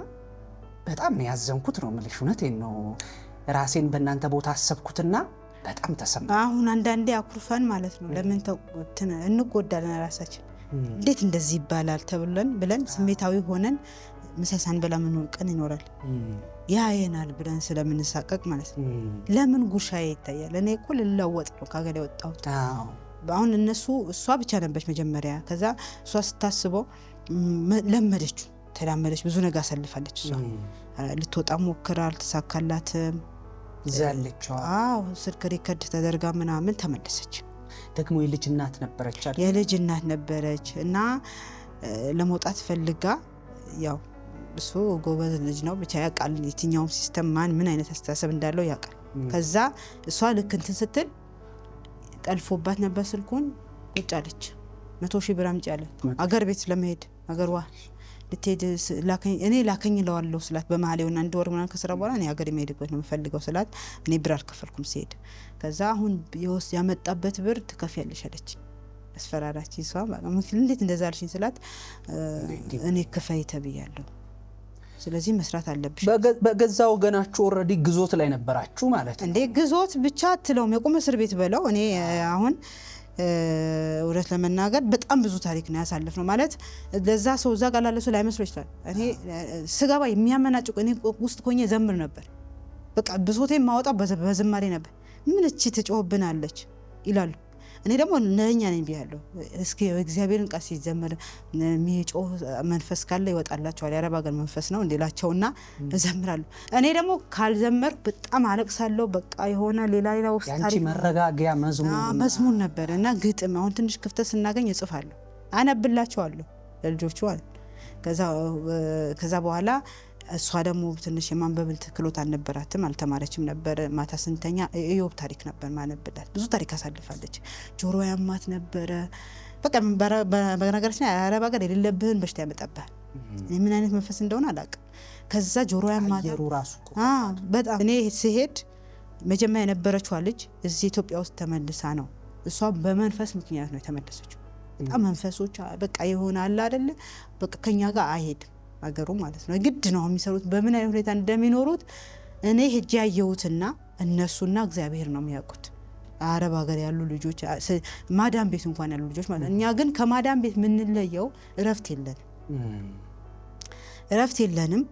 በጣም ነው ያዘንኩት ነው የምልሽ። እውነቴን ነው። ራሴን በእናንተ ቦታ አሰብኩትና በጣም ተሰማ። አሁን አንዳንዴ አኩርፈን ማለት ነው ለምን እንጎዳለን ራሳችን እንዴት እንደዚህ ይባላል ተብለን ብለን ስሜታዊ ሆነን ምሳሳን በላ ምን ቀን ይኖራል ያየናል ብለን ስለምንሳቀቅ ማለት ነው። ለምን ጉሻዬ ይታያል? እኔ እኮ ልለወጥ ነው ካገለ ወጣሁት። አሁን እሷ ብቻ ነበች መጀመሪያ። ከዛ እሷ ስታስበው ለመደችው ተላመደች። ብዙ ነገር አሳልፋለች። እሷ ልትወጣ ሞክራ አልተሳካላትም። ይዛለችው ስልክ ሪከርድ ተደርጋ ምናምን ተመለሰች። ደግሞ የልጅ እናት ነበረች አይደል? የልጅ እናት ነበረች እና ለመውጣት ፈልጋ ያው እሱ ጎበዝ ልጅ ነው ብቻ ያውቃል የትኛውም ሲስተም ምን አይነት አስተሳሰብ እንዳለው ያውቃል። ከዛ እሷ ልክ እንትን ስትል ጠልፎባት ነበር ስልኩን ቁጭ አለች። 100,000 ብር አምጪ አለ አገር ቤት ለመሄድ አገርዋ ልትሄድ እኔ ላከኝ ለዋለው ስላት በመሀሌውና አንድ ወር ምናምን ከስራ በኋላ እኔ ሀገር የሚሄድበት ነው የምፈልገው ስላት እኔ ብር አልከፈልኩም ሲሄድ ከዛ አሁን ያመጣበት ብር ትከፍያለሽ አለች አስፈራራች ይሷ እንዴት እንደዛ አልሽኝ ስላት እኔ ከፋይ ተብያለሁ ስለዚህ መስራት አለብሽ በገዛ ወገናችሁ ኦሬዲ ግዞት ላይ ነበራችሁ ማለት ነው እንዴ ግዞት ብቻ አትለውም የቁም እስር ቤት በለው እኔ አሁን ወረት ለመናገር በጣም ብዙ ታሪክ ነው ያሳለፍነው ማለት ለዛ ሰው እዛ ጋር ላለ ሰው ላይመስለው ይችላል እኔ ስጋባ የሚያመናጭቅ እኔ ውስጥ ሆኜ ዘምር ነበር በቃ ብሶቴ ማውጣው በዝማሬ ነበር ምን እቺ ትጮህብናለች ይላሉ እኔ ደግሞ ነኛ ነኝ ቢያለው እስኪ እግዚአብሔርን ቃል ሲዘመር የሚጮህ መንፈስ ካለ ይወጣላቸዋል የአረብ ሀገር መንፈስ ነው እንደላቸውና እዘምራለሁ እኔ ደግሞ ካልዘመር በጣም አለቅሳለሁ በቃ የሆነ ሌላ ውስጥ ያንቺ መረጋጊያ መዝሙር ነበርና ግጥም አሁን ትንሽ ክፍተት ስናገኝ እጽፋለሁ አነብላቸዋለሁ ለልጆቹ ከዛ በኋላ እሷ ደግሞ ትንሽ የማንበብ ክህሎት አልነበራትም አልተማረችም ነበር ማታ ስንተኛ ኢዮብ ታሪክ ነበር ማነብላት ብዙ ታሪክ አሳልፋለች ጆሮ ያማት ነበር በቃ በነገራችን አረብ ሀገር የሌለብህን በሽታ ያመጣብሃል ምን አይነት መንፈስ እንደሆነ አላውቅም ከዛ ጆሮ ያማት በጣም እኔ ሲሄድ መጀመሪያ የነበረችው ልጅ እዚህ ኢትዮጵያ ውስጥ ተመልሳ ነው እሷ በመንፈስ ምክንያት ነው የተመለሰችው በጣም መንፈሶች በቃ ይሆናል አይደል በቃ ከኛ ጋር አይሄድም አገሩ ማለት ነው ግድ ነው የሚሰሩት በምን አይነት ሁኔታ እንደሚኖሩት እኔ ሄጄ ያየሁትና እነሱና እግዚአብሔር ነው የሚያውቁት አረብ ሀገር ያሉ ልጆች ማዳም ቤት እንኳን ያሉ ልጆች ማለት እኛ ግን ከማዳም ቤት ምንለየው እረፍት የለንም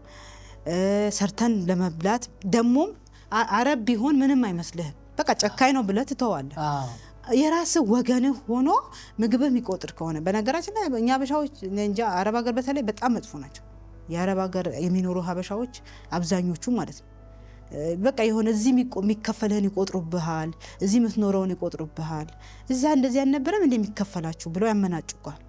ሰርተን ለመብላት ደሞም አረብ ቢሆን ምንም አይመስልህም በቃ ጨካኝ ነው ብለህ ትተዋለህ የራስ ወገን ሆኖ ምግብ የሚቆጥር ከሆነ በነገራችን ላይ እኛ ሀበሻዎች እንጃ አረብ ሀገር በተለይ በጣም መጥፎ ናቸው የአረብ ሀገር የሚኖሩ ሀበሻዎች አብዛኞቹ ማለት ነው በቃ የሆነ እዚህ የሚከፈልህን ይቆጥሩብሃል እዚህ የምትኖረውን ይቆጥሩብሃል እዛ እንደዚህ ያልነበረም እንደሚከፈላችሁ ብለው ያመናጭቋል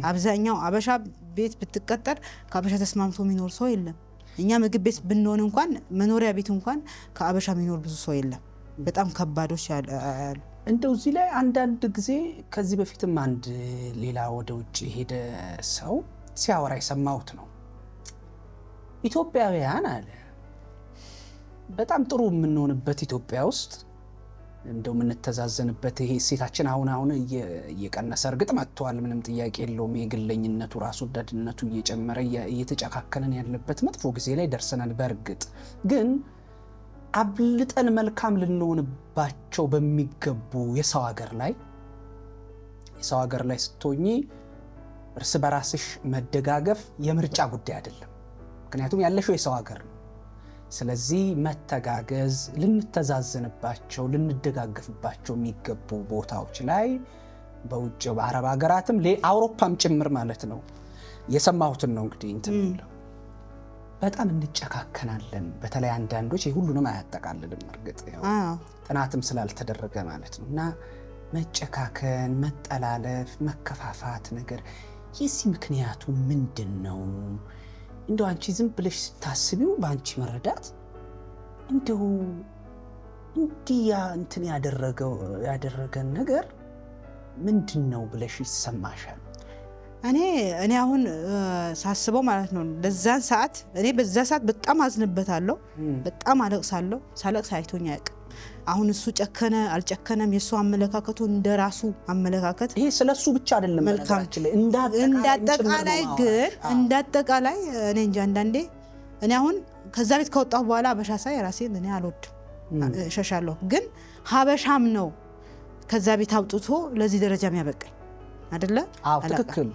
አብዛኛው ሀበሻ ቤት ብትቀጠር ከሀበሻ ተስማምቶ የሚኖር ሰው የለም እኛ ምግብ ቤት ብንሆን እንኳን መኖሪያ ቤት እንኳን ከሀበሻ የሚኖር ብዙ ሰው የለም በጣም ከባዶች ያሉ እንደው እዚህ ላይ አንዳንድ ጊዜ ከዚህ በፊትም አንድ ሌላ ወደ ውጭ ሄደ ሰው ሲያወራ የሰማሁት ነው ኢትዮጵያውያን አለ በጣም ጥሩ የምንሆንበት ኢትዮጵያ ውስጥ እንደው የምንተዛዘንበት ይሄ ሴታችን አሁን እየቀነሰ እርግጥ መጥቷል ምንም ጥያቄ የለውም የግለኝነቱ ራሱ ወዳድነቱ እየጨመረ እየተጨካከነን ያለበት መጥፎ ጊዜ ላይ ደርሰናል በእርግጥ ግን አብልጠን መልካም ልንሆንባቸው በሚገቡ የሰው ሀገር ላይ ስትሆኚ እርስ በራስሽ መደጋገፍ የምርጫ ጉዳይ አይደለም ምክንያቱም ያለሽው የሰው ሀገር ነው ስለዚህ መተጋገዝ ልንተዛዘንባቸው ልንደጋገፍባቸው የሚገቡ ቦታዎች ላይ በውጭ በአረብ ሀገራትም ለአውሮፓም ጭምር ማለት ነው የሰማሁትን ነው እንግዲህ እንትን በጣም እንጨካከናለን በተለይ አንዳንዶች ሁሉንም አያጠቃልልም እርግጥ ያው ጥናትም ስላልተደረገ ማለት ነውና መጨካከን መጠላለፍ መከፋፋት ነገር የዚህ ምክንያቱ ምንድነው እንደው አንቺ ዝም ብለሽ ስታስቢው ባንቺ መረዳት እንደው እንዲያ እንትን ያደረገን ነገር ምንድነው ብለሽ ይሰማሻል እኔ አሁን ሳስበው ማለት ነው ለዛን ሰዓት እኔ በዛ ሰዓት በጣም አዝንበታለሁ በጣም አለቅሳለሁ ሳለቅስ አይቶኝ ያውቅ አሁን እሱ ጨከነ አልጨከነም የሱ አመለካከቱ እንደራሱ አመለካከት ይሄ ስለሱ ብቻ አይደለም እንዳጠቃላይ ግን እንዳጠቃላይ እኔ እንጃ አንዳንዴ እኔ አሁን ከዛ ቤት ከወጣሁ በኋላ ሀበሻ ሳይ ራሴን እኔ አልወድም ሸሻለሁ ግን ሀበሻም ነው ከዛ ቤት አውጥቶ ለዚህ ደረጃ የሚያበቃኝ አይደለ ትክክል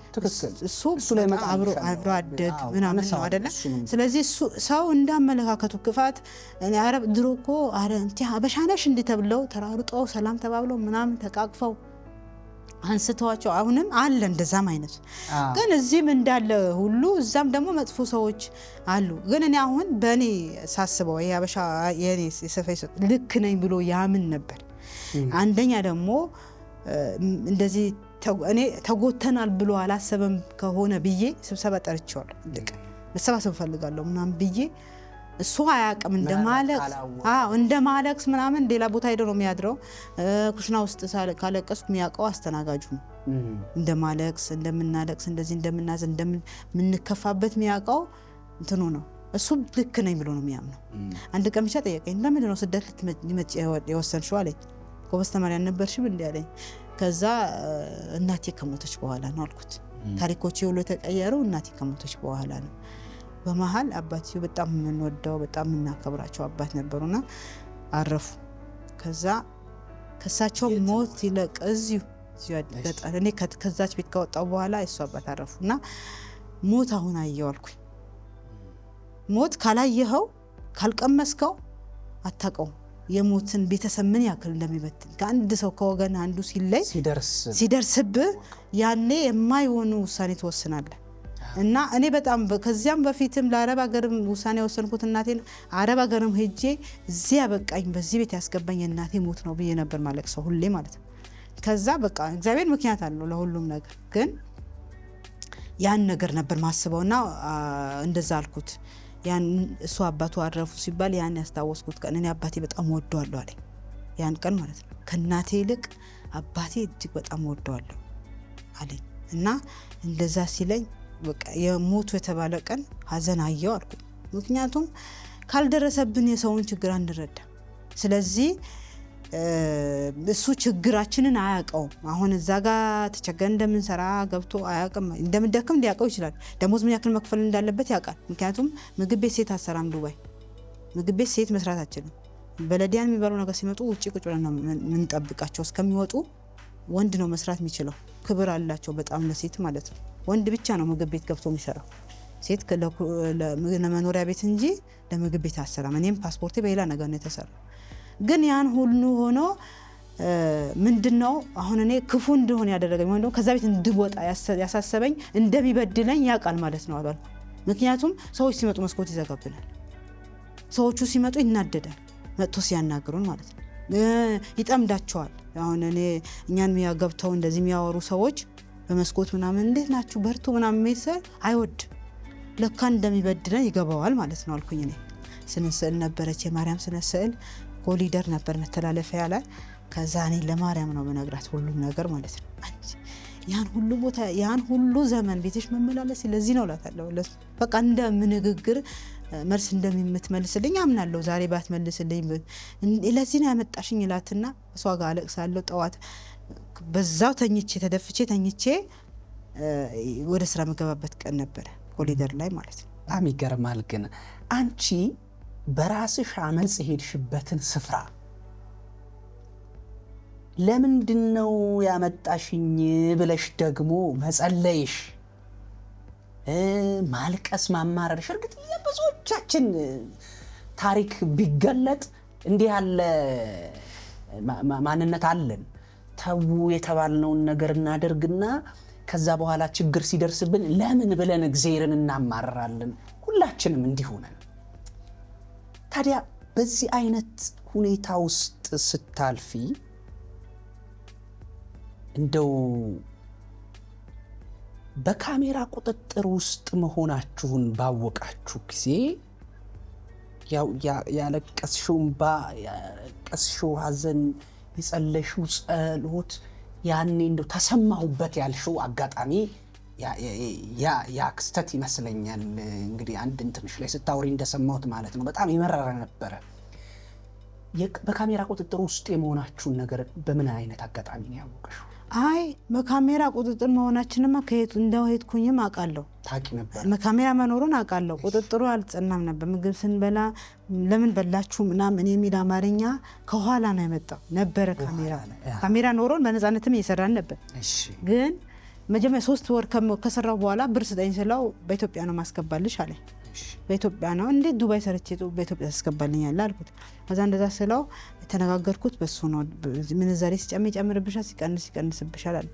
እሱ ላይ አብሮ አደግ ምናምን ነው አይደለ ስለዚህ ሰው እንዳመለካከቱ ክፋት እኔ አረብ ድሮኮ አረንቲ ሀበሻነሽ እንድተብለው ተራሩጠው ሰላም ተባብለው ምናምን ተቃቅፈው አንስተዋቸው አሁንም አለ እንደዛም አይነት ግን እዚህም እንዳለ ሁሉ እዛም ደግሞ መጥፎ ሰዎች አሉ ግን እኔ አሁን በእኔ ሳስበው የሀበሻ የኔ የሰፈይ ልክ ነኝ ብሎ ያምን ነበር አንደኛ ደግሞ እንደዚህ እኔ ተጎተናል ብሎ አላሰበም ከሆነ ብዬ ስብሰባ ጠርቻለሁ ልክ መሰባሰብ ፈልጋለሁ ምናምን ብዬ እሱ አያውቅም እንደማለቅስ ምናምን ሌላ ቦታ ሄዶ ነው የሚያድረው። ኩሽና ውስጥ ካለቀስኩ የሚያውቀው አስተናጋጁ ነው። እንደማለቅስ እንደምናለቅስ እንደዚህ እንደምናዝ እንደምንከፋበት የሚያውቀው እንትኑ ነው። እሱ ልክ ነኝ ብሎ ነው የሚያምነው። አንድ ቀን ብቻ ጠየቀኝ፣ ለምንድን ነው ስደት ልትመጪ የወሰንሽው አለኝ። ጎበዝ ተማሪ አልነበርሽም እንዴ አለኝ። ከዛ እናቴ ከሞተች በኋላ ነው አልኩት። ታሪኮቼ ሁሉ የተቀየረው እናቴ ከሞተች በኋላ ነው። በመሀል አባትዬ በጣም የምንወደው በጣም የምናከብራቸው አባት ነበሩና አረፉ። ከዛ ከሳቸው ሞት ይለቅ እዚሁ ገጠር እኔ ከዛች ቤት ከወጣሁ በኋላ እሱ አባት አረፉና ሞት አሁን አየሁ አልኩኝ። ሞት ካላየኸው ካልቀመስከው አታውቀውም። የሞትን ቤተሰብ ምን ያክል እንደሚበትን ከአንድ ሰው ከወገን አንዱ ሲለይ ሲደርስብህ ያኔ የማይሆኑ ውሳኔ ትወስናለህ። እና እኔ በጣም ከዚያም በፊትም ለአረብ ሀገርም ውሳኔ ወሰንኩት። እናቴን አረብ ሀገርም ሄጄ እዚህ ያበቃኝ በዚህ ቤት ያስገባኝ የእናቴ ሞት ነው ብዬ ነበር ማለቅሰው ሁሌ ማለት ነው። ከዛ በቃ እግዚአብሔር ምክንያት አለው ለሁሉም ነገር፣ ግን ያን ነገር ነበር ማስበውና እንደዛ አልኩት። ያን እሱ አባቱ አረፉ ሲባል ያን ያስታወስኩት ቀን እኔ አባቴ በጣም ወደዋለሁ አለኝ። ያን ቀን ማለት ነው ከእናቴ ይልቅ አባቴ እጅግ በጣም ወደዋለሁ አለኝ። እና እንደዛ ሲለኝ በቃ የሞቱ የተባለ ቀን ሀዘን አየው አልኩ። ምክንያቱም ካልደረሰብን የሰውን ችግር አንረዳ። ስለዚህ እሱ ችግራችንን አያውቀውም። አሁን እዛ ጋር ተቸገረን እንደምንሰራ ገብቶ አያውቅም። እንደምንደክም ሊያውቀው ይችላል። ደሞዝ ምን ያክል መክፈል እንዳለበት ያውቃል። ምክንያቱም ምግብ ቤት ሴት አሰራም ዱባይ ምግብ ቤት ሴት መስራት አትችልም። በለዲያን የሚባለው ነገር ሲመጡ ውጭ ቁጭ ብለን ነው የምንጠብቃቸው እስከሚወጡ። ወንድ ነው መስራት የሚችለው። ክብር አላቸው በጣም ለሴት ማለት ነው። ወንድ ብቻ ነው ምግብ ቤት ገብቶ የሚሰራው። ሴት ለመኖሪያ ቤት እንጂ ለምግብ ቤት አሰራም። እኔም ፓስፖርቴ በሌላ ነገር ነው የተሰራው። ግን ያን ሁሉ ሆኖ ምንድነው አሁን እኔ ክፉ እንደሆነ ያደረገኝ ወይ ከዛ ቤት እንድወጣ ያሳሰበኝ እንደሚበድለኝ ያውቃል ማለት ነው አባል። ምክንያቱም ሰዎች ሲመጡ መስኮት ይዘጋብናል። ሰዎቹ ሲመጡ ይናደዳል መጥቶ ሲያናግሩን ማለት ነው። ይጠምዳቸዋል። አሁን እኛን ገብተው እንደዚህ የሚያወሩ ሰዎች በመስኮት ምናምን እንዴት ናችሁ በርቱ ምናምን ሜሰር አይወድም። ለካ እንደሚበድለን ይገባዋል ማለት ነው አልኩኝ። እኔ ስንስል ነበረች የማርያም ስንስል ኮሊደር ነበር መተላለፊያ ላይ። ከዛ እኔ ለማርያም ነው በነግራት ሁሉም ነገር ማለት ነው። ያን ሁሉ ቦታ ያን ሁሉ ዘመን ቤትሽ መመላለስ ስለዚህ ነው እላታለሁ። በቃ እንደምንግግር መልስ እንደምትመልስልኝ አምናለሁ። ዛሬ ባትመልስልኝ ለዚህ ነው ያመጣሽኝ እላትና እሷ ጋር አለቅሳለሁ። ጠዋት በዛው ተደፍቼ ተኝቼ ወደ ስራ መገባበት ቀን ነበረ ኮሊደር ላይ ማለት ነው። በጣም ይገርማል። ግን አንቺ በራስሽ አመጽ ሄድሽበትን ስፍራ ለምንድነው ያመጣሽኝ ብለሽ ደግሞ መጸለይሽ፣ ማልቀስ፣ ማማረርሽ እርግጥ የብዙዎቻችን ታሪክ ቢገለጥ እንዲህ ያለ ማንነት አለን። ተው የተባልነውን ነገር እናደርግና ከዛ በኋላ ችግር ሲደርስብን ለምን ብለን እግዚአብሔርን እናማራለን። ሁላችንም እንዲሁ ነን። ታዲያ በዚህ አይነት ሁኔታ ውስጥ ስታልፊ እንደው በካሜራ ቁጥጥር ውስጥ መሆናችሁን ባወቃችሁ ጊዜ ያለቀስሽው እንባ፣ ያለቀስሽው ሐዘን፣ የጸለይሽው ጸሎት ያኔ እንደው ተሰማሁበት ያልሽው አጋጣሚ ያ ክስተት ይመስለኛል። እንግዲህ አንድ እንትንሽ ላይ ስታወሪ እንደሰማሁት ማለት ነው። በጣም ይመረረ ነበረ። በካሜራ ቁጥጥር ውስጥ የመሆናችሁን ነገር በምን አይነት አጋጣሚ ነው ያወቅሽው? አይ በካሜራ ቁጥጥር መሆናችንማ ከሄቱ እንደሄድኩኝም አውቃለሁ። ታቂ ነበር ካሜራ መኖሩን አውቃለሁ። ቁጥጥሩ አልጸናም ነበር። ምግብ ስንበላ ለምን በላችሁ ምናምን የሚል አማርኛ ከኋላ ነው የመጣው ነበረ። ካሜራ ኖሮን በነፃነትም እየሰራን ነበር። ግን መጀመሪያ 3 ወር ከሰራው በኋላ ብር ስጠኝ ስለው በኢትዮጵያ ነው ማስገባልሽ አለኝ። በኢትዮጵያ ነው እንዴት ዱባይ ሰርቼ በኢትዮጵያ ታስገባልኛል አልኩት። ከዛ እንደዛ ስለው የተነጋገርኩት በሱ ነው። ምንዛሬ ሲጨምርብሻል ሲቀንስብሻል አለ።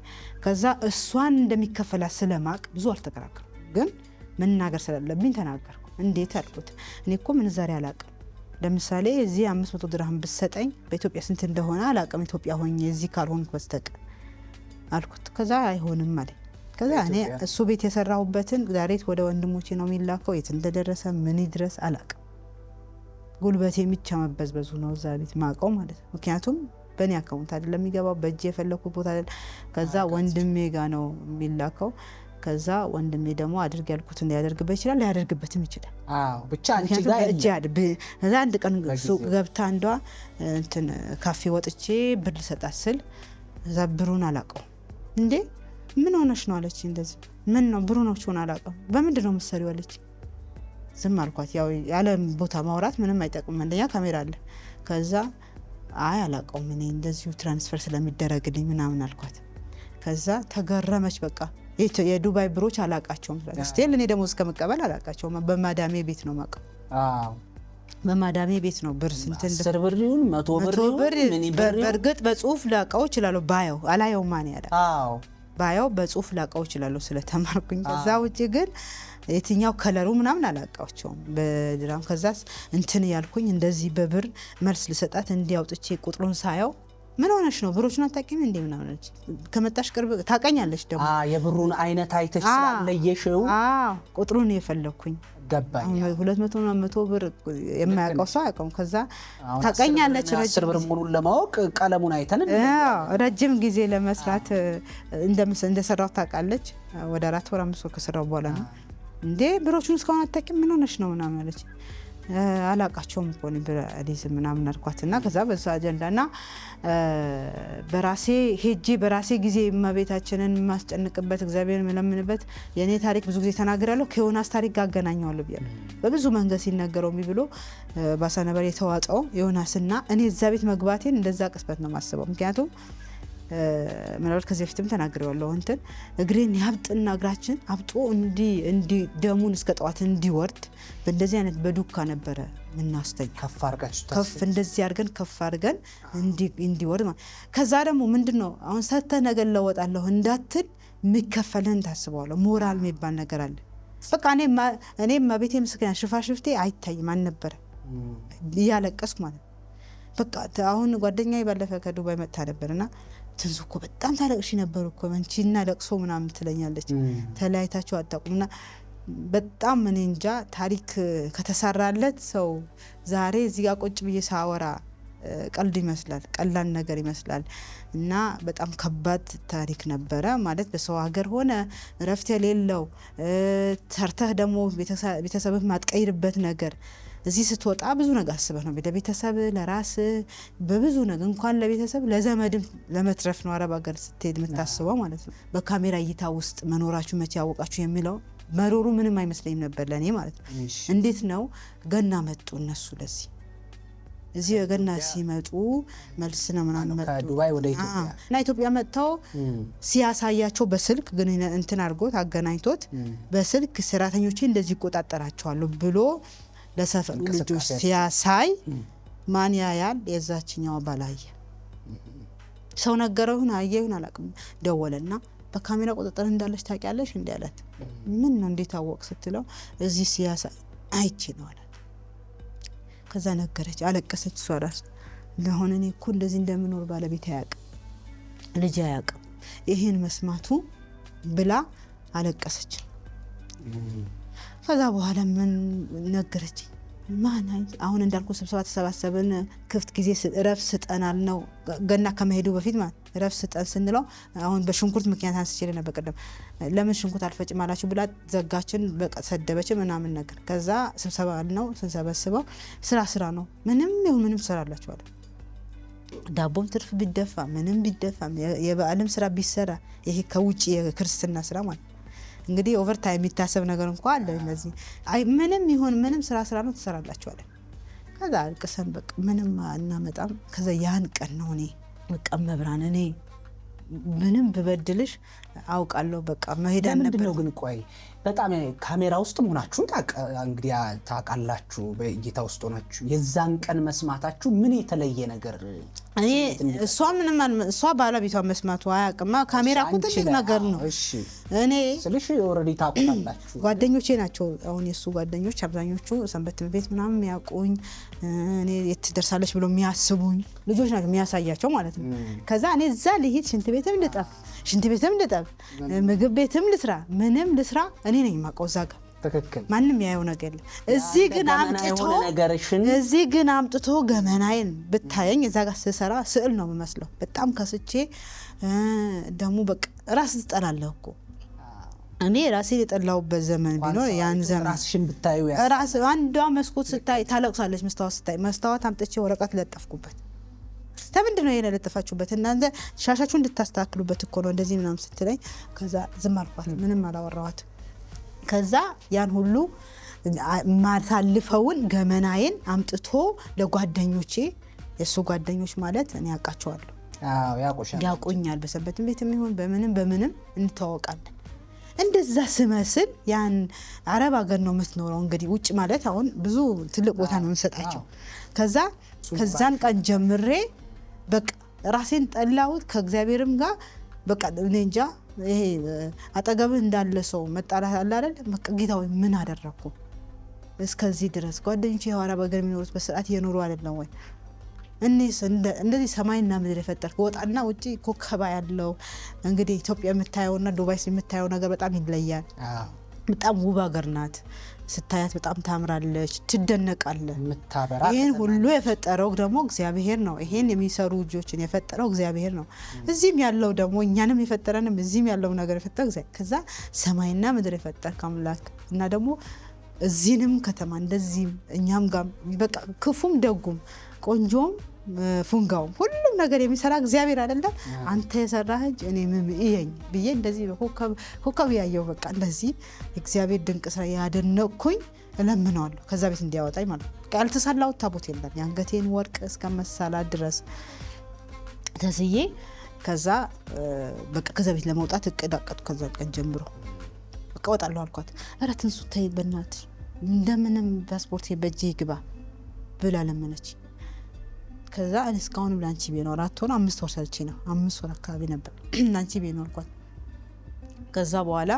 ከዛ እሷን እንደሚከፈላት ስለማቅ ብዙ አልተከራከርኩም፣ ግን መናገር ስላለብኝ ተናገርኩ። እንዴት አልኩት። እኔ እኮ ምንዛሬ አላቅም። ለምሳሌ እዚህ 500 ድርሃም ብትሰጠኝ በኢትዮጵያ ስንት እንደሆነ አላቅም፣ ኢትዮጵያ ሆኜ እዚህ ካልሆንኩ በስተቀር አልኩት። ከዛ አይሆንም አለ። ከዛ እኔ እሱ ቤት የሰራሁበትን ዛሬ ወደ ወንድሞቼ ነው የሚላከው። የት እንደደረሰ ምን ይድረስ አላቅም። ጉልበቴ ብቻ መበዝበዙ ነው እዛ ቤት ማቀው ማለት ነው። ምክንያቱም በእኔ አካውንት አይደለም የሚገባው በእጄ የፈለኩት ቦታ አይደለም። ከዛ ወንድሜ ጋር ነው የሚላከው። ከዛ ወንድሜ ደግሞ አድርግ ያልኩት እንዲያደርግበት ይችላል፣ ሊያደርግበትም ይችላል። ብቻ አንቺ ጋር ከዛ አንድ ቀን ሱቅ ገብታ አንዷ እንትን ካፌ ወጥቼ ብር ልሰጣት ስል እዛ ብሩን አላውቀው እንዴ ምን ሆነሽ ነው አለች። እንደዚህ ምን ነው ብሩ ነው ሆነ አላውቀው በምንድን ነው የምትሰሪው አለች። ዝም አልኳት። ያው ያለ ቦታ ማውራት ምንም አይጠቅም፣ አንደኛ ካሜራ አለ። ከዛ አይ አላውቀውም እኔ እንደዚሁ ትራንስፈር ስለሚደረግልኝ ምናምን አልኳት። ከዛ ተገረመች። በቃ የዱባይ ብሮች አላውቃቸውም ስቲል እኔ ደግሞ እስከመቀበል አላውቃቸውም። በማዳሜ ቤት ነው ማቀው። በማዳሜ ቤት ነው ብር ስንት 10 ብር ይሁን 100 ብር ይሁን በእርግጥ በጽሁፍ ላውቀው እችላለሁ። ባየው አላየው ማን ያለ ባየው በጽሁፍ ላውቀው እችላለሁ ስለተማርኩኝ። ከዛ ውጪ ግን የትኛው ከለሩ ምናምን አላውቃቸውም በድራም። ከዛ እንትን ያልኩኝ እንደዚህ በብር መልስ ልሰጣት እንዲያውጥቼ ቁጥሩን ሳየው ምን ሆነሽ ነው ብሮቹን አታውቂም እንዴ ምናምን አለች። ከመጣሽ ቅርብ ታውቀኛለች ደግሞ የብሩን አይነት አይተሽ ስለለየሽው ቁጥሩን የፈለኩኝ ገባኝ። 200 እና 100 ብር የማያውቀው ሰው አያውቀውም። ከዛ ታውቀኛለች። 10 ብር ሙሉን ለማወቅ ቀለሙን አይተን ረጅም ጊዜ ለመስራት እንደሰራው ታውቃለች። ወደ 4 ወር 5 ወር ከሰራው በኋላ ነው እንዴ ብሮቹን እስካሁን አታውቂም ምን ሆነሽ ነው ምናምን አለች። አላውቃቸውም እኮ ነው ብራሊዝም ምናምን አልኳትና ከዛ በዛ አጀንዳና በራሴ ሄጄ በራሴ ጊዜ እመቤታችንን የማስጨንቅበት እግዚአብሔር የምለምንበት የኔ ታሪክ ብዙ ጊዜ ተናግራለሁ። ከዮናስ ታሪክ ጋር አገናኘዋለሁ ብያለሁ። በብዙ መንገድ ሲነገረው ብሎ ባሳነበር የተዋጠው ዮናስና እኔ እዛ ቤት መግባቴን እንደዛ ቅስበት ነው የማስበው። ምክንያቱም ምናልባት ከዚህ በፊትም ተናግሬዋለሁ። እንትን እግሬን ያብጥና እግራችን አብጦ እንዲ ደሙን እስከ ጠዋት እንዲወርድ በእንደዚህ አይነት በዱካ ነበረ ምናስተኝ ከፍ እንደዚህ አድርገን ከፍ አድርገን እንዲወርድ ማለት። ከዛ ደግሞ ምንድነው አሁን ሰተ ነገር ለወጣለሁ እንዳትል የሚከፈልህን ታስበዋለሁ። ሞራል የሚባል ነገር አለ። በቃ እኔ ማቤቴ ምስክና ሽፋሽፍቴ አይታይም አልነበረ እያለቀስኩ ማለት በቃ። አሁን ጓደኛዬ ባለፈ ከዱባይ መጥታ ነበርና ትንሱ እኮ በጣም ታለቅሽ ነበር እኮ መንቺና ለቅሶ ምናምን ትለኛለች። ተለያይታችሁ አጣቁምና በጣም እኔ እንጃ ታሪክ ከተሰራለት ሰው ዛሬ እዚህ ጋር ቁጭ ብዬ ሳወራ ቀልድ ይመስላል፣ ቀላል ነገር ይመስላል እና በጣም ከባድ ታሪክ ነበረ ማለት። በሰው ሀገር ሆነ እረፍት የሌለው ሰርተህ ደግሞ ቤተሰብህ ማትቀይርበት ነገር እዚህ ስትወጣ ብዙ ነገር አስበህ ነው ለቤተሰብ ለራስ በብዙ ነገር እንኳን ለቤተሰብ ለዘመድም ለመትረፍ ነው አረብ ሀገር ስትሄድ የምታስበው ማለት ነው። በካሜራ እይታ ውስጥ መኖራችሁ መቼ ያወቃችሁ የሚለው መሮሩ ምንም አይመስለኝም ነበር ለኔ ማለት ነው። እንዴት ነው ገና መጡ እነሱ ለዚህ እዚህ ገና ሲመጡ መልስ ነው ምናምን መጡ ከዱባይ ወደ ኢትዮጵያ እና ኢትዮጵያ መጥተው ሲያሳያቸው በስልክ ግን እንትን አድርጎት አገናኝቶት በስልክ ሰራተኞቼ እንደዚህ ይቆጣጠራቸዋል ብሎ ለሰፈር ልጆች ሲያሳይ ማን ያያል? የዛችኛው ባላየ ሰው ነገረውን አየሁን አላቅም። ደወለና በካሜራ ቁጥጥር እንዳለች ታውቂያለሽ እንዴ አላት። ምን ነው እንዴት አወቅ ስትለው እዚህ ሲያሳይ አይቼ ነው አላት። ከዛ ነገረች፣ አለቀሰች። እሷ ራስ ለሆነ እኔ እኮ እንደዚህ እንደምኖር ባለቤት አያውቅም፣ ልጅ አያውቅም ይሄን መስማቱ ብላ አለቀሰች። ከዛ በኋላ ምን ነገረች? ማን አሁን እንዳልኩ ስብሰባ ተሰባሰብን። ክፍት ጊዜ ረፍ ስጠናል ነው ገና ከመሄዱ በፊት ማለት ረፍ ስጠን ስንለው አሁን በሽንኩርት ምክንያት አንስቼ ነበር ቀደም ለምን ሽንኩርት አልፈጭም አላችሁ ብላ ዘጋችን። በቃ ሰደበች ምናምን ነገር። ከዛ ስብሰባ ነው ስንሰበስበው ስራ ነው ምንም ይሁን ምንም ስራ አላችሁ አለ። ዳቦም ትርፍ ቢደፋ ምንም ቢደፋ የበዓልም ስራ ቢሰራ ይሄ ከውጪ የክርስትና ስራ ማለት እንግዲህ ኦቨርታይም የሚታሰብ ነገር እንኳን አለ። እነዚህ አይ ምንም ይሁን ምንም ስራ ነው ትሰራላችሁ አለ። ከዛ አልቅሰን በቃ ምንም እናመጣም። ከዛ ያን ቀን ነው እኔ በቃ መብራን እኔ ምንም ብበድልሽ አውቃለሁ በቃ መሄድ ነበር ነው። ግን ቆይ በጣም ካሜራ ውስጥ መሆናችሁን እንግዲህ ታውቃላችሁ፣ በእይታ ውስጥ ሆናችሁ የዛን ቀን መስማታችሁ ምን የተለየ ነገር? እኔ እሷ ባለቤቷ መስማቱ አያውቅም። ካሜራ እኮ ትልቅ ነገር ነው። እሺ እኔ ስለሽ ኦሬዲ ታውቃላችሁ። ጓደኞቼ ናቸው አሁን የሱ ጓደኞች አብዛኞቹ ሰንበት ቤት ምናምን የሚያውቁኝ እኔ የት ደርሳለች ብሎ የሚያስቡኝ ልጆች ናቸው የሚያሳያቸው ማለት ነው። ከዛ እኔ እዛ ልሂድ ሽንት ቤትም ልጠብ ምግብ ቤትም ልስራ ምንም ልስራ እኔ ነኝ የማውቀው እዛ ጋር ትክክል ማንም ያየው ነገር የለም እዚህ ግን አምጥቶ ገመናዬን ብታየኝ እዛ ጋር ስሰራ ስዕል ነው የምመስለው በጣም ከስቼ ደሙ በቃ ራስ ትጠላለህ እኮ እኔ ራሴ የጠላውበት ዘመን ቢኖር ያን ዘመን ራስሽን ብታዩ ራስ አንዷ መስኮት ስታይ ታለቅሳለች መስታወት አምጥቼ ወረቀት ለጠፍኩበት ተምንድነው የለጠፋችሁበት እናንተ ሻሻችሁን እንድታስተካክሉበት እኮ ነው እንደዚህ ምናምን ስትለኝ ከዛ ዝም አልኳት ምንም አላወራኋት ከዛ ያን ሁሉ ማታልፈውን ገመናዬን አምጥቶ ለጓደኞቼ የሱ ጓደኞች ማለት እኔ ያውቃቸዋለሁ ያውቁኛል በሰንበትም ቤትም ይሁን በምንም እንተዋወቃለን እንደዛ ስመስል ያን አረብ ሀገር ነው የምትኖረው እንግዲህ ውጭ ማለት አሁን ብዙ ትልቅ ቦታ ነው የምንሰጣቸው ከዛን ቀን ጀምሬ በቃ ራሴን ጠላሁት ከእግዚአብሔርም ጋር በቃ እኔ እንጃ ይሄ አጠገብህ እንዳለ ሰው መጣላት አለ አይደል በቃ ጌታው ምን አደረኩ እስከዚህ ድረስ ጓደኞቼ አረብ ሀገር የሚኖሩት በስርዓት እየኖሩ አይደለም ወይ እኔስ እንደዚህ ሰማይና ምድር የፈጠርክ ወጣና ውጪ ኮከባ ያለው እንግዲህ ኢትዮጵያ የምታየውና ዱባይ የምታየው ነገር በጣም ይለያል በጣም ውብ ሀገር ናት ስታያት በጣም ታምራለች ትደነቃለህ ምታበራ ይሄን ሁሉ የፈጠረው ደግሞ እግዚአብሔር ነው ይሄን የሚሰሩ ልጆችን የፈጠረው እግዚአብሔር ነው እዚህም ያለው ደግሞ እኛንም የፈጠረንም እዚህም ያለው ነገር የፈጠረው እግዚአብሔር ከዛ ሰማይና ምድር የፈጠርክ አምላክ እና ደግሞ እዚህንም ከተማ እንደዚህ እኛም ጋር በቃ ክፉም ደጉም ቆንጆም ፉንጋውም ሁሉም ነገር የሚሰራ እግዚአብሔር አይደለም አንተ የሰራህ እኔ ምን ይየኝ ብዬ እንደዚህ ኮከብ ያየው በቃ እንደዚህ እግዚአብሔር ድንቅ ስራ ያደነቅኩኝ እለምነዋለሁ ከዛ ቤት እንዲያወጣኝ ማለት ነው ያልተሳላው ታቦት የለም ያንገቴን ወርቅ እስከመሳላት ድረስ ተስዬ ከዛ በቃ ከዛ ቤት ለመውጣት እቅዳቀጥኩ ከዛ ቀን ጀምሮ በቃ ወጣለሁ አልኳት ኧረ ትንሱ ተይ በእናትሽ እንደምንም ፓስፖርት በእጄ ይግባ ብላ ለመነች ከዛ እስካሁን ብላንቺ ቢኖር 4 ወር 5 ወር ሰልቺ ነው 5 ወር አካባቢ ነበር እናንቺ ቢኖር እንኳን ከዛ በኋላ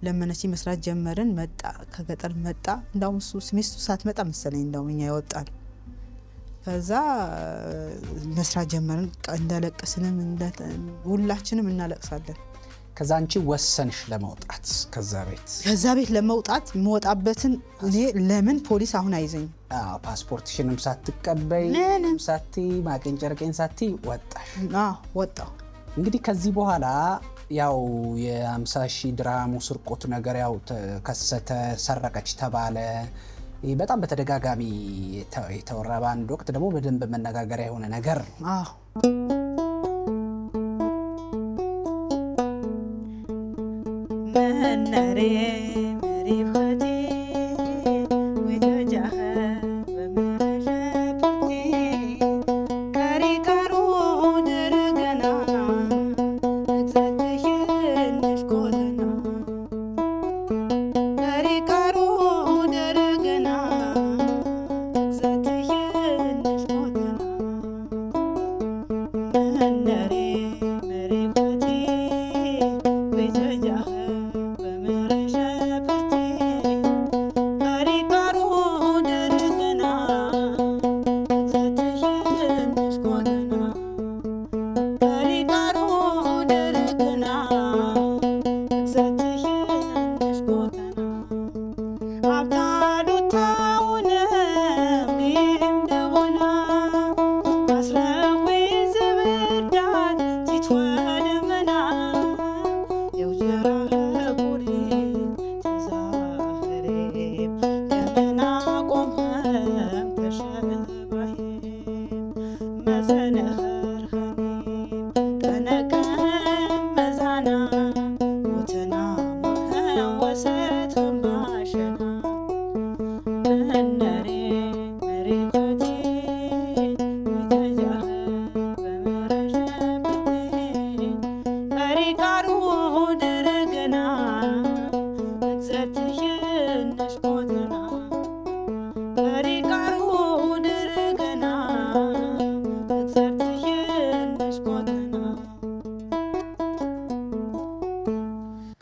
ለመነች መስራት ጀመርን መጣ ከገጠር መጣ እንዳው እሱ ሚስቱ ሳትመጣ መሰለኝ እንዳው እኛ ይወጣል ከዛ መስራት ጀመርን እንደለቀስንም ሁላችንም እናለቅሳለን ከዛ አንቺ ወሰንሽ ለመውጣት ከዛ ቤት ለመውጣት መውጣበትን ለምን ፖሊስ አሁን አይዘኝ ፓስፖርትሽንም ሳትቀበይ ምንም ሳቲ ማቀንጨርቀን ሳቲ ወጣው እንግዲህ ከዚህ በኋላ ያው የ50,000 ድራም ስርቆት ነገር ያው ተከሰተ ሰረቀች ተባለ በጣም በተደጋጋሚ የተወራባ አንድ ወቅት ደግሞ በደንብ መነጋገሪያ የሆነ ነገር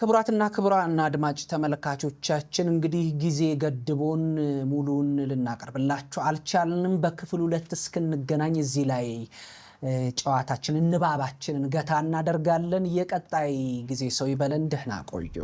ክቡራትና ክቡራን አድማጭ ተመልካቾቻችን እንግዲህ ጊዜ ገድቦን ሙሉን ልናቀርብላችሁ አልቻልንም በክፍል 2 እስክንገናኝ እዚህ ላይ ጨዋታችንን ንባባችንን ገታ እናደርጋለን የቀጣይ ጊዜ ሰው ይበለን ደህና ቆዩ